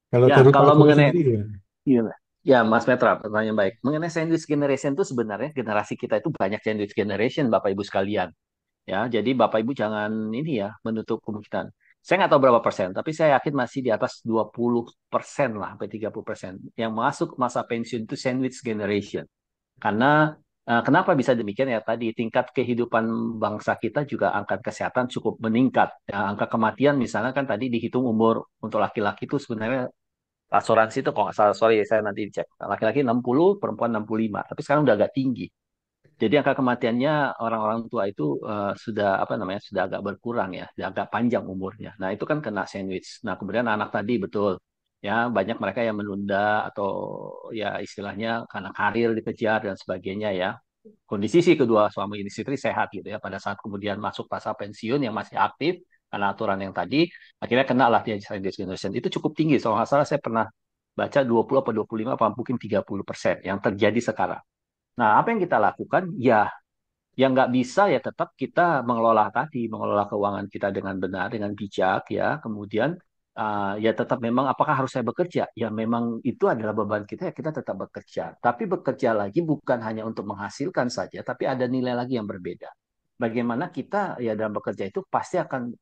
Kalau Ya, dari Pak kalau Guru mengenai sendiri ya. Iya. Ya, Mas Petra, pertanyaan baik. Mengenai sandwich generation itu sebenarnya generasi kita itu banyak sandwich generation, Bapak Ibu sekalian. Ya, jadi Bapak Ibu jangan ini ya menutup kemungkinan. Saya nggak tahu berapa persen, tapi saya yakin masih di atas 20% lah, sampai 30%. Yang masuk masa pensiun itu sandwich generation. Karena kenapa bisa demikian ya tadi tingkat kehidupan bangsa kita juga angka kesehatan cukup meningkat. Ya, angka kematian misalnya kan tadi dihitung umur untuk laki-laki itu sebenarnya asuransi itu kalau nggak salah, sorry saya nanti cek. Laki-laki 60, perempuan 65. Tapi sekarang udah agak tinggi. Jadi angka kematiannya orang-orang tua itu sudah apa namanya sudah agak berkurang ya, sudah agak panjang umurnya. Nah itu kan kena sandwich. Nah kemudian anak tadi betul ya banyak mereka yang menunda atau ya istilahnya karena karir dikejar dan sebagainya ya. Kondisi sih kedua suami istri sehat gitu ya pada saat kemudian masuk masa pensiun yang masih aktif karena aturan yang tadi akhirnya kena lah dia sandwich generation itu cukup tinggi. Soal nggak salah saya pernah baca 20 apa 25 apa mungkin 30% yang terjadi sekarang. Nah, apa yang kita lakukan? Ya, yang nggak bisa ya tetap kita mengelola tadi, mengelola keuangan kita dengan benar, dengan bijak ya. Kemudian ya tetap memang apakah harus saya bekerja? Ya memang itu adalah beban kita ya kita tetap bekerja. Tapi bekerja lagi bukan hanya untuk menghasilkan saja, tapi ada nilai lagi yang berbeda. Bagaimana kita ya dalam bekerja itu pasti akan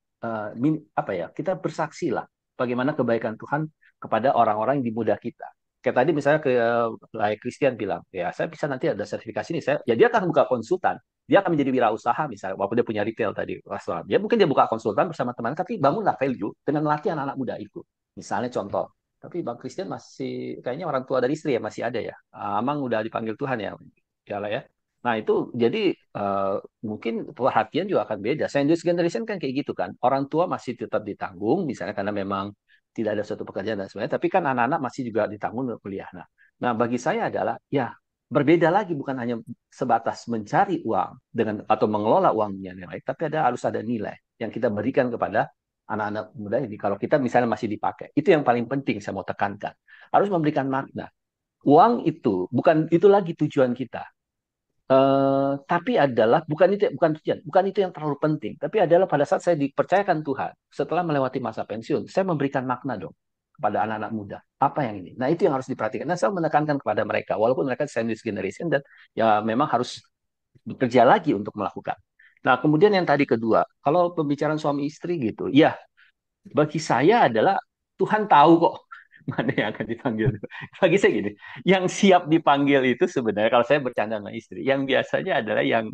apa ya? Kita bersaksi lah bagaimana kebaikan Tuhan kepada orang-orang yang di muda kita. Kayak tadi misalnya ke like Christian bilang, ya saya bisa nanti ada sertifikasi ini, saya, ya dia akan buka konsultan, dia akan menjadi wirausaha misalnya, walaupun dia punya retail tadi, restoran. Dia mungkin dia buka konsultan bersama teman, tapi bangunlah value dengan melatih anak-anak muda itu. Misalnya contoh, tapi Bang Christian masih kayaknya orang tua dari istri ya masih ada ya. Amang udah dipanggil Tuhan ya, ya lah ya. Nah itu jadi mungkin perhatian juga akan beda. Sandwich generation kan kayak gitu kan. Orang tua masih tetap ditanggung, misalnya karena memang tidak ada suatu pekerjaan dan sebagainya. Tapi kan anak-anak masih juga ditanggung untuk kuliah. Nah, bagi saya adalah ya berbeda lagi bukan hanya sebatas mencari uang dengan atau mengelola uangnya yang baik, tapi harus ada nilai yang kita berikan kepada anak-anak muda ini. Kalau kita misalnya masih dipakai, itu yang paling penting saya mau tekankan. Harus memberikan makna. Uang itu bukan itu lagi tujuan kita. Tapi adalah bukan tujuan, bukan itu yang terlalu penting, tapi adalah pada saat saya dipercayakan Tuhan setelah melewati masa pensiun, saya memberikan makna dong kepada anak-anak muda. Apa yang ini? Nah, itu yang harus diperhatikan. Nah, saya menekankan kepada mereka, walaupun mereka sandwich generation dan ya memang harus bekerja lagi untuk melakukan. Nah, kemudian yang tadi kedua, kalau pembicaraan suami istri gitu, ya bagi saya adalah Tuhan tahu kok mana yang akan dipanggil. Bagi saya gini, yang siap dipanggil itu sebenarnya kalau saya bercanda sama istri, yang biasanya adalah yang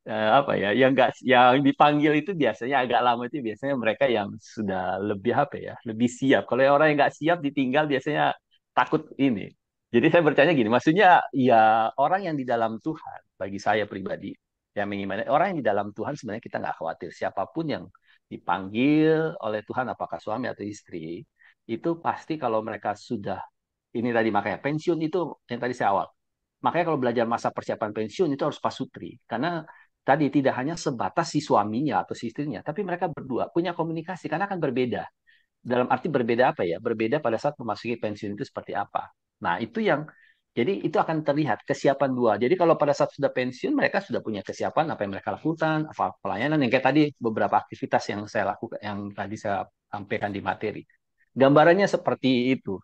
apa ya, yang enggak yang dipanggil itu biasanya agak lama itu biasanya mereka yang sudah lebih apa ya, lebih siap. Kalau yang orang yang nggak siap ditinggal biasanya takut ini. Jadi saya bertanya gini, maksudnya ya orang yang di dalam Tuhan, bagi saya pribadi, yang mengimani orang yang di dalam Tuhan sebenarnya kita nggak khawatir siapapun yang dipanggil oleh Tuhan, apakah suami atau istri, itu pasti kalau mereka sudah ini tadi makanya pensiun itu yang tadi saya awal. Makanya kalau belajar masa persiapan pensiun itu harus pasutri. Karena tadi tidak hanya sebatas si suaminya atau si istrinya, tapi mereka berdua punya komunikasi karena akan berbeda. Dalam arti berbeda apa ya? Berbeda pada saat memasuki pensiun itu seperti apa. Nah, itu yang jadi itu akan terlihat kesiapan dua. Jadi kalau pada saat sudah pensiun mereka sudah punya kesiapan apa yang mereka lakukan, apa pelayanan yang kayak tadi beberapa aktivitas yang saya lakukan yang tadi saya sampaikan di materi. Gambarannya seperti itu,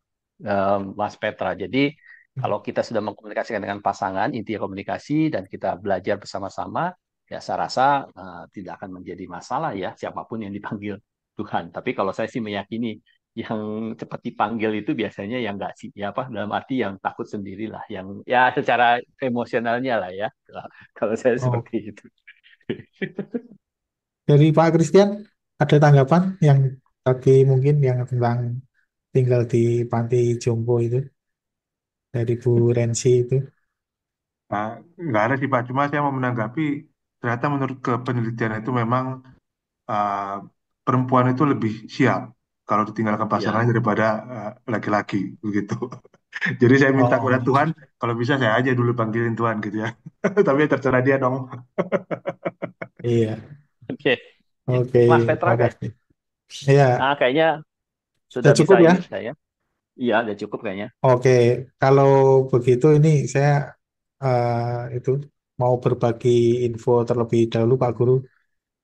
Mas Petra. Jadi kalau kita sudah mengkomunikasikan dengan pasangan, intinya komunikasi dan kita belajar bersama-sama, ya saya rasa tidak akan menjadi masalah ya siapapun yang dipanggil Tuhan. Tapi kalau saya sih meyakini yang cepat dipanggil itu biasanya yang nggak sih, ya apa dalam arti yang takut sendirilah, yang ya secara emosionalnya lah ya. Kalau saya Oh, seperti itu. dari Pak Christian ada tanggapan yang tadi mungkin yang tentang tinggal di panti jompo itu dari Bu Rensi itu. Nah, nggak ada sih Pak, cuma saya mau menanggapi, ternyata menurut ke penelitian itu memang uh, perempuan itu lebih siap kalau ditinggalkan Ya, pasangannya daripada laki-laki begitu. Jadi saya minta kepada Oh, Tuhan, kalau bisa saya aja dulu panggilin Tuhan gitu ya. Tapi ya terserah dia dong. iya. oke. Ya, Oke, Mas Petra kayak, makasih. Iya, kayaknya sudah sudah bisa cukup ya. ini saya. Iya, udah cukup kayaknya. Oke, kalau begitu ini saya itu mau berbagi info terlebih dahulu Pak Guru.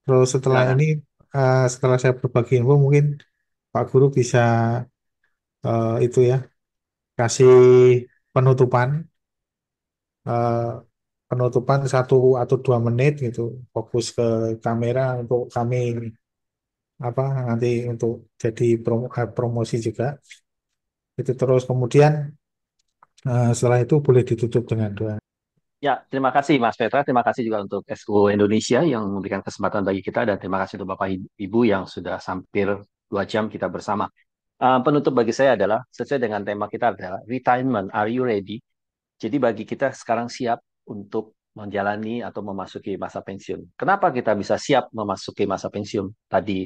Terus setelah ini, Silakan. setelah saya berbagi info, mungkin Pak Guru bisa itu ya kasih penutupan, eh, penutupan 1 atau 2 menit gitu, fokus ke kamera untuk kami apa nanti untuk jadi promosi juga. Itu terus kemudian setelah itu boleh ditutup dengan doa. Ya, terima kasih Mas Petra. Terima kasih juga untuk SU Indonesia yang memberikan kesempatan bagi kita, dan terima kasih untuk Bapak Ibu yang sudah hampir 2 jam kita bersama. Penutup bagi saya adalah sesuai dengan tema kita adalah retirement. Are you ready? Jadi bagi kita sekarang siap untuk menjalani atau memasuki masa pensiun. Kenapa kita bisa siap memasuki masa pensiun? Tadi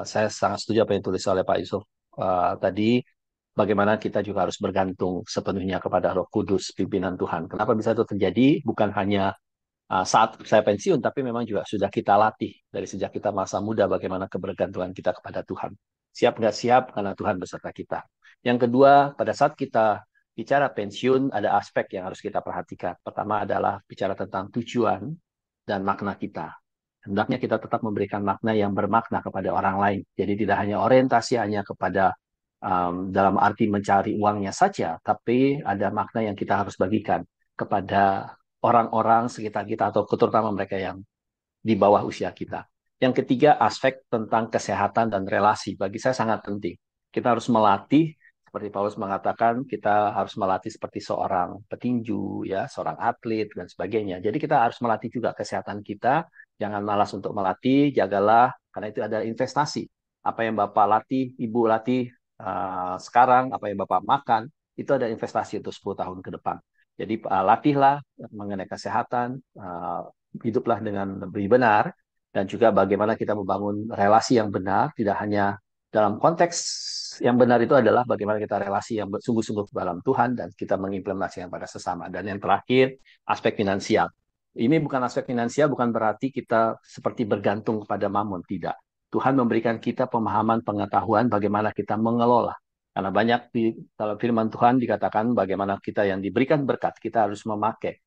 saya sangat setuju apa yang ditulis oleh Pak Yusuf. Tadi bagaimana kita juga harus bergantung sepenuhnya kepada Roh Kudus, pimpinan Tuhan. Kenapa bisa itu terjadi? Bukan hanya saat saya pensiun, tapi memang juga sudah kita latih dari sejak kita masa muda bagaimana kebergantungan kita kepada Tuhan. Siap nggak siap karena Tuhan beserta kita. Yang kedua, pada saat kita bicara pensiun, ada aspek yang harus kita perhatikan. Pertama adalah bicara tentang tujuan dan makna kita. Hendaknya kita tetap memberikan makna yang bermakna kepada orang lain. Jadi tidak hanya orientasi hanya kepada dalam arti mencari uangnya saja, tapi ada makna yang kita harus bagikan kepada orang-orang sekitar kita atau terutama mereka yang di bawah usia kita. Yang ketiga, aspek tentang kesehatan dan relasi bagi saya sangat penting. Kita harus melatih, seperti Paulus mengatakan, kita harus melatih seperti seorang petinju, ya, seorang atlet dan sebagainya. Jadi kita harus melatih juga kesehatan kita. Jangan malas untuk melatih, jagalah karena itu adalah investasi. Apa yang Bapak latih, Ibu latih sekarang, apa yang Bapak makan, itu ada investasi untuk 10 tahun ke depan. Jadi latihlah mengenai kesehatan, hiduplah dengan lebih benar, dan juga bagaimana kita membangun relasi yang benar, tidak hanya dalam konteks yang benar itu adalah bagaimana kita relasi yang sungguh-sungguh dalam Tuhan dan kita mengimplementasikan pada sesama. Dan yang terakhir, aspek finansial. Ini bukan aspek finansial, bukan berarti kita seperti bergantung kepada mamon, tidak. Tuhan memberikan kita pemahaman, pengetahuan bagaimana kita mengelola. Karena banyak di dalam firman Tuhan dikatakan bagaimana kita yang diberikan berkat, kita harus memakai.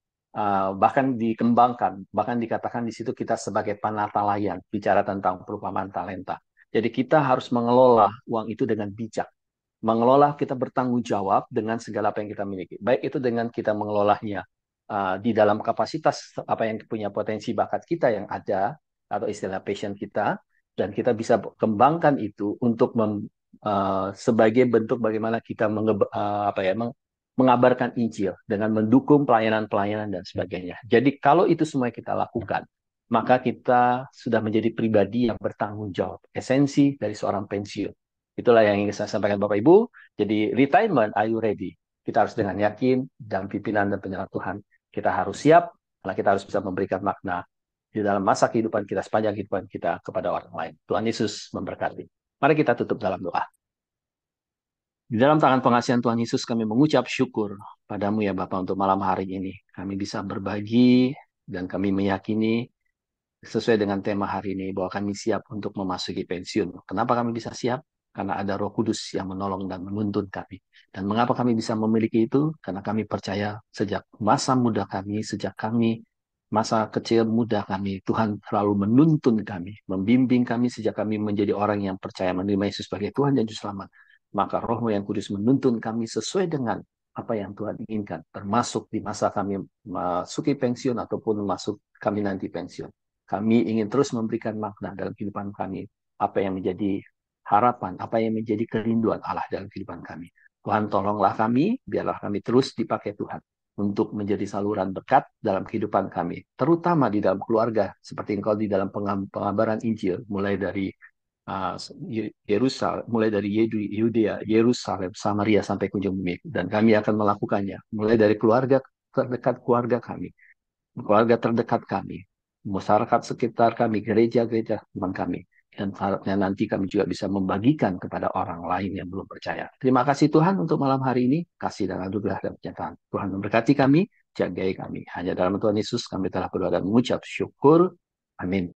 Bahkan dikembangkan, bahkan dikatakan di situ kita sebagai penata layan, bicara tentang perumpamaan talenta. Jadi kita harus mengelola uang itu dengan bijak. Mengelola kita bertanggung jawab dengan segala apa yang kita miliki. Baik itu dengan kita mengelolanya di dalam kapasitas apa yang punya potensi bakat kita yang ada, atau istilah passion kita, dan kita bisa kembangkan itu untuk sebagai bentuk bagaimana kita mengabarkan Injil dengan mendukung pelayanan-pelayanan dan sebagainya. Jadi kalau itu semua kita lakukan, maka kita sudah menjadi pribadi yang bertanggung jawab. Esensi dari seorang pensiun. Itulah yang ingin saya sampaikan Bapak Ibu. Jadi retirement, are you ready? Kita harus dengan yakin dan pimpinan dan penyerah Tuhan. Kita harus siap, karena kita harus bisa memberikan makna di dalam masa kehidupan kita, sepanjang kehidupan kita kepada orang lain. Tuhan Yesus memberkati. Mari kita tutup dalam doa. Di dalam tangan pengasihan Tuhan Yesus kami mengucap syukur padamu ya Bapa untuk malam hari ini. Kami bisa berbagi dan kami meyakini sesuai dengan tema hari ini bahwa kami siap untuk memasuki pensiun. Kenapa kami bisa siap? Karena ada Roh Kudus yang menolong dan menuntun kami. Dan mengapa kami bisa memiliki itu? Karena kami percaya sejak masa muda kami, sejak kami masa kecil muda kami, Tuhan selalu menuntun kami, membimbing kami sejak kami menjadi orang yang percaya menerima Yesus sebagai Tuhan dan Juru Selamat. Maka Roh-Mu yang Kudus menuntun kami sesuai dengan apa yang Tuhan inginkan, termasuk di masa kami masuki pensiun ataupun masuk kami nanti pensiun. Kami ingin terus memberikan makna dalam kehidupan kami, apa yang menjadi harapan, apa yang menjadi kerinduan Allah dalam kehidupan kami. Tuhan tolonglah kami, biarlah kami terus dipakai Tuhan untuk menjadi saluran berkat dalam kehidupan kami, terutama di dalam keluarga, seperti engkau di dalam pengabaran Injil, mulai dari Yerusalem, mulai dari Yudea, Yerusalem, Samaria sampai ke ujung bumi, dan kami akan melakukannya, mulai dari keluarga terdekat keluarga kami, keluarga terdekat kami, masyarakat sekitar kami, gereja-gereja teman kami, dan harapnya nanti kami juga bisa membagikan kepada orang lain yang belum percaya. Terima kasih Tuhan untuk malam hari ini, kasih dan anugerah dan penyertaan. Tuhan memberkati kami, jagai kami. Hanya dalam Tuhan Yesus kami telah berdoa dan mengucap syukur. Amin.